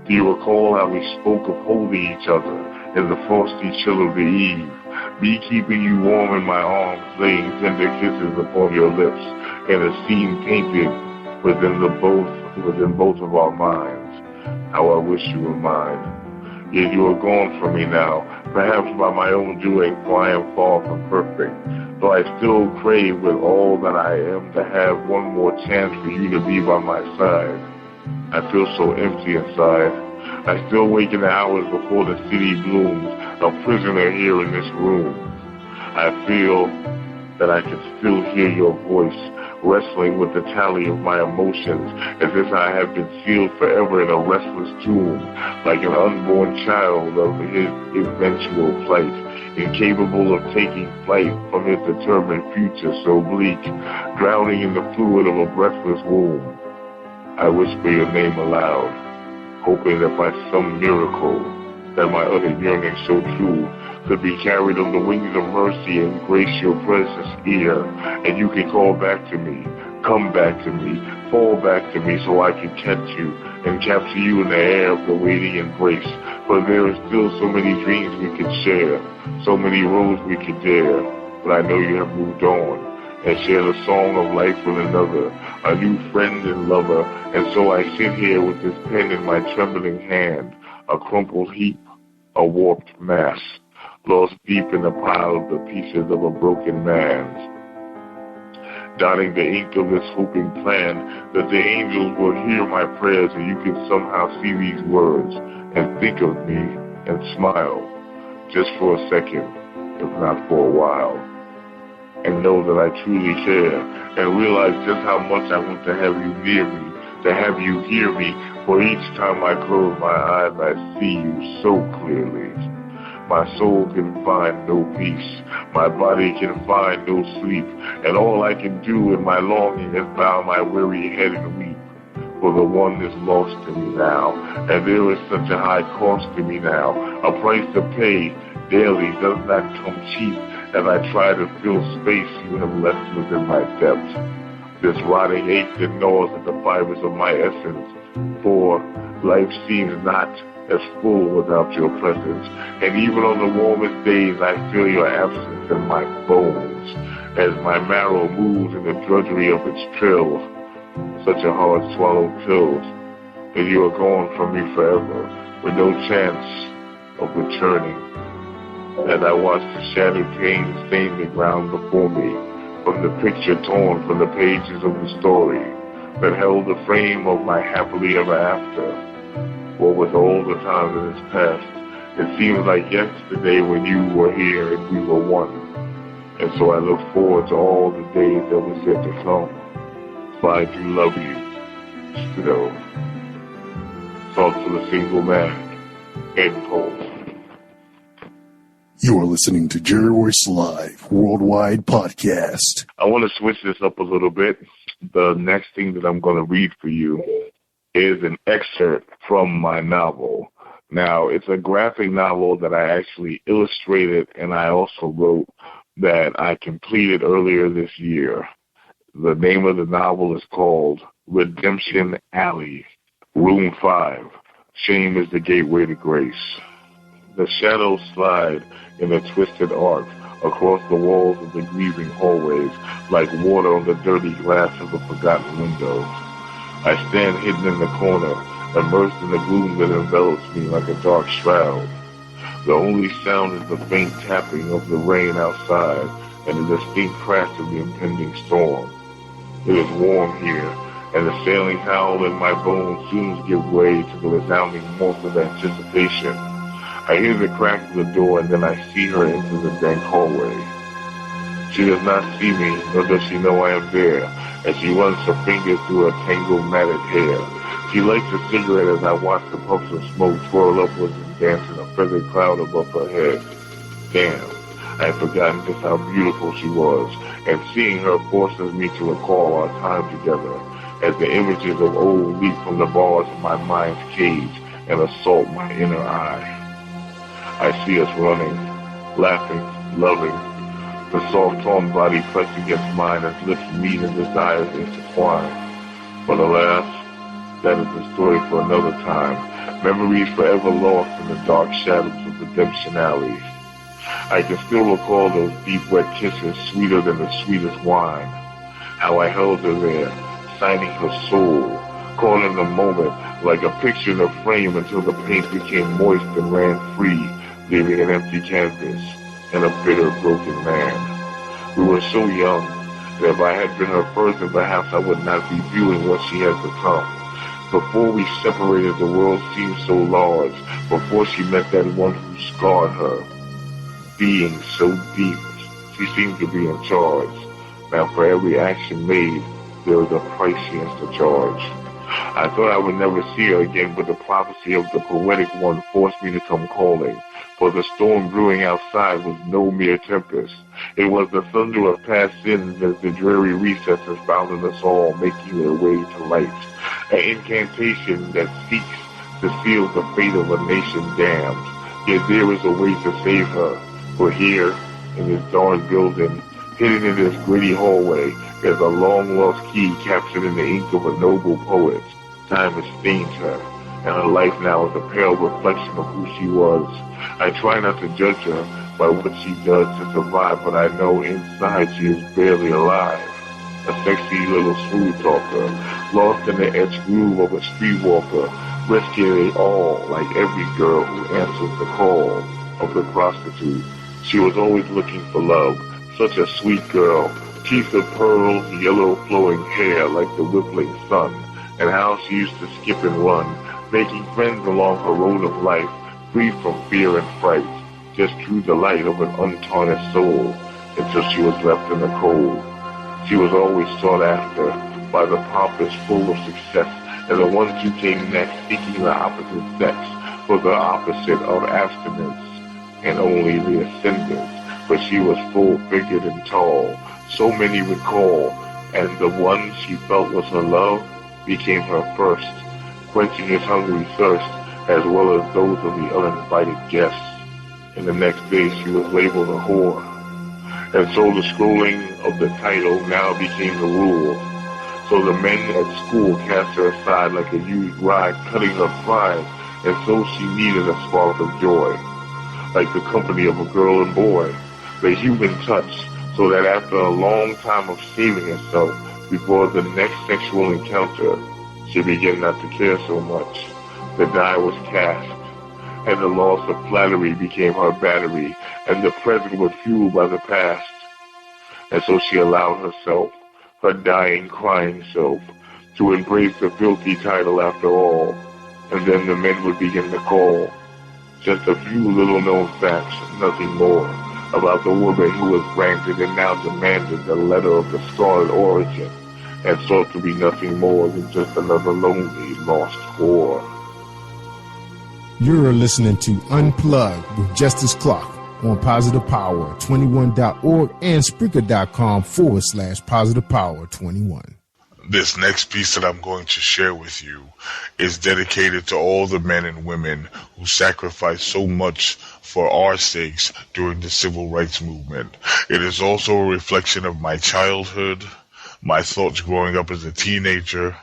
Do you recall how we spoke of holding each other in the frosty chill of the eve? Me keeping you warm in my arms, laying tender kisses upon your lips, and a scene painted within both of our minds. How I wish you were mine. Yet you are gone from me now, perhaps by my own doing, for I am far from perfect. Though I still crave with all that I am to have one more chance for you to be by my side. I feel so empty inside. I still wake in the hours before the city blooms, a prisoner here in this room. I feel that I can still hear your voice, wrestling with the tally of my emotions, as if I have been sealed forever in a restless tomb, like an unborn child of his eventual flight, incapable of taking flight from his determined future so bleak, drowning in the fluid of a breathless womb. I whisper your name aloud, hoping that by some miracle, that my utter yearning so true could be carried on the wings of mercy and grace your presence here, and you can call back to me, come back to me, fall back to me, so I can catch you and capture you in the air of the waiting embrace. For there are still so many dreams we could share, so many roads we could dare, but I know you have moved on and share the song of life with another, a new friend and lover. And so I sit here with this pen in my trembling hand, a crumpled heap, a warped mass, lost deep in the pile of the pieces of a broken man's. Dotting the ink of this hoping plan that the angels will hear my prayers and you can somehow see these words and think of me and smile, just for a second, if not for a while. And know that I truly care, and realize just how much I want to have you near me, to have you hear me, for each time I close my eyes I see you so clearly. My soul can find no peace, my body can find no sleep, and all I can do in my longing is bow my weary head and weep, for the one is lost to me now, and there is such a high cost to me now, a price to pay daily does not come cheap, as I try to fill space you have left within my depths. This rotting ache that gnaws at the fibers of my essence, for life seems not as full without your presence, and even on the warmest days I feel your absence in my bones, as my marrow moves in the drudgery of its trill, such a hard swallowed pill, and you are gone from me forever, with no chance of returning. As I watch the shattered panes stain the ground before me, from the picture torn from the pages of the story that held the frame of my happily ever after. For with all the time that has passed, it seems like yesterday when you were here and we were one. And so I look forward to all the days that was yet to come. For I do love you still. Thoughts of a single man. End poem. You are listening to Jerry Royce Live Worldwide Podcast. I want to switch this up a little bit. The next thing that I'm going to read for you is an excerpt from my novel. Now, it's a graphic novel that I actually illustrated and I also wrote that I completed earlier this year. The name of the novel is called Redemption Alley, Room 5. Shame is the gateway to grace. The shadows slide in a twisted arc across the walls of the grieving hallways like water on the dirty glass of a forgotten window. I stand hidden in the corner, immersed in the gloom that envelops me like a dark shroud. The only sound is the faint tapping of the rain outside and the distinct crash of the impending storm. It is warm here, and the sailing howl in my bones soon gives way to the resounding warmth of anticipation. I hear the crack of the door, and then I see her enter the dank hallway. She does not see me, nor does she know I am there, as she runs her fingers through her tangled, matted hair. She lights a cigarette as I watch the puffs of smoke swirl upwards and dance in a feathered cloud above her head. Damn, I had forgotten just how beautiful she was, and seeing her forces me to recall our time together, as the images of old leap from the bars of my mind's cage and assault my inner eye. I see us running, laughing, loving, the soft torn body pressed against mine as lips meet and desires intertwine. But alas, that is a story for another time. Memories forever lost in the dark shadows of redemption alleys. I can still recall those deep wet kisses, sweeter than the sweetest wine. How I held her there, signing her soul, caught in the moment like a picture in a frame until the paint became moist and ran free, leaving an empty canvas and a bitter, broken man. We were so young that if I had been her person, perhaps I would not be viewing what she had become. Before we separated, the world seemed so large. Before she met that one who scarred her, being so deep, she seemed to be in charge. Now for every action made, there was a price she has to charge. I thought I would never see her again, but the prophecy of the poetic one forced me to come calling. For the storm brewing outside was no mere tempest. It was the thunder of past sins as the dreary recesses bounded us all, making their way to light. An incantation that seeks to seal the fate of a nation damned. Yet there is a way to save her. For here, in this dark building, hidden in this gritty hallway, there's a long-lost key captured in the ink of a noble poet. Time has stained her, and her life now is a pale reflection of who she was. I try not to judge her by what she does to survive, but I know inside she is barely alive. A sexy little smooth talker, lost in the etched groove of a streetwalker, risking it all like every girl who answers the call of the prostitute. She was always looking for love, such a sweet girl, teeth of pearls, yellow flowing hair like the rippling sun, and how she used to skip and run, making friends along her road of life, free from fear and fright, just through the light of an untarnished soul, until she was left in the cold. She was always sought after by the pompous, full of success, and the ones who came next seeking the opposite sex for the opposite of abstinence, and only the ascendants, for she was full-figured and tall. So many recall, and the one she felt was her love became her first, quenching his hungry thirst, as well as those of the uninvited guests. And the next day she was labeled a whore. And so the scrolling of the title now became the rule. So the men at school cast her aside like a used ride, cutting her pride, and so she needed a spark of joy, like the company of a girl and boy, the human touch, so that after a long time of saving herself before the next sexual encounter, she began not to care so much. The die was cast, and the loss of flattery became her battery, and the present was fueled by the past. And so she allowed herself, her dying, crying self, to embrace the filthy title after all, and then the men would begin to call. Just a few little-known facts, nothing more, about the woman who was granted and now demanded the letter of the scarlet origin, and sought to be nothing more than just another lonely, lost whore. You're listening to Unplugged with Justice Clark on positivepower21.org and Spreaker.com/positivepower21. This next piece that I'm going to share with you is dedicated to all the men and women who sacrificed so much for our sakes during the civil rights movement. It is also a reflection of my childhood, my thoughts growing up as a teenager,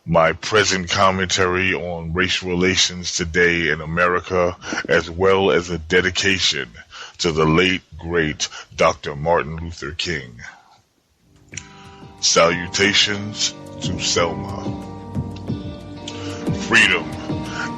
my present commentary on racial relations today in America, as well as a dedication to the late, great Dr. Martin Luther King. Salutations to Selma. Freedom.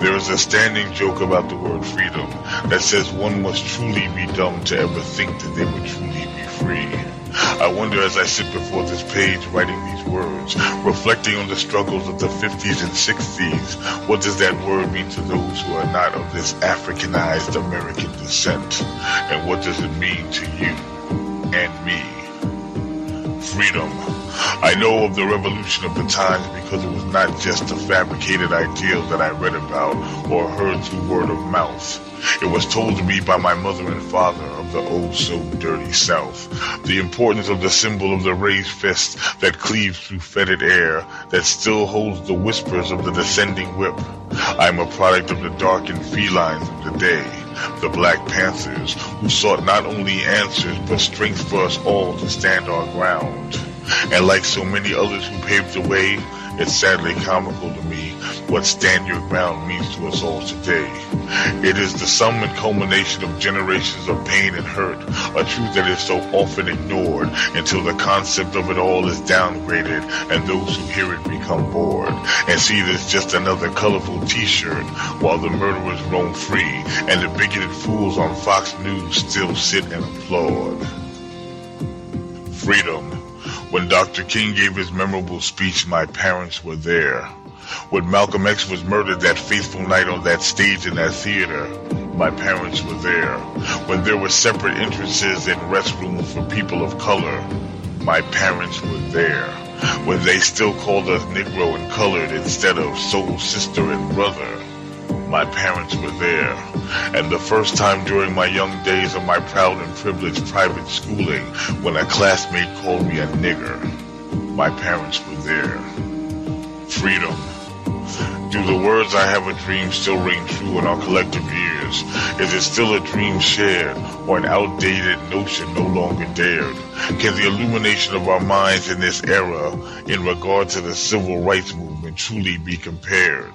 There is a standing joke about the word freedom that says one must truly be dumb to ever think that they would truly be free. I wonder as I sit before this page writing these words, reflecting on the struggles of the 50s and 60s, what does that word mean to those who are not of this Africanized American descent? And what does it mean to you and me? Freedom. I know of the revolution of the times because it was not just a fabricated ideal that I read about or heard through word of mouth. It was told to me by my mother and father of the oh-so-dirty South. The importance of the symbol of the raised fist that cleaves through fetid air, that still holds the whispers of the descending whip. I am a product of the darkened felines of the day, the Black Panthers, who sought not only answers but strength for us all to stand our ground. And like so many others who paved the way, it's sadly comical to me what stand your ground means to us all today. It is the sum and culmination of generations of pain and hurt, a truth that is so often ignored until the concept of it all is downgraded and those who hear it become bored and see it as just another colorful t-shirt while the murderers roam free and the bigoted fools on Fox News still sit and applaud. Freedom. When Dr. King gave his memorable speech, my parents were there. When Malcolm X was murdered that fateful night on that stage in that theater, my parents were there. When there were separate entrances and restrooms for people of color, my parents were there. When they still called us Negro and colored instead of soul sister and brother, my parents were there. And the first time during my young days of my proud and privileged private schooling, when a classmate called me a nigger, my parents were there. Freedom. Do the words "I have a dream" still ring true in our collective ears? Is it still a dream shared, or an outdated notion no longer dared? Can the illumination of our minds in this era, in regard to the civil rights movement, truly be compared?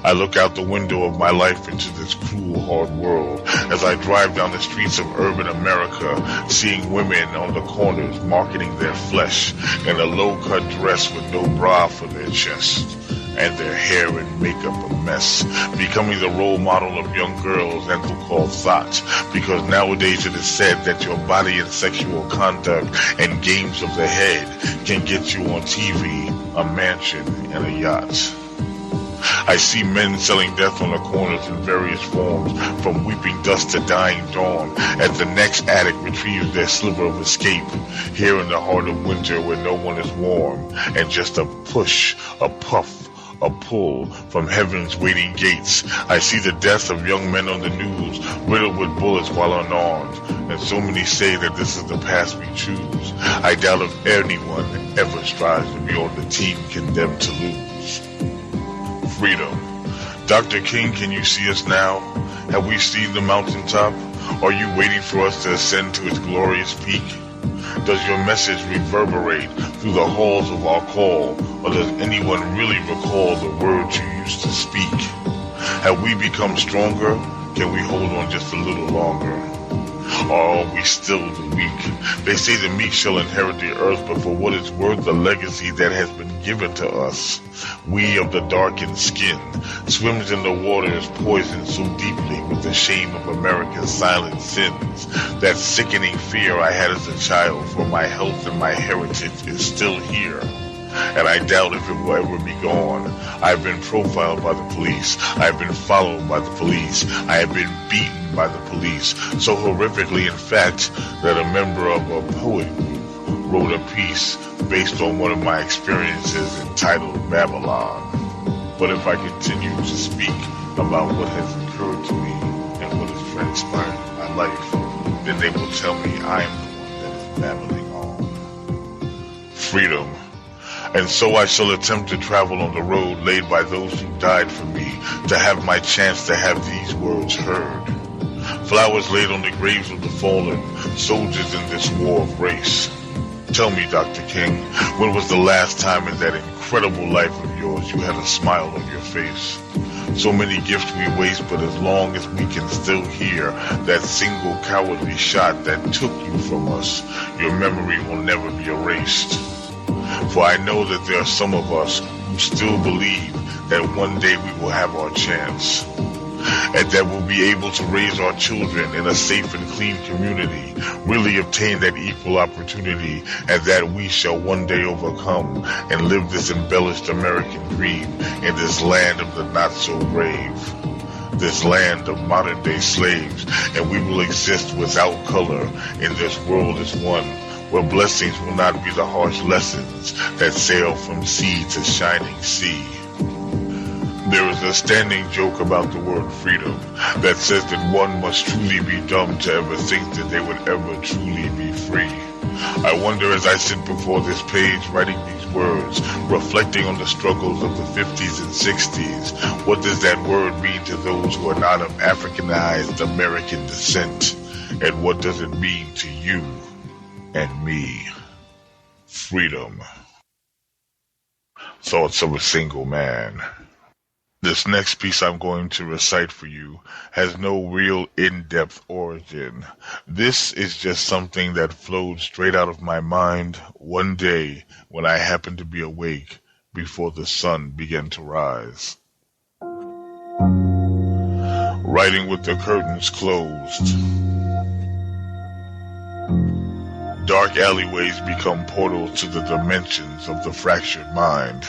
I look out the window of my life into this cruel, hard world as I drive down the streets of urban America, seeing women on the corners marketing their flesh in a low-cut dress with no bra for their chest, and their hair and makeup a mess, becoming the role model of young girls and so-called thoughts, because nowadays it is said that your body and sexual conduct and games of the head can get you on TV, a mansion, and a yacht. I see men selling death on the corners in various forms, from weeping dust to dying dawn, as the next addict retrieves their sliver of escape, here in the heart of winter where no one is warm, and just a push, a puff, a pull from heaven's waiting gates. I see the death of young men on the news, riddled with bullets while unarmed, and so many say that this is the path we choose. I doubt if anyone ever strives to be on the team condemned to lose. Freedom. Dr. King, can you see us now? Have we seen the mountaintop? Are you waiting for us to ascend to its glorious peak? Does your message reverberate through the halls of our call, or does anyone really recall the words you used to speak? Have we become stronger? Can we hold on just a little longer? Or are we still the weak? They say the meek shall inherit the earth, but for what it's worth, the legacy that has been given to us, we of the darkened skin, swims in the waters poisoned so deeply with the shame of America's silent sins. That sickening fear I had as a child for my health and my heritage is still here, and I doubt if it will ever be gone. I've been profiled by the police. I've been followed by the police. I have been beaten by the police, so horrifically in fact that a member of a poet group wrote a piece based on one of my experiences entitled Babylon. But if I continue to speak about what has occurred to me and what has transpired in my life, then they will tell me I am the one that is babbling on. Freedom. And so I shall attempt to travel on the road laid by those who died for me, to have my chance to have these words heard. Flowers laid on the graves of the fallen, soldiers in this war of race. Tell me, Dr. King, when was the last time in that incredible life of yours you had a smile on your face? So many gifts we waste, but as long as we can still hear that single cowardly shot that took you from us, your memory will never be erased. For I know that there are some of us who still believe that one day we will have our chance, and that we'll be able to raise our children in a safe and clean community, really obtain that equal opportunity, and that we shall one day overcome and live this embellished American dream in this land of the not-so-brave, this land of modern-day slaves, and we will exist without color in this world as one, where blessings will not be the harsh lessons that sail from sea to shining sea. There is a standing joke about the word freedom that says that one must truly be dumb to ever think that they would ever truly be free. I wonder as I sit before this page writing these words, reflecting on the struggles of the 50s and 60s, what does that word mean to those who are not of Africanized American descent? And what does it mean to you and me? Freedom. Thoughts of a single man. This next piece I'm going to recite for you has no real in-depth origin. This is just something that flowed straight out of my mind one day when I happened to be awake before the sun began to rise. Writing with the curtains closed. Dark alleyways become portals to the dimensions of the fractured mind.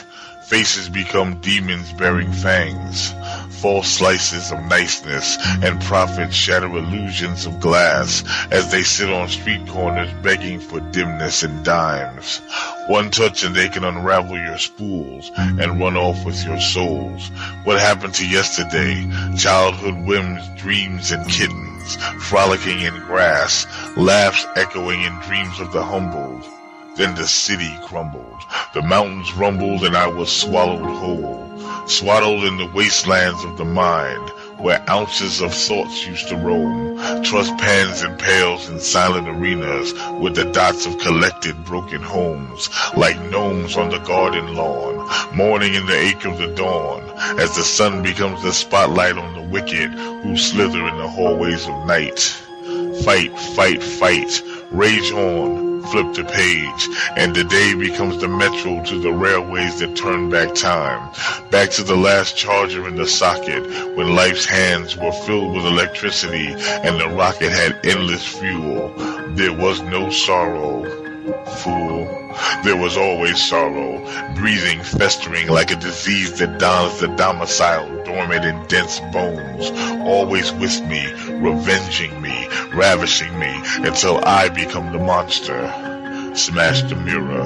Faces become demons bearing fangs. False slices of niceness and prophets shatter illusions of glass as they sit on street corners begging for dimness and dimes. One touch and they can unravel your spools and run off with your souls. What happened to yesterday? Childhood whims, dreams, and kittens, frolicking in grass, laughs echoing in dreams of the humbled. Then the city crumbled, the mountains rumbled, and I was swallowed whole, swaddled in the wastelands of the mind, where ounces of thoughts used to roam, trust pans and pails in silent arenas, with the dots of collected broken homes, like gnomes on the garden lawn, mourning in the ache of the dawn, as the sun becomes the spotlight on the wicked who slither in the hallways of night. Fight, fight, fight, rage on. Flip the page, and the day becomes the metro to the railways that turn back time, back to the last charger in the socket, when life's hands were filled with electricity and the rocket had endless fuel. There was no sorrow, fool. There was always sorrow, breathing, festering like a disease that dons the domicile, dormant in dense bones, always with me, revenging me, ravishing me, until I become the monster. Smash the mirror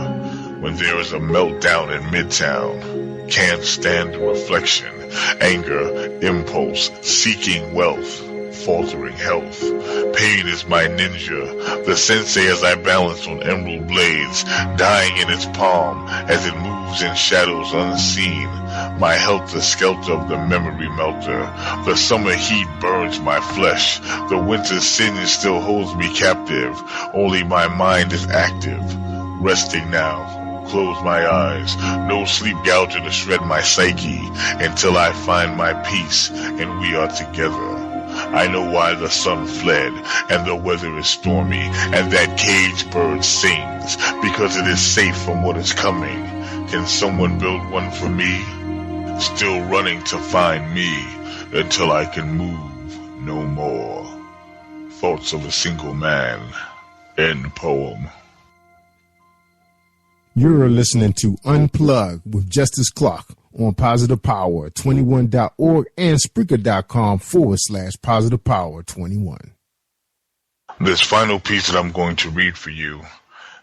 when there is a meltdown in Midtown. Can't stand the reflection, anger, impulse, seeking wealth, faltering health. Pain is my ninja, the sensei as I balance on emerald blades, dying in its palm as it moves in shadows unseen. My helter-skelter of the memory melter. The summer heat burns my flesh. The winter sin still holds me captive. Only my mind is active. Resting now. Close my eyes. No sleep gouger to shred my psyche until I find my peace and we are together. I know why the sun fled and the weather is stormy and that caged bird sings because it is safe from what is coming. Can someone build one for me? Still running to find me until I can move no more. Thoughts of a Single Man. End poem. You're listening to Unplug with Justice Clark on Positive Power 21.org and Spreaker.com/Positive Power 21. This final piece that I'm going to read for you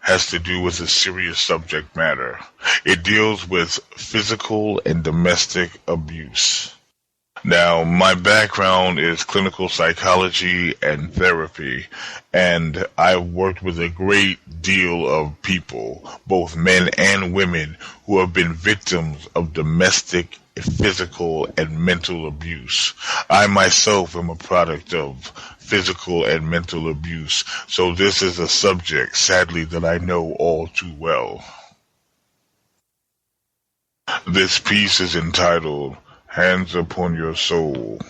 has to do with a serious subject matter. It deals with physical and domestic abuse. Now, my background is clinical psychology and therapy, and I've worked with a great deal of people, both men and women, who have been victims of domestic, physical, and mental abuse. I myself am a product of physical and mental abuse, so this is a subject, sadly, that I know all too well. This piece is entitled, Hands Upon Your Soul.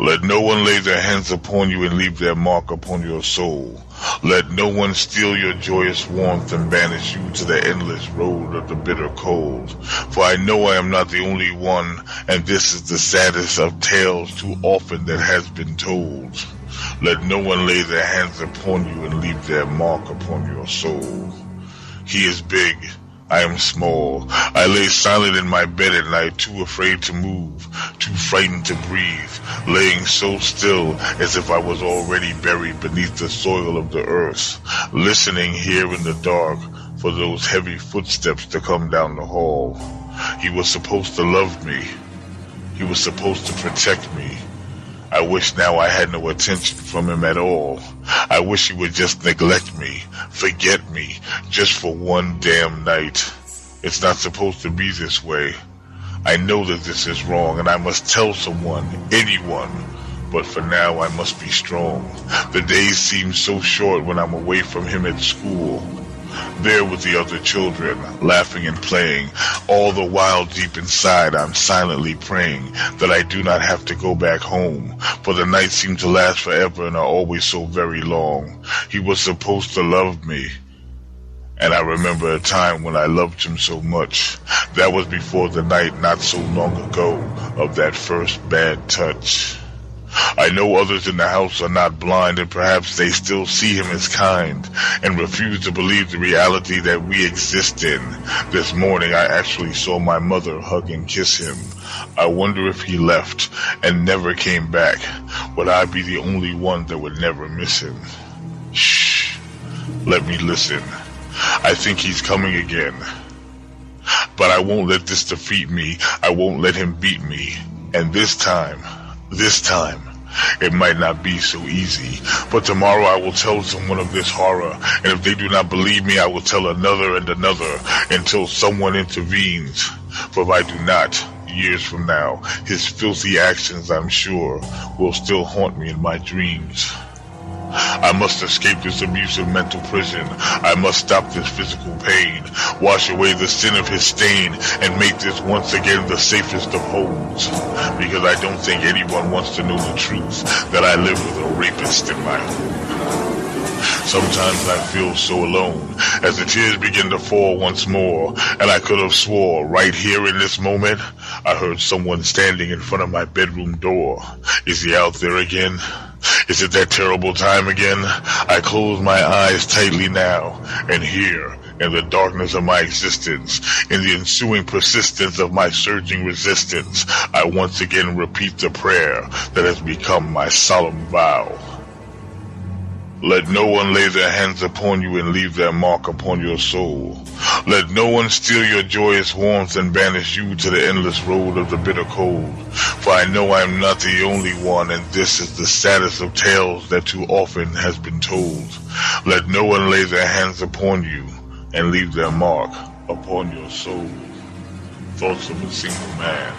Let no one lay their hands upon you and leave their mark upon your soul. Let no one steal your joyous warmth and banish you to the endless road of the bitter cold. For I know I am not the only one, and this is the saddest of tales too often that has been told. Let no one lay their hands upon you and leave their mark upon your soul. He is big. I am small. I lay silent in my bed at night, too afraid to move, too frightened to breathe, laying so still as if I was already buried beneath the soil of the earth, listening here in the dark for those heavy footsteps to come down the hall. He was supposed to love me. He was supposed to protect me. I wish now I had no attention from him at all. I wish he would just neglect me, forget me, just for one damn night. It's not supposed to be this way. I know that this is wrong, and I must tell someone, anyone. But for now, I must be strong. The days seem so short when I'm away from him at school. there with the other children, laughing and playing, all the while deep inside I'm silently praying that I do not have to go back home, for the nights seem to last forever and are always so very long. He was supposed to love me, and I remember a time when I loved him so much. That was before the night not so long ago of that first bad touch. I know others in the house are not blind, and perhaps they still see him as kind and refuse to believe the reality that we exist in. This morning I actually saw my mother hug and kiss him. I wonder if he left and never came back, would I be the only one that would never miss him? Shh, let me listen. I think he's coming again. But I won't let this defeat me. I won't let him beat me. And this time, it might not be so easy. But tomorrow I will tell someone of this horror. And if they do not believe me, I will tell another and another until someone intervenes. For if I do not, years from now, his filthy actions, I'm sure, will still haunt me in my dreams. I must escape this abusive mental prison. I must stop this physical pain, wash away the sin of his stain, and make this once again the safest of homes. Because I don't think anyone wants to know the truth, that I live with a rapist in my home. Sometimes I feel so alone, as the tears begin to fall once more, and I could have swore right here in this moment, I heard someone standing in front of my bedroom door. Is he out there again? Is it that terrible time again? I close my eyes tightly now, and here, in the darkness of my existence, in the ensuing persistence of my surging resistance, I once again repeat the prayer that has become my solemn vow. Let no one lay their hands upon you and leave their mark upon your soul. Let no one steal your joyous warmth and banish you to the endless road of the bitter cold. For I know I am not the only one, and this is the saddest of tales that too often has been told. Let no one lay their hands upon you and leave their mark upon your soul. Thoughts of a Single Man.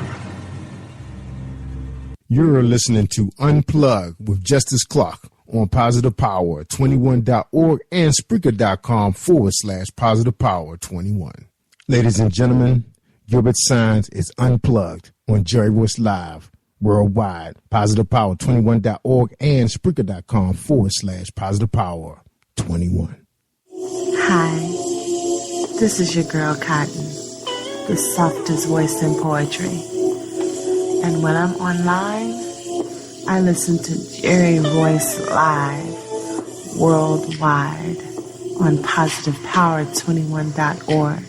You're listening to Unplug with Justice Clark on Positive Power 21.org and Spreaker.com/Positive Power 21. Ladies and gentlemen, Gilbert Sines is Unplugged on Jerry Royce Live worldwide. Positive Power 21.org and Spreaker.com/Positive Power 21. Hi, this is your girl Cotton, the softest voice in poetry. And when I'm online, I listen to Jerry Royce Live worldwide on PositivePower21.org.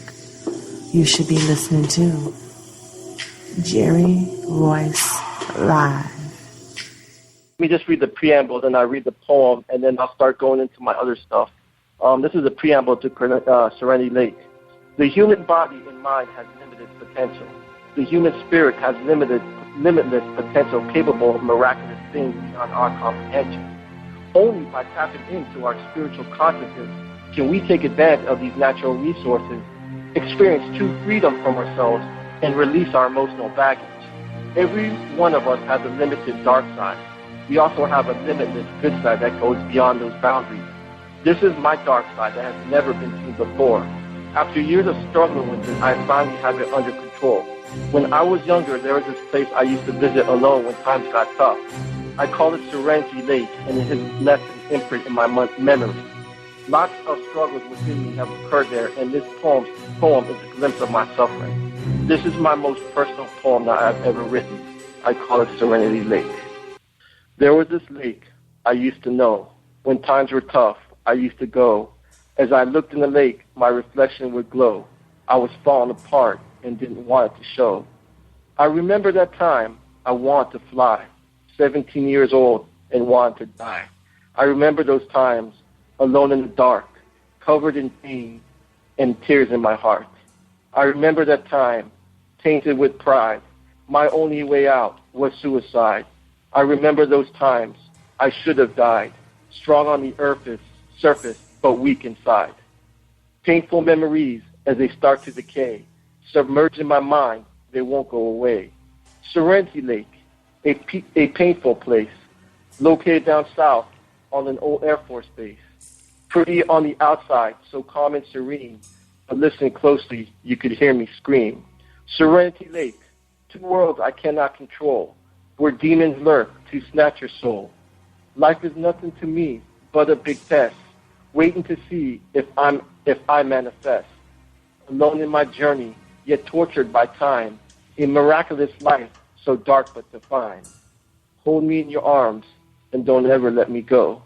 You should be listening to Jerry Royce Live. Let me just read the preamble, then I read the poem, and then I'll start going into my other stuff. This is a preamble to Serenity Lake. The human body and mind has limited potential. The human spirit has limitless potential, capable of miraculous things beyond our comprehension. Only by tapping into our spiritual consciousness can we take advantage of these natural resources, experience true freedom from ourselves, and release our emotional baggage. Every one of us has a limited dark side. We also have a limitless good side that goes beyond those boundaries. This is my dark side that has never been seen before. After years of struggling with it, I finally have it under control. When I was younger, there was this place I used to visit alone when times got tough. I call it Serenity Lake, and it has left an imprint in my memory. Lots of struggles within me have occurred there, and this poem is a glimpse of my suffering. This is my most personal poem that I've ever written. I call it Serenity Lake. There was this lake I used to know. When times were tough, I used to go. As I looked in the lake, my reflection would glow. I was falling apart and didn't want it to show. I remember that time I wanted to fly, 17 years old, and wanted to die. I remember those times alone in the dark, covered in pain and tears in my heart. I remember that time tainted with pride. My only way out was suicide. I remember those times I should have died, strong on the surface, but weak inside. Painful memories as they start to decay, submerged in my mind, they won't go away. Serenity Lake, a painful place, located down south on an old Air Force base. Pretty on the outside, so calm and serene, but listen closely, you could hear me scream. Serenity Lake, two worlds I cannot control, where demons lurk to snatch your soul. Life is nothing to me but a big test, waiting to see if I manifest. Alone in my journey, yet tortured by time, a miraculous life, so dark but defined. Hold me in your arms, and don't ever let me go.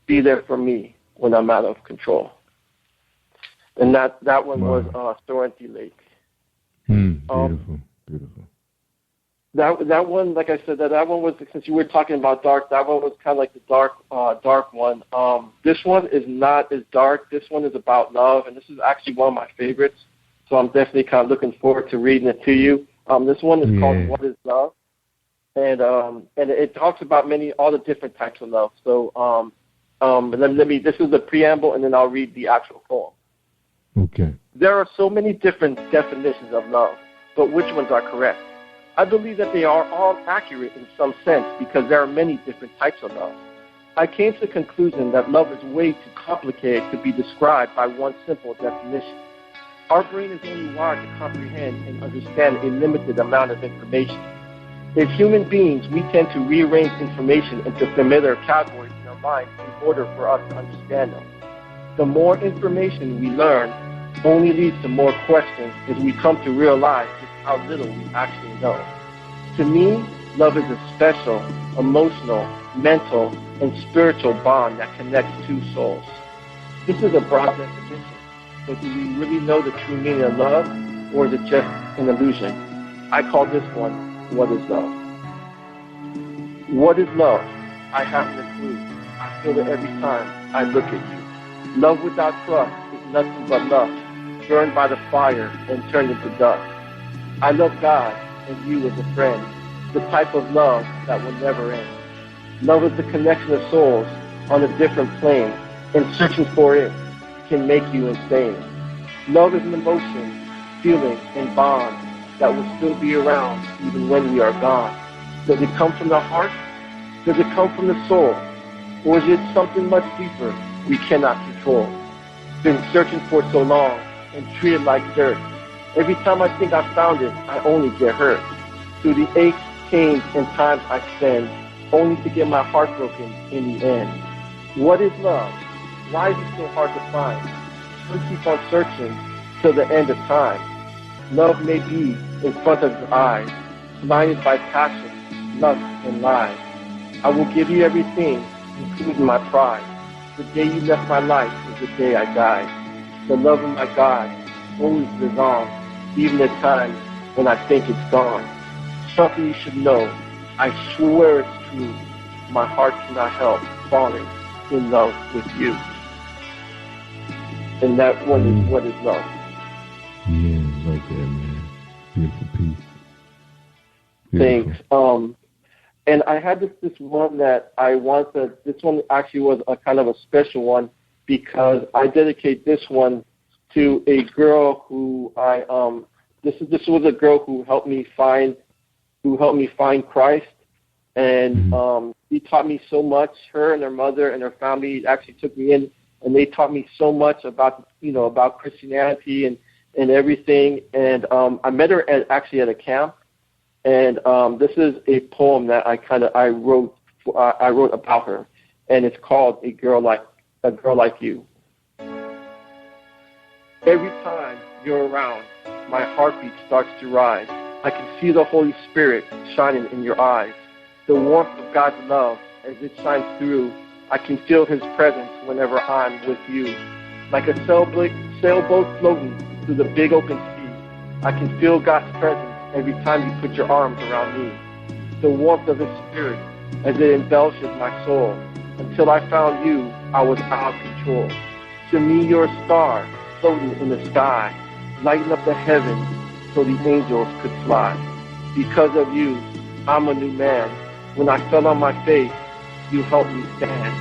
Be there for me when I'm out of control. And that one was Serenity Lake. Beautiful. That one, like I said, that one was, since you were talking about dark, that one was kind of like the dark one. This one is not as dark. This one is about love, and this is actually one of my favorites. So I'm definitely kind of looking forward to reading it to you. This one is called What is Love? And it talks about all the different types of love. So this is the preamble, and then I'll read the actual poem. Okay. There are so many different definitions of love, but which ones are correct? I believe that they are all accurate in some sense because there are many different types of love. I came to the conclusion that love is way too complicated to be described by one simple definition. Our brain is only wired to comprehend and understand a limited amount of information. As human beings, we tend to rearrange information into familiar categories in our minds in order for us to understand them. The more information we learn only leads to more questions as we come to realize just how little we actually know. To me, love is a special, emotional, mental, and spiritual bond that connects two souls. This is a broad definition, but do we really know the true meaning of love, or is it just an illusion? I call this one, What is Love? What is love? I haven't a clue. I feel it every time I look at you. Love without trust is nothing but lust, burned by the fire and turned into dust. I love God and you as a friend, the type of love that will never end. Love is the connection of souls on a different plane, and searching for it can make you insane. Love is an emotion, feeling, and bond that will still be around even when we are gone. Does it come from the heart? Does it come from the soul? Or is it something much deeper we cannot control? Been searching for so long and treated like dirt. Every time I think I found it, I only get hurt. Through the aches, pains, and times I spend, only to get my heart broken in the end. What is love? Why is it so hard to find? We'll keep on searching till the end of time. Love may be in front of your eyes, blinded by passion, lust, and lies. I will give you everything, including my pride. The day you left my life is the day I died. The love of my God always lives on, even at times when I think it's gone. Something you should know, I swear it's true. My heart cannot help falling in love with you. And that one is What is Love? Yeah, right there, man. Beautiful piece. Beautiful. Thanks. And I had this one that I wanted. This one actually was a kind of a special one because I dedicate this one to a girl who this was a girl who helped me find Christ, and she taught me so much. Her and her mother and her family actually took me in, and they taught me so much about Christianity and everything. And I met her actually at a camp. And this is a poem that I wrote about her, and it's called A Girl Like You. Every time you're around, my heartbeat starts to rise. I can see the Holy Spirit shining in your eyes. The warmth of God's love as it shines through. I can feel His presence whenever I'm with you. Like a sailboat floating through the big open sea, I can feel God's presence every time you put your arms around me. The warmth of His Spirit as it embellishes my soul. Until I found you, I was out of control. To me, you're a star floating in the sky, lighting up the heavens so the angels could fly. Because of you, I'm a new man. When I fell on my face, you helped me stand.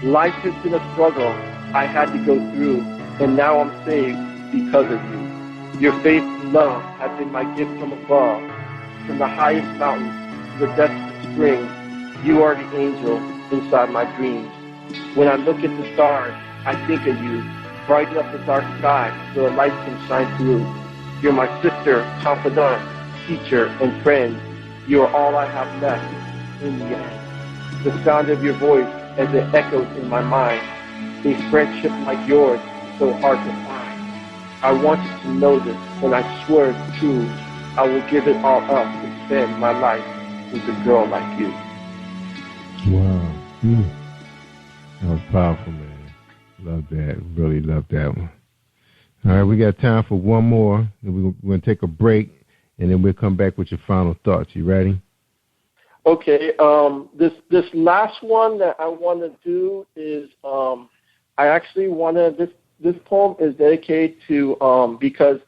Life has been a struggle I had to go through, and now I'm saved because of you. Your faith and love have been my gift from above. From the highest mountain to the desert springs, you are the angel inside my dreams. When I look at the stars, I think of you. Brighten up the dark sky so the light can shine through. You're my sister, confidant, teacher, and friend. You are all I have left in the end. The sound of your voice as it echoes in my mind. A friendship like yours is so hard to find. I want you to know this, and I swear it's true. I will give it all up to spend my life with a girl like you. Wow. That was powerful, man. Love that. Really love that one. All right, we got time for one more. We're going to take a break, and then we'll come back with your final thoughts. You ready? Okay. This last one that I want to do is I actually want to. This poem is dedicated to because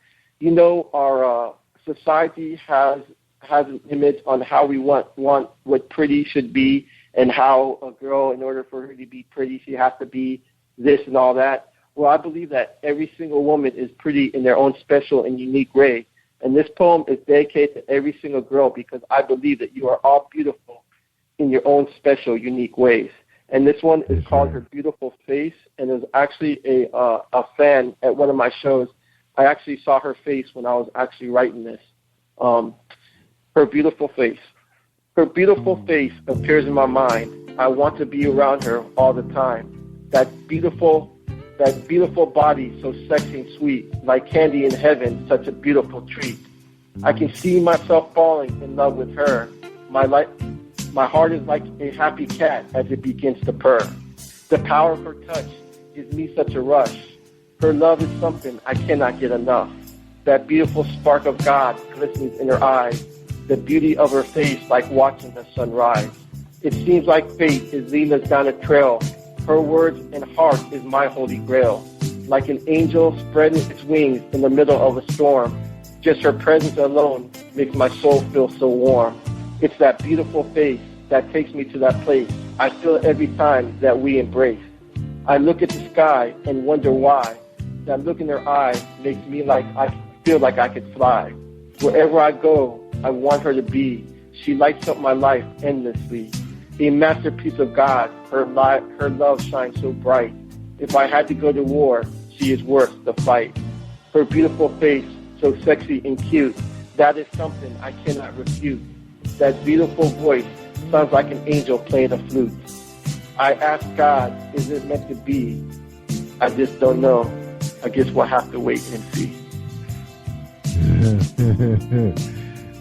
our society has an image on how we want what pretty should be, and how a girl, in order for her to be pretty, she has to be this and all that. Well, I believe that every single woman is pretty in their own special and unique way. And this poem is dedicated to every single girl because I believe that you are all beautiful in your own special, unique ways. And this one is called Her Beautiful Face, and it was actually a fan at one of my shows. I actually saw her face when I was actually writing this. Her beautiful face. Her beautiful face appears in my mind. I want to be around her all the time. That beautiful body, so sexy and sweet, like candy in heaven, such a beautiful treat. I can see myself falling in love with her. My heart is like a happy cat as it begins to purr. The power of her touch gives me such a rush. Her love is something I cannot get enough. That beautiful spark of God glistens in her eyes. The beauty of her face like watching the sun rise. It seems like fate is leading us down a trail. Her words and heart is my holy grail. Like an angel spreading its wings in the middle of a storm. Just her presence alone makes my soul feel so warm. It's that beautiful face that takes me to that place. I feel it every time that we embrace. I look at the sky and wonder why. That look in her eye makes me feel like I could fly. Wherever I go, I want her to be. She lights up my life endlessly. A masterpiece of God, her love shines so bright. If I had to go to war, she is worth the fight. Her beautiful face, so sexy and cute, that is something I cannot refute. That beautiful voice sounds like an angel playing a flute. I ask God, is it meant to be? I just don't know. I guess we'll have to wait and see.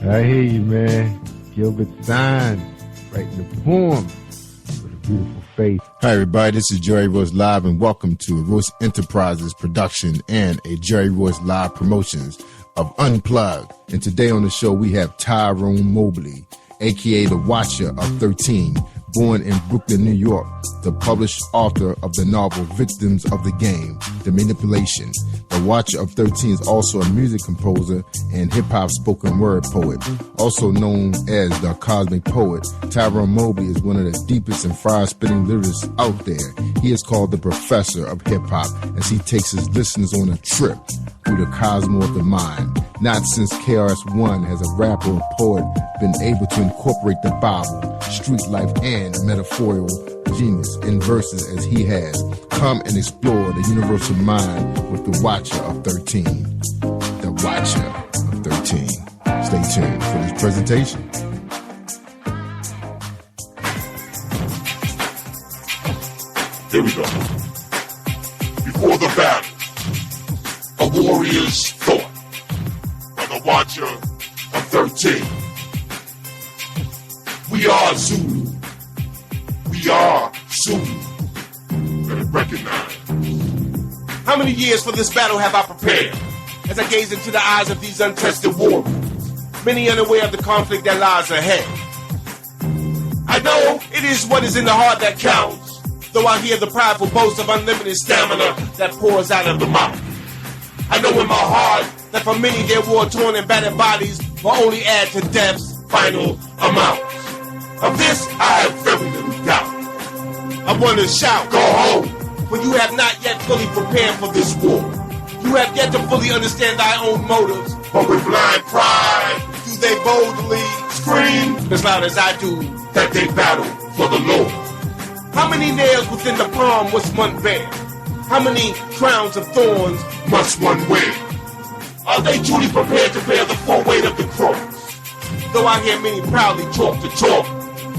I hear you, man. Gilbert Stein writing the poem with a beautiful face. Hi, everybody. This is Jerry Royce Live, and welcome to a Royce Enterprises production and a Jerry Royce Live promotions of Unplugged. And today on the show, we have Tyrone Mobley, a.k.a. the Watcher of 13, born in Brooklyn, New York, the published author of the novel Victims of the Game, The Manipulation. The Watcher of 13 is also a music composer and hip-hop spoken word poet. Also known as the Cosmic Poet, Tyrone Mobley is one of the deepest and fire-spitting lyricists out there. He is called the Professor of Hip-Hop as he takes his listeners on a trip through the cosmos of the mind. Not since KRS-One has a rapper or poet been able to incorporate the Bible, street life, and metaphorical genius in verses as he has. Come and explore the universal mind with the Watcher of 13. The Watcher of 13. Stay tuned for this presentation. Here we go. Before the battle, a warrior's thought by the Watcher of 13. We are Zulu. We are Zulu. Better recognize. How many years for this battle have I prepared? As I gaze into the eyes of these untested warriors, many unaware of the conflict that lies ahead. I know it is what is in the heart that counts, though I hear the prideful boast of unlimited stamina that pours out of the mouth. I know in my heart that for many their war-torn and battered bodies will only add to death's final amount. Of this I have very little doubt. I want to shout, go home, for you have not yet fully prepared for this war. You have yet to fully understand thy own motives, but with blind pride do they boldly scream as loud as I do that they battle for the Lord. How many nails within the palm was one bear? How many crowns of thorns must one wear? Are they truly prepared to bear the full weight of the cross? Though I hear many proudly talk the talk,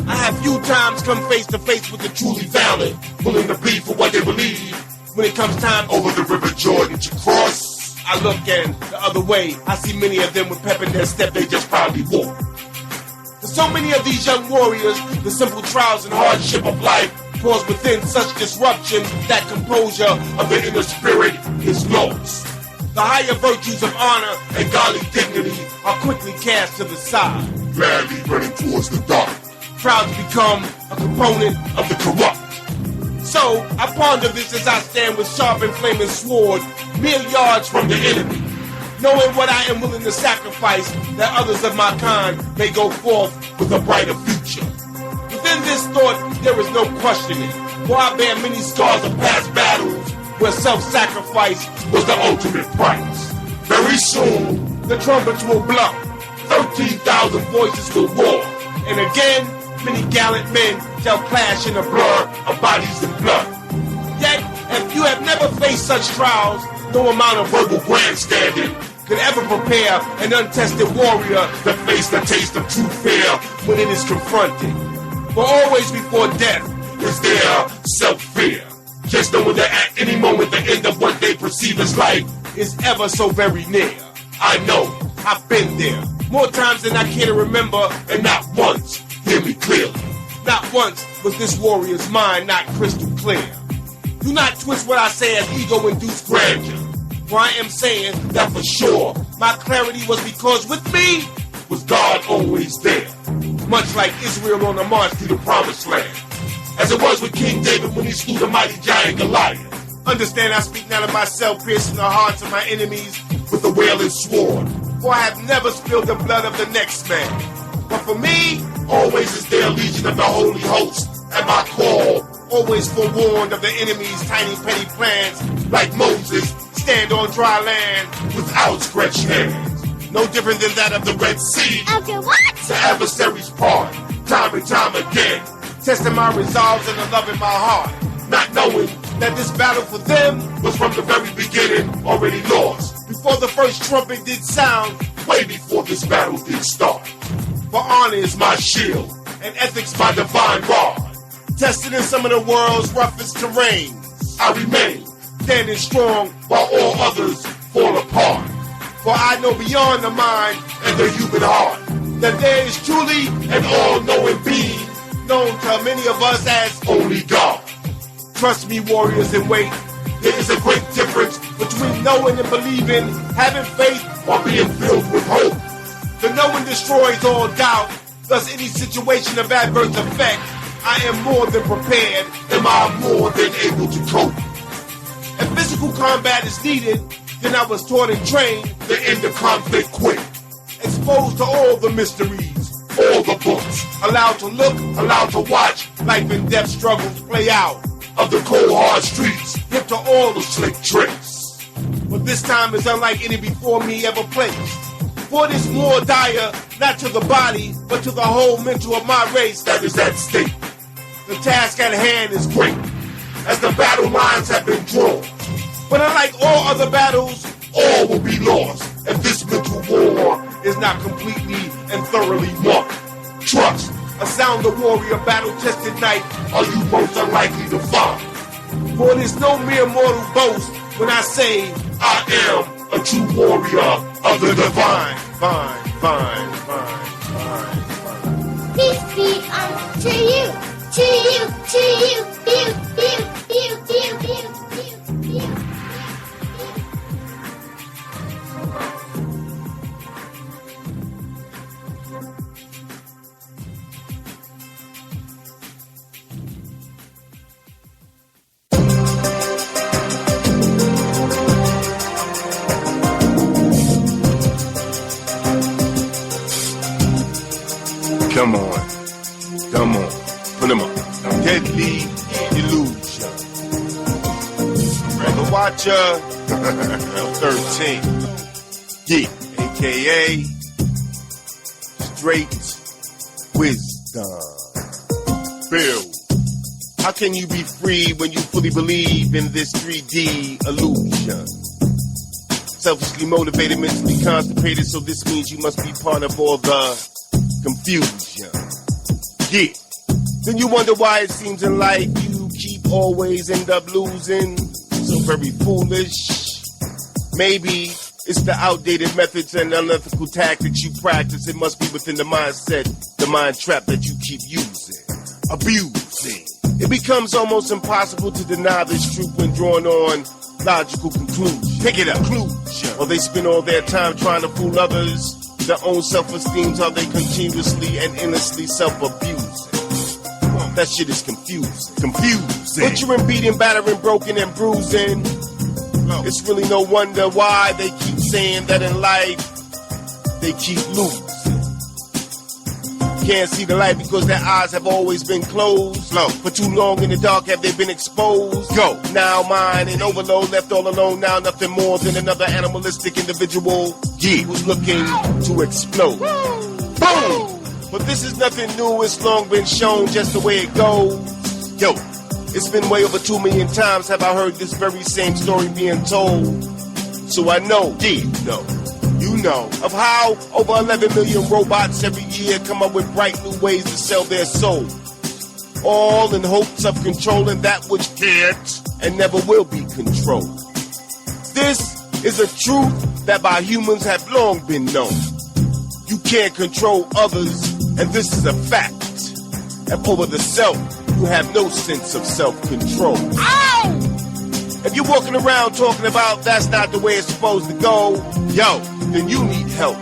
I have few times come face to face with the truly valid, willing to bleed for what they believe. When it comes time over the River Jordan to cross, I look and the other way, I see many of them with pep in their step, they just proudly walk. For so many of these young warriors, the simple trials and hardship of life cause within such disruption that composure of the inner spirit is lost. The higher virtues of honor and godly dignity are quickly cast to the side, gladly running towards the dark, proud to become a component of the corrupt. So, I ponder this as I stand with sharp and flaming sword, mere yards from the enemy, knowing what I am willing to sacrifice that others of my kind may go forth with a brighter future. Within this thought, there is no questioning, for I bear many scars of past battles where self-sacrifice was the ultimate price. Very soon, the trumpets will blow, 13,000 voices will roar, and again, many gallant men shall clash in a blur of bodies and blood. Yet, if you have never faced such trials, no amount of verbal grandstanding could ever prepare an untested warrior to face the taste of true fear when it is confronted. For always before death is there self-fear, just knowing that at any moment the end of what they perceive as life is ever so very near. I know, I've been there, more times than I care to remember, and not once, hear me clearly, not once was this warrior's mind not crystal clear. Do not twist what I say as ego-induced grandeur, for I am saying that for sure my clarity was because with me was God always there, much like Israel on the march through the promised land, as it was with King David when he slew the mighty giant Goliath. Understand I speak not of myself, piercing the hearts of my enemies with a wailing sword, for I have never spilled the blood of the next man. But for me, always is there a legion of the holy host at my call, always forewarned of the enemy's tiny petty plans, like Moses, stand on dry land with outstretched hands. No different than that of the Red Sea. Okay, what? The adversary's part, time and time again, testing my resolves and the love in my heart, not knowing that this battle for them was from the very beginning already lost. Before the first trumpet did sound, way before this battle did start. For honor is my shield, and ethics my divine rod. Tested in some of the world's roughest terrains, I remain standing strong while all others fall apart. For I know beyond the mind and the human heart that there is truly an all-knowing being known to many of us as only God. Trust me, warriors, and wait. There is a great difference between knowing and believing, having faith while being filled with hope. The knowing destroys all doubt, thus any situation of adverse effect, I am more than prepared, am I more than able to cope. If physical combat is needed, then I was taught and trained to end the conflict quick. Exposed to all the mysteries, all the books, allowed to look, allowed to watch, life and death struggles play out. Of the cold hard streets, hip to all the slick tricks. But this time is unlike any before me ever placed. For it is more dire, not to the body, but to the whole mental of my race that is at stake. The task at hand is great, as the battle lines have been drawn. But unlike all other battles, all will be lost if this mental war is not completely and thoroughly won. Trust, a sound of warrior battle-tested knight are you most unlikely to find. For it is no mere mortal boast when I say I am a true warrior of the divine. Peace be unto you, to you, to you, Come on, put them up. Deadly illusion. The Watcher 13. Yeah, aka Straight Wisdom. Bill How can you be free when you fully believe in this 3D illusion? Selfishly motivated, mentally constipated, so this means you must be part of all the confusion. Yeah. Then you wonder why it seems in life you keep always end up losing. So very foolish. Maybe it's the outdated methods and unethical tactics you practice. It must be within the mindset, the mind trap that you keep using, abusing. It becomes almost impossible to deny this truth when drawn on logical conclusions. Pick it up. Conclusion. Or they spend all their time trying to fool others. Their own self-esteems are they continuously and endlessly self-abusing. That shit is confusing. Butchering, beating, battering, broken, and bruising. It's really no wonder why they keep saying that in life they keep losing. Can't see the light because their eyes have always been closed. For too long in the dark have they been exposed. Now mine in overload, left all alone. Now nothing more than another animalistic individual who's looking to explode. Boom! But this is nothing new, it's long been shown just the way it goes. Yo, it's been way over 2 million times have I heard this very same story being told. So I know, you know, of how over 11 million robots every year come up with bright new ways to sell their soul. All in hopes of controlling that which can't and never will be controlled. This is a truth that by humans have long been known. You can't control others, and this is a fact. And over the self, you have no sense of self-control. Ow! If you're walking around talking about that's not the way it's supposed to go, yo, then you need help.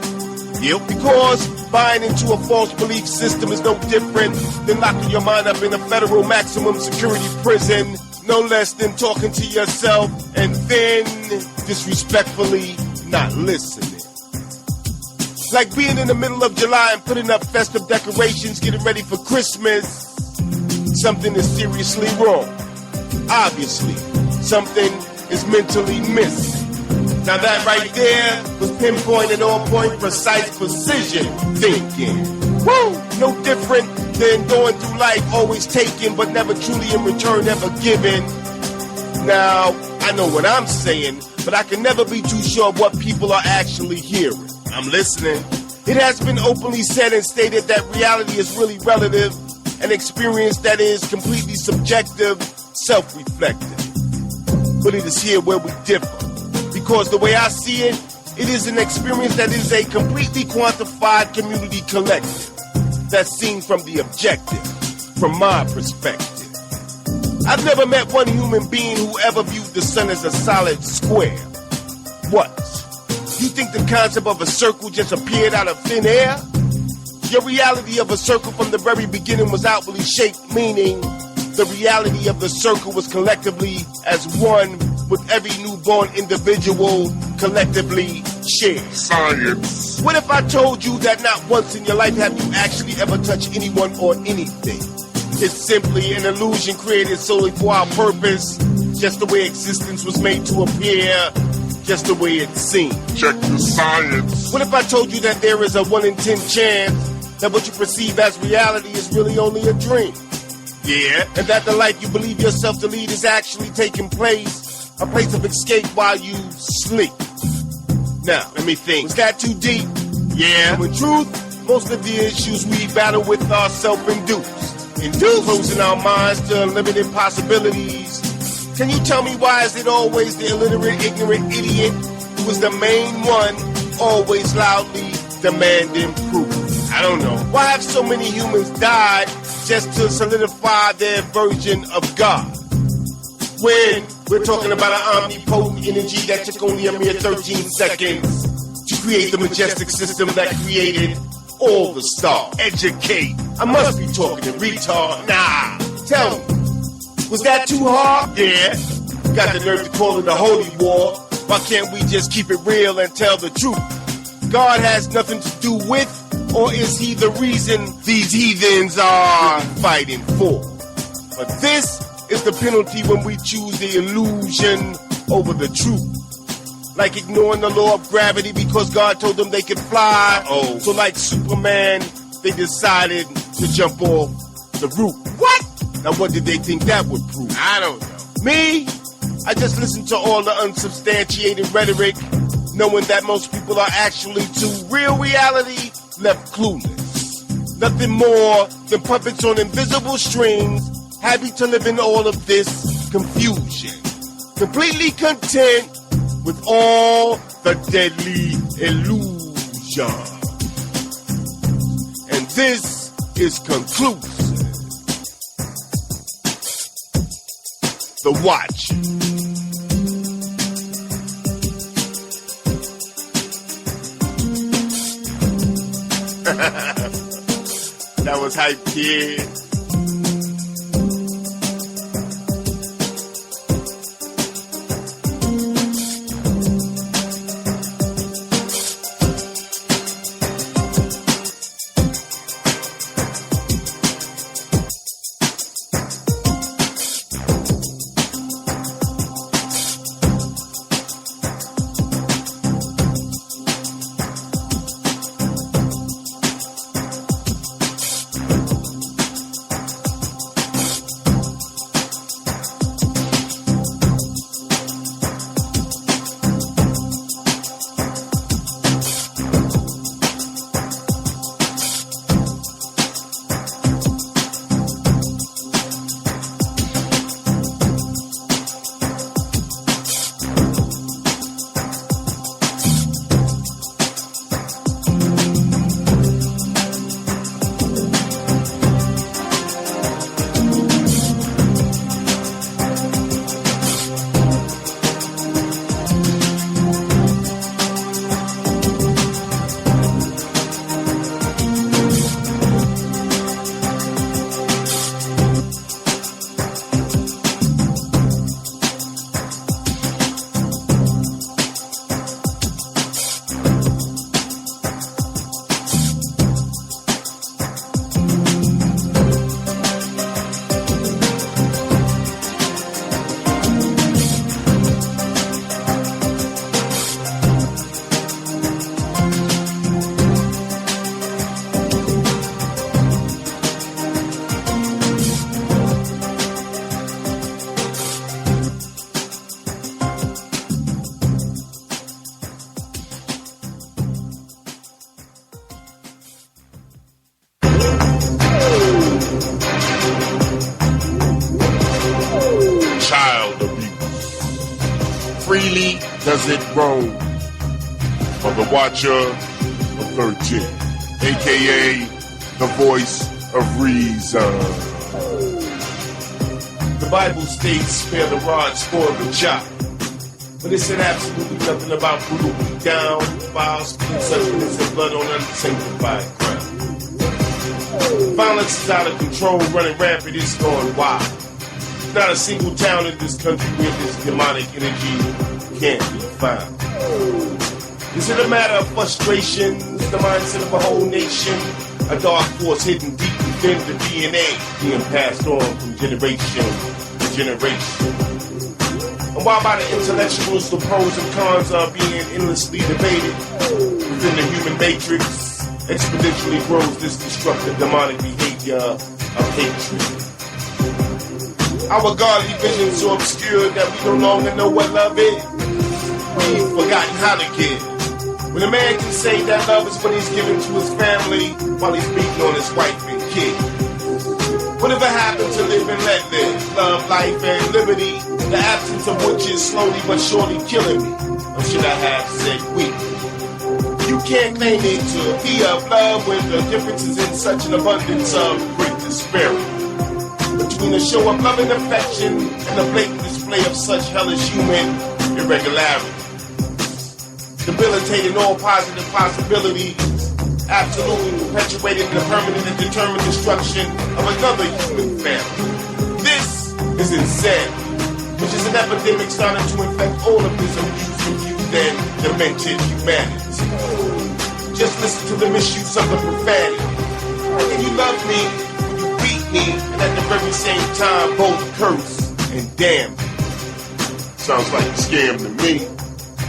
Yep. Because buying into a false belief system is no different than locking your mind up in a federal maximum security prison. No less than talking to yourself and then disrespectfully not listening. Like being in the middle of July and putting up festive decorations, getting ready for Christmas. Something is seriously wrong. Obviously, something is mentally missing. Now that right there was pinpointed on point, precise precision thinking. Woo! No different than going through life always taking, but never truly in return ever given. Now, I know what I'm saying, but I can never be too sure of what people are actually hearing. I'm listening. It has been openly said and stated that reality is really relative, an experience that is completely subjective, self-reflective. But it is here where we differ. Because the way I see it, it is an experience that is a completely quantified community collective. That's seen from the objective, from my perspective. I've never met one human being who ever viewed the sun as a solid square. What? You think the concept of a circle just appeared out of thin air? Your reality of a circle from the very beginning was outwardly shaped, meaning the reality of the circle was collectively as one with every newborn individual collectively shared. Science. What if I told you that not once in your life have you actually ever touched anyone or anything? It's simply an illusion created solely for our purpose, just the way existence was made to appear, just the way it seemed. Check the science. What if I told you that there is a 1 in 10 chance that what you perceive as reality is really only a dream? Yeah. And that the life you believe yourself to lead is actually taking place, a place of escape while you sleep. Now, let me think. Was that too deep? Yeah. In truth, most of the issues we battle with are self-induced. Closing our minds to unlimited possibilities. Can you tell me why is it always the illiterate, ignorant idiot who is the main one, always loudly demanding proof? I don't know. Why have so many humans died just to solidify their version of God? When we're talking about an omnipotent energy that took only a mere 13 seconds to create the majestic system that created all the stars. Educate. I must be talking to retard. Nah. Tell me. Was that too hard? Yeah. Got the nerve to call it a holy war. Why can't we just keep it real and tell the truth? God has nothing to do with, or is he the reason these heathens are fighting for? But this is the penalty when we choose the illusion over the truth. Like ignoring the law of gravity because God told them they could fly. Oh, so like Superman, they decided to jump off the roof. What? Now what did they think that would prove? I don't know. Me? I just listen to all the unsubstantiated rhetoric, knowing that most people are actually to real reality left clueless. Nothing more than puppets on invisible strings, happy to live in all of this confusion. Completely content with all the deadly illusion. And this is conclusive. The Watch. That was hype, kid. Freely does it roam on the Watcher of 13, a.k.a. the voice of reason. The Bible states, spare the rod, spoil the child. But it said absolutely nothing about brutal beat down, vile, spitting substance and blood on unsanctified ground. Violence is out of control, running rampant, it's going wild. Not a single town in this country where this demonic energy can't be found. Is it a matter of frustration, the mindset of a whole nation? A dark force hidden deep within the DNA, being passed on from generation to generation. And while by the intellectuals, the pros and cons are being endlessly debated, within the human matrix, exponentially grows this destructive demonic behavior of hatred. Our godly vision so obscure that we no longer know what love is. We've forgotten how to give. When a man can say that love is what he's giving to his family while he's beating on his wife and kid. Whatever happened to live and let live, love, life, and liberty, the absence of which is slowly but surely killing me. Or should I have said we? You can't claim it to be of love when the difference is in such an abundance of great disparity. Between a show of love and affection and a blatant display of such hellish human irregularities. Debilitating all positive possibilities, absolutely perpetuating the permanent and determined destruction of another human family. This is insanity, which is an epidemic starting to infect all of this abused, confused, and demented humanity. Just listen to the misuse of the profanity. How can you love me when you beat me and at the very same time both curse and damn me? Sounds like a scam to me.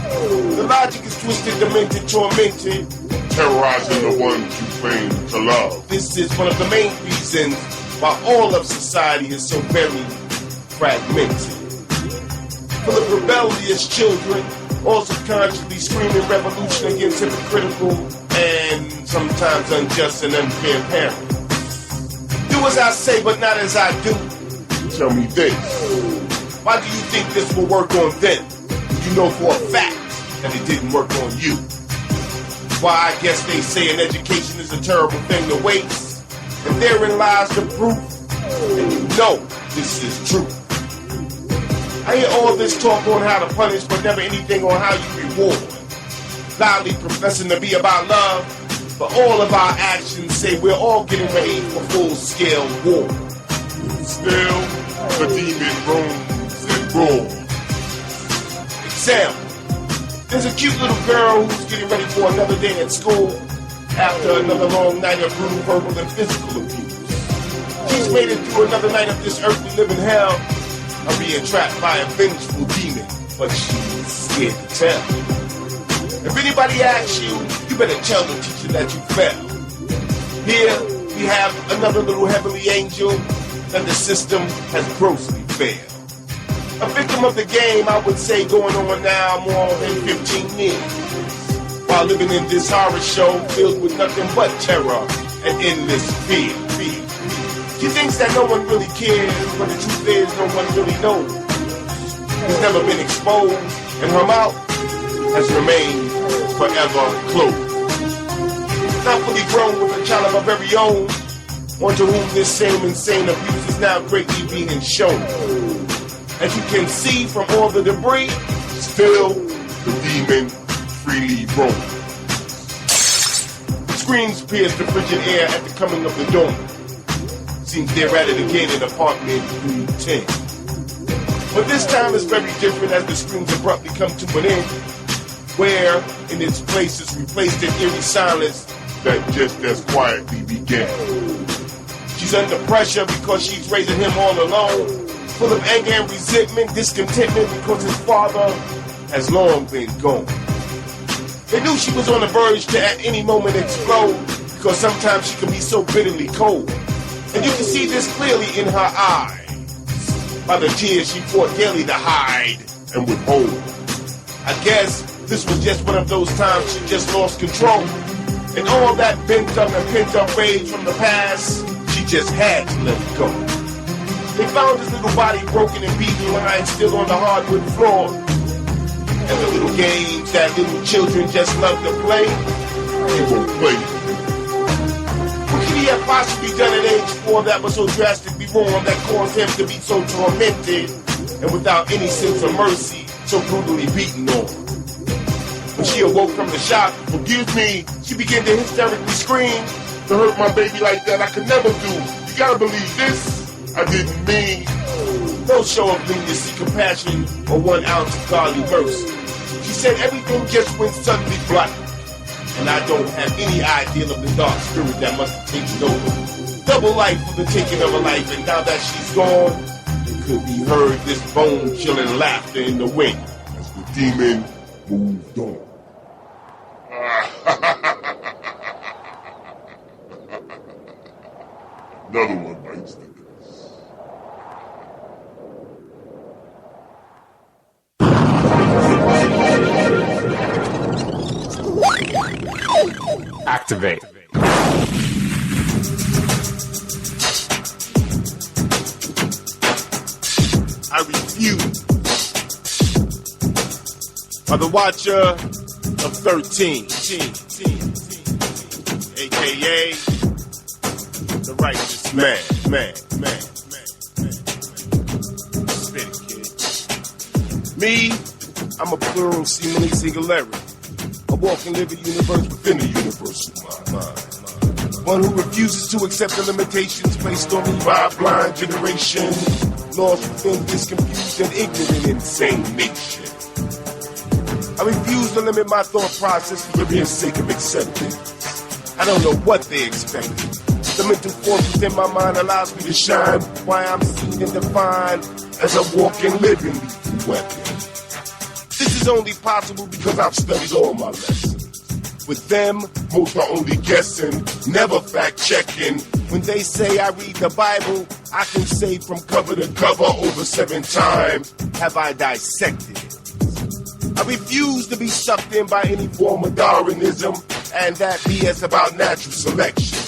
The logic is twisted, demented, tormented, terrorizing the ones you claim to love. This is one of the main reasons while all of society is so very fragmented. Full of rebellious children, all subconsciously screaming revolution against hypocritical and sometimes unjust and unfair parents. Do as I say, but not as I do. Tell me this. Why do you think this will work on them? You know for a fact that it didn't work on you. Why, I guess they say an education is a terrible thing to waste. And therein lies the proof. And you know this is true. I hear all this talk on how to punish, but never anything on how you reward. Loudly professing to be about love, but all of our actions say we're all getting ready for full-scale war. Still, the demon roams and roars. Example. There's a cute little girl who's getting ready for another day at school after another long night of brutal verbal and physical abuse. She's made it through another night of this earthly living hell of being trapped by a vengeful demon, but she's scared to tell. If anybody asks you, you better tell the teacher that you fell. Here we have another little heavenly angel that the system has grossly failed. A victim of the game, I would say, going on now more than 15 years. While living in this horror show filled with nothing but terror and endless fear. She thinks that no one really cares, but the truth is no one really knows. It's never been exposed, and her mouth has remained forever closed. Not fully grown with a child of her very own, onto whom this same insane abuse is now greatly being shown. As you can see from all the debris, still the demon freely roams. Screams pierce the frigid air at the coming of the dawn. Seems they're at it again in apartment 310. But this time is very different as the screams abruptly come to an end, where in its place is replaced in eerie silence that just as quietly began. She's under pressure because she's raising him all alone, full of anger and resentment, discontentment because his father has long been gone. They knew she was on the verge to at any moment explode because sometimes she can be so bitterly cold. And you can see this clearly in her eyes by the tears she fought daily to hide and withhold. I guess this was just one of those times she just lost control. And all that bent up and pent up rage from the past, she just had to let it go. They found his little body broken and beaten, lying still on the hardwood floor. And the little games that little children just love to play, they won't play. What could he have possibly done at age 4 that was so drastically wrong that caused him to be so tormented and without any sense of mercy, so brutally beaten on? When she awoke from the shock, forgive me, she began to hysterically scream. To hurt my baby like that, I could never do. You gotta believe this. I didn't mean. No show of leniency, compassion, or 1 ounce of godly mercy. She said everything just went suddenly black. And I don't have any idea of the dark spirit that must have taken over. Double life for the taking of a life, and now that she's gone, it could be heard this bone-chilling laughter in the wind as the demon moved on. Another one bites the dust. Activate. I refuse. By the Watcher of 13, a.k.a. the righteous man. Spit it, kid. Me, I'm a plural seemingly singularity. A walking living universe within the universe of my mind. One who refuses to accept the limitations placed on me by a blind generation, lost within this confused and ignorant insane nation. I refuse to limit my thought process for the mere sake of acceptance. I don't know what they expect. The mental force within my mind allows me to shine, why I'm seen and defined as a walking, living lethal weapon. This is only possible because I've studied all my lessons. With them, most are only guessing, never fact-checking. When they say I read the Bible, I can say from cover to cover over 7 times have I dissected it. I refuse to be sucked in by any form of Darwinism and that BS about natural selection.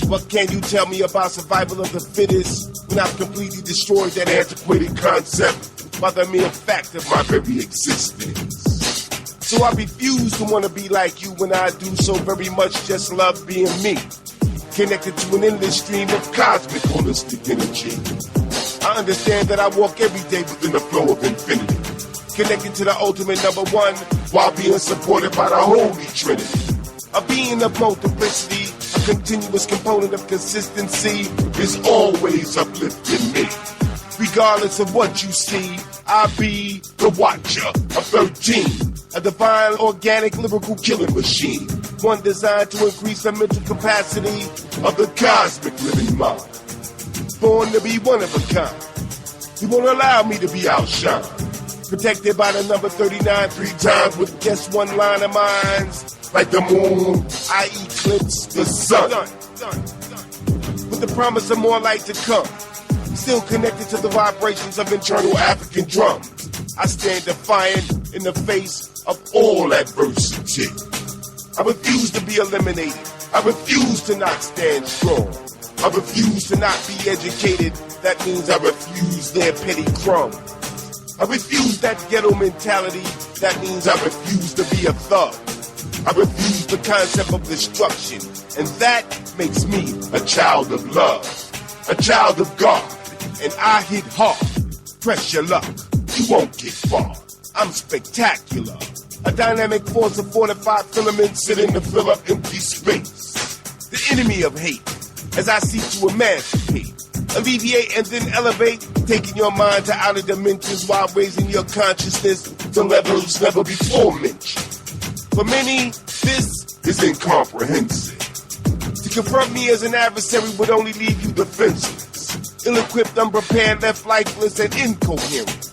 What can you tell me about survival of the fittest when I've completely destroyed that antiquated concept by the mere fact of my very existence? So I refuse to want to be like you when I do so very much just love being me, connected to an endless stream of cosmic holistic energy. I understand that I walk every day within the flow of infinity, connected to the ultimate number one while being supported by the Holy Trinity. A being of multiplicity, a continuous component of consistency is always uplifting me. Regardless of what you see, I be the watcher of 13. A divine, organic, lyrical killing machine. One designed to increase the mental capacity of the cosmic living mind. Born to be one of a kind. You won't allow me to be outshined. Protected by the number 39 3 times with just one line of minds. Like the moon, I eclipse the sun. With the promise of more light to come. Still connected to the vibrations of internal African drums. I stand defiant in the face of all adversity. I refuse to be eliminated. I refuse to not stand strong. I refuse to not be educated. That means I refuse their petty crumbs. I refuse that ghetto mentality. That means I refuse to be a thug. I refuse the concept of destruction. And that makes me a child of love. A child of God. And I hit hard. Press your luck. You won't get far. I'm spectacular. A dynamic force of fortified filaments sitting to fill up empty space. The enemy of hate, as I seek to emancipate, alleviate and then elevate, taking your mind to outer dimensions while raising your consciousness to levels never before mentioned. For many, this is incomprehensible. To confront me as an adversary would only leave you defenseless, ill-equipped, unprepared, left lifeless, and incoherent.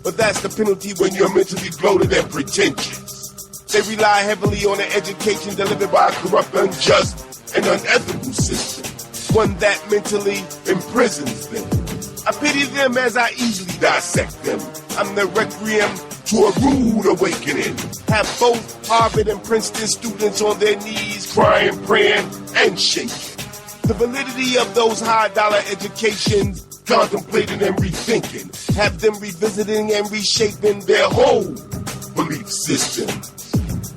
But that's the penalty when you're mentally bloated and pretentious. They rely heavily on an education delivered by a corrupt, unjust, and unethical system. One that mentally imprisons them. I pity them as I easily dissect them. I'm the requiem to a rude awakening. Have both Harvard and Princeton students on their knees, crying, praying, and shaking. The validity of those high-dollar educations, contemplating and rethinking, have them revisiting and reshaping their whole belief systems.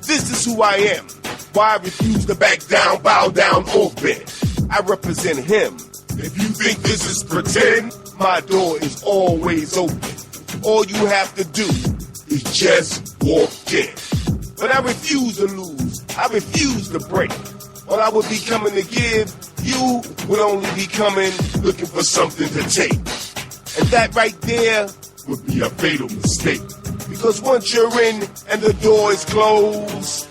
This is who I am, why I refuse to back down, bow down, or bend. I represent him. If you think this is pretend, my door is always open. All you have to do is just walk in. But I refuse to lose, I refuse to break. All I would be coming to give, you would only be coming looking for something to take. And that right there would be a fatal mistake. Because once you're in and the door is closed,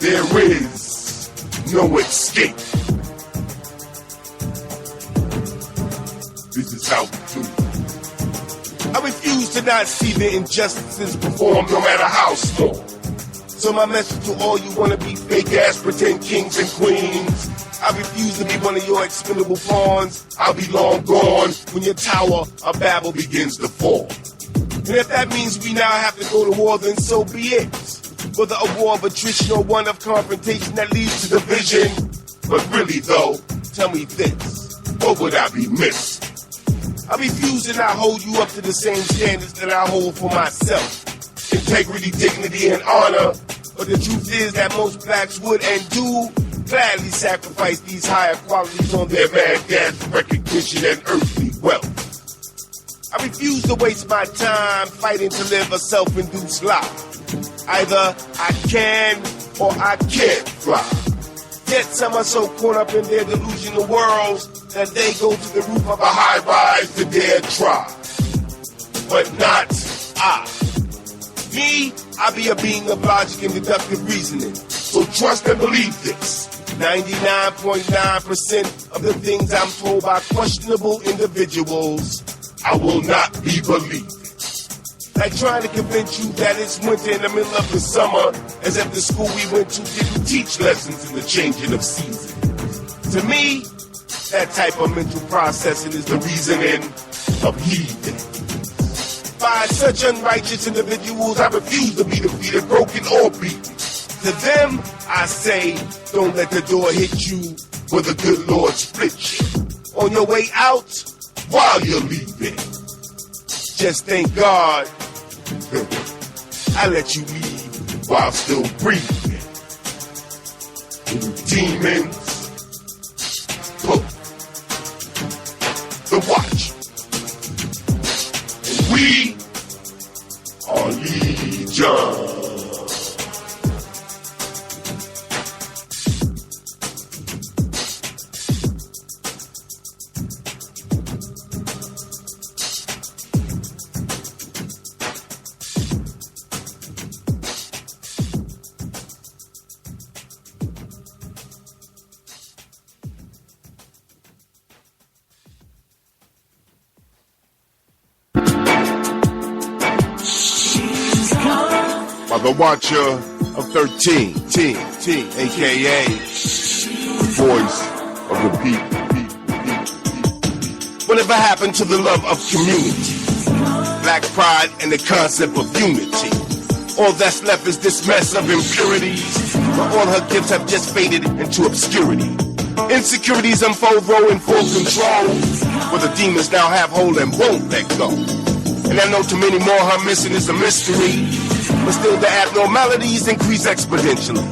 there is no escape. This is how we do it. I refuse to not see the injustices performed no matter how small. So my message to all you wanna be fake ass pretend kings and queens, I refuse to be one of your expendable pawns. I'll be long gone when your tower of Babel begins to fall. And if that means we now have to go to war, then so be it. Whether a war of attrition or one of confrontation that leads to division. But really though, tell me this, what would I be missed? I refuse to not hold you up to the same standards that I hold for myself. Integrity, dignity, and honor. But the truth is that most blacks would and do gladly sacrifice these higher qualities on their mad dash for recognition and earthly wealth. I refuse to waste my time fighting to live a self-induced life. Either I can or I can't fly. Yet some are so caught up in their delusional worlds that they go to the roof of a high-rise to dare try. But not I. Me, I be a being of logic and deductive reasoning. So trust and believe this. 99.9% of the things I'm told by questionable individuals, I will not be believed. Like trying to convince you that it's winter in the middle of the summer, as if the school we went to didn't teach lessons in the changing of seasons. To me, that type of mental processing is the reasoning of heathen. By such unrighteous individuals, I refuse to be defeated, broken, or beaten. To them, I say, don't let the door hit you where the good Lord split you. On your way out, while you're leaving, just thank God I let you leave while still breathing. Demons, put the watch. And we are legion. The Watcher of 13, a.k.a. the voice of the people. Whatever happened to the love of community, black pride, and the concept of unity? All that's left is this mess of impurities, where all her gifts have just faded into obscurity. Insecurities unfold, grow in full control, where the demons now have hold and won't let go. And I know too many more her missing is a mystery, but still the abnormalities increase exponentially.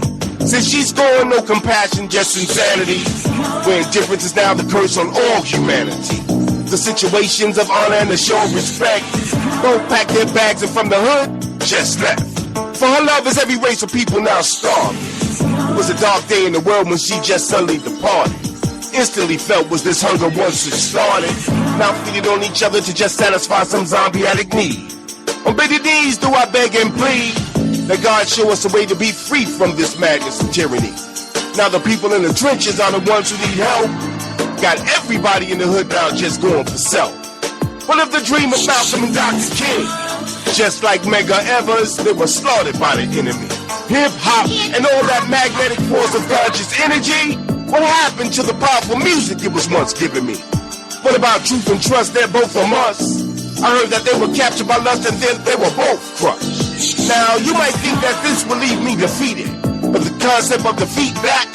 Since she's gone, no compassion, just insanity, where indifference is now the curse on all humanity. The situations of honor and the show of respect both pack their bags and from the hood, just left. For her love is every race of people now starving. It was a dark day in the world when she just suddenly departed. Instantly felt was this hunger once it started, now feeding on each other to just satisfy some zombie addict need. On bended knees do I beg and plead that God show us a way to be free from this madness and tyranny. Now the people in the trenches are the ones who need help. Got everybody in the hood now just going for self. What if the dream of Malcolm and Dr. King? Just like Medgar Evers, they were slaughtered by the enemy. Hip-hop and all that magnetic force of conscious energy? What happened to the powerful music it was once giving me? What about truth and trust? They're both from us. I heard that they were captured by lust and then they were both crushed. Now, you might think that this will leave me defeated, but the concept of defeat, that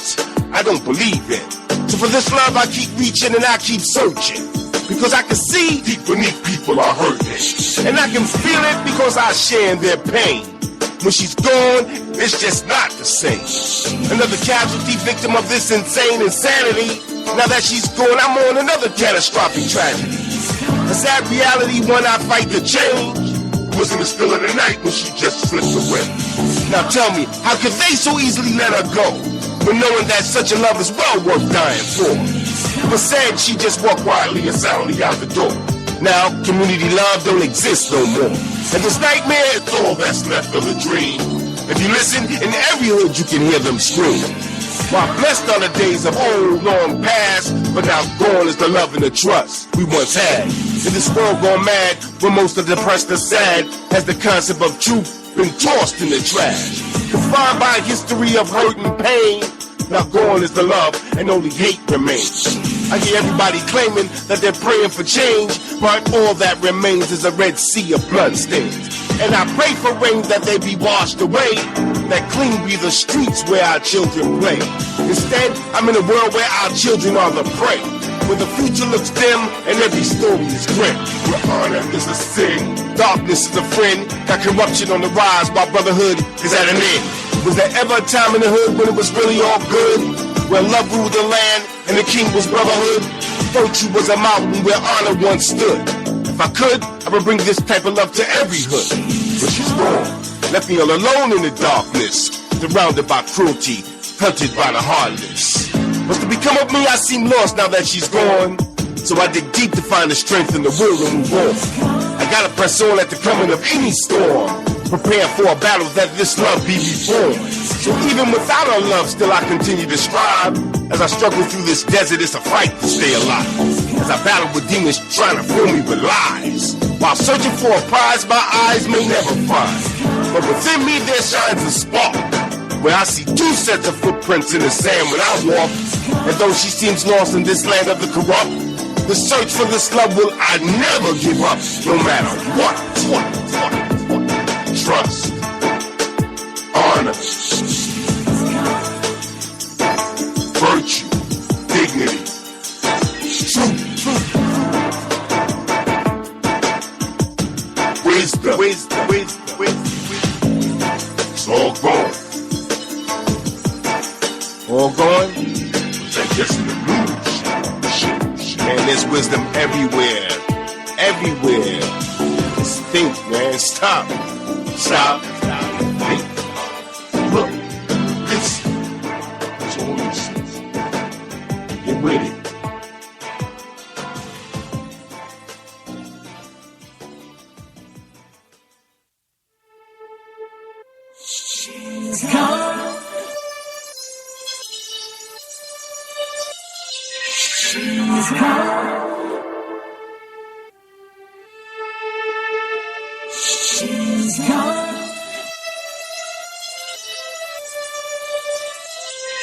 I don't believe in. So for this love, I keep reaching and I keep searching, because I can see deep beneath people are hurting, and I can feel it because I share in their pain. When she's gone, it's just not the same. Another casualty, victim of this insane insanity. Now that she's gone, I'm on another catastrophic tragedy. A sad reality, one I fight to change. Was in the still of the night when she just slipped away. Now tell me, how could they so easily let her go, when knowing that such a love is well worth dying for? But said she just walked quietly and soundly out the door. Now community love don't exist no more, and this nightmare is all that's left of a dream. If you listen, in every hood you can hear them scream. While blessed are the days of old, long past, but now gone is the love and the trust we once had. In this world gone mad, where most are depressed and sad, has the concept of truth been tossed in the trash. Confined by a history of hurt and pain, now gone is the love and only hate remains. I hear everybody claiming that they're praying for change, but all that remains is a red sea of bloodstains. And I pray for rain that they be washed away, that clean be the streets where our children play. Instead, I'm in a world where our children are the prey, where the future looks dim and every story is grim. Where honor is a sin, darkness is a friend, got corruption on the rise while brotherhood is at an end. Was there ever a time in the hood when it was really all good, where love ruled the land and the king was brotherhood? Virtue was a mountain where honor once stood. If I could, I would bring this type of love to every hood. But she's gone, left me all alone in the darkness, surrounded by cruelty, hunted by the heartless. What's to become of me? I seem lost now that she's gone. So I dig deep to find the strength and the will to move on. I gotta press on at the coming of any storm, prepare for a battle that this love be reborn. So even without her love, still I continue to strive. As I struggle through this desert, it's a fight to stay alive. As I battle with demons trying to fill me with lies. While searching for a prize my eyes may never find. But within me there shines a spark, where I see two sets of footprints in the sand when I walk. And though she seems lost in this land of the corrupt, the search for this love will I never give up, no matter what. Trust, honor, virtue, dignity, truth, wisdom. It's all gone. All gone? I guess in the news. Man, there's wisdom everywhere. Everywhere. Just think, man. Stop. Think. Look. Listen. That's all this is. Get with it. She's gone. She's gone. She's gone.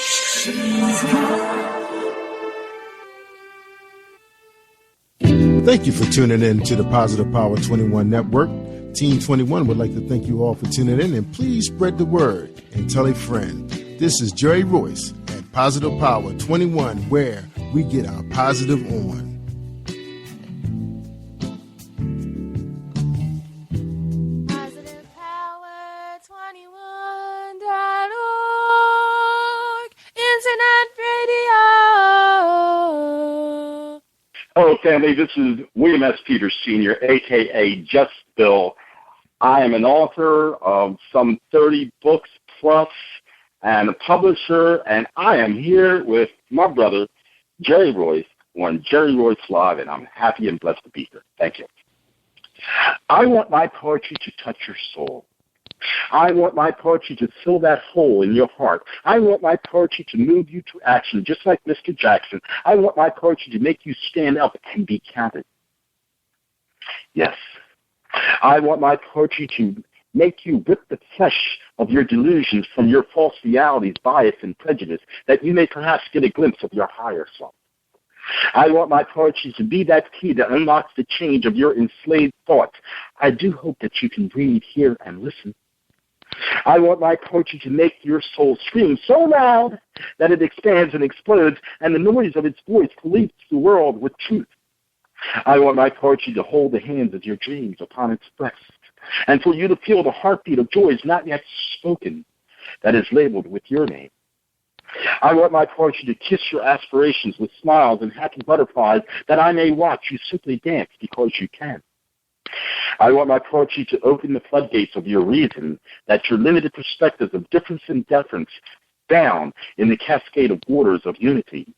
She's gone. Thank you for tuning in to the Positive Power 21 Network. Team 21 would like to thank you all for tuning in, and please spread the word and tell a friend. This is Jerry Royce at Positive Power 21, where we get our positive on. PositivePower21.org, Internet Radio. Hello, family. This is William S. Peters, Sr., a.k.a. Just Bill. I am an author of some 30 books plus and a publisher, and I am here with my brother, Jerry Royce, on Jerry Royce Live, and I'm happy and blessed to be here. Thank you. I want my poetry to touch your soul. I want my poetry to fill that hole in your heart. I want my poetry to move you to action, just like Mr. Jackson. I want my poetry to make you stand up and be counted. Yes. I want my poetry to make you rip the flesh of your delusions from your false realities, bias, and prejudice, that you may perhaps get a glimpse of your higher self. I want my poetry to be that key that unlocks the change of your enslaved thoughts. I do hope that you can read, hear, and listen. I want my poetry to make your soul scream so loud that it expands and explodes, and the noise of its voice pollutes the world with truth. I want my poetry to hold the hands of your dreams upon its breast, and for you to feel the heartbeat of joys not yet spoken that is labeled with your name. I want my poetry to kiss your aspirations with smiles and happy butterflies, that I may watch you simply dance because you can. I want my poetry to open the floodgates of your reason, that your limited perspectives of difference and deference down in the cascade of waters of unity.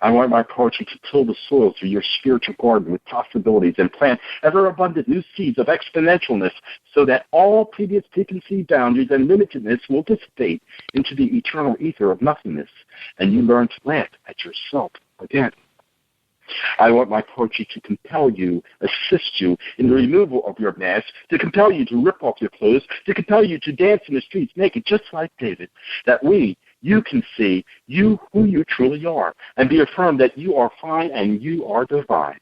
I want my poetry to till the soil through your spiritual garden with possibilities and plant ever-abundant new seeds of exponentialness, so that all previous preconceived boundaries and limitedness will dissipate into the eternal ether of nothingness, and you learn to plant at yourself again. I want my poetry to compel you, assist you in the removal of your mask, to compel you to rip off your clothes, to compel you to dance in the streets naked, just like David, that you can see you who you truly are, and be affirmed that you are fine and you are divine.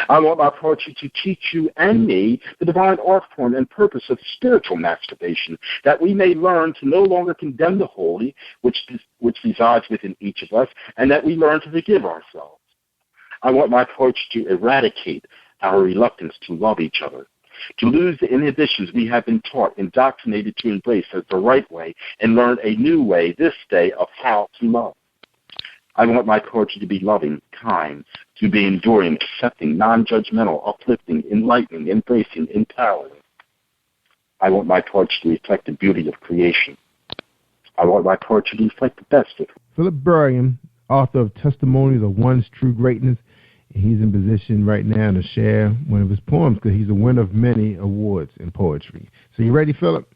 I want my poetry to teach you and me the divine art form and purpose of spiritual masturbation, that we may learn to no longer condemn the holy, which resides within each of us, and that we learn to forgive ourselves. I want my poetry to eradicate our reluctance to love each other, to lose the inhibitions we have been taught, indoctrinated to embrace as the right way, and learn a new way this day of how to love. I want my poetry to be loving, kind, to be enduring, accepting, non-judgmental, uplifting, enlightening, embracing, empowering. I want my poetry to reflect the beauty of creation. I want my poetry to reflect the best of Philip Burriam, author of Testimonies of One's True Greatness, and he's in position right now to share one of his poems because he's a winner of many awards in poetry. So you ready, Philip?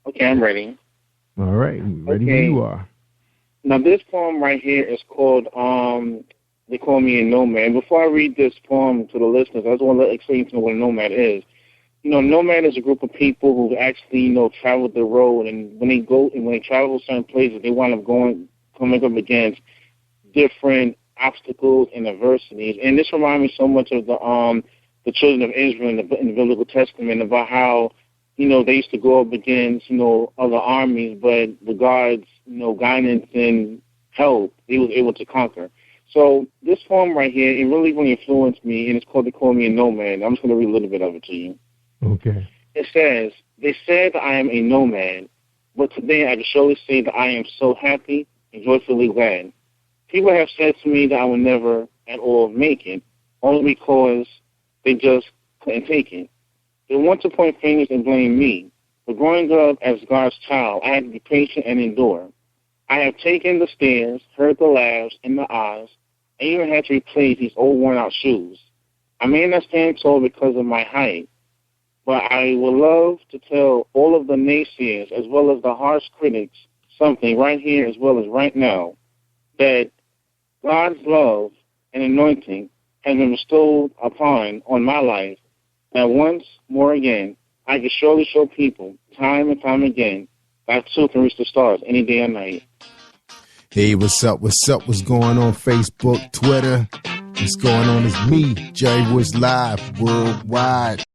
Okay, I'm ready. All right, ready when you are. Now, this poem right here is called They Call Me a Nomad. Before I read this poem to the listeners, I just want to explain to them what a nomad is. Nomad is a group of people who actually, travel the road, and when they travel certain places, they wind up coming up against different obstacles and adversities. And this reminds me so much of the children of Israel in the Biblical Testament, about how, they used to go up against, other armies, but with God's, guidance and help, they was able to conquer. So this poem right here, it really influenced me, and it's called They Call Me a Nomad. I'm just going to read a little bit of it to you. Okay. It says, they said I am a nomad, but today I can surely say that I am so happy and joyfully glad. People have said to me that I will never at all make it, only because they just couldn't take it. They want to point fingers and blame me. But growing up as God's child, I had to be patient and endure. I have taken the stairs, heard the laughs and the ahs, and even had to replace these old worn-out shoes. I may not stand tall because of my height, but I would love to tell all of the naysayers as well as the harsh critics something right here as well as right now, that God's love and anointing has been bestowed on my life, that once more again, I can surely show people time and time again that I too can reach the stars any day or night. Hey, what's up? What's up? What's going on? Facebook, Twitter. What's going on? It's me, Jerry Royce Live Worldwide.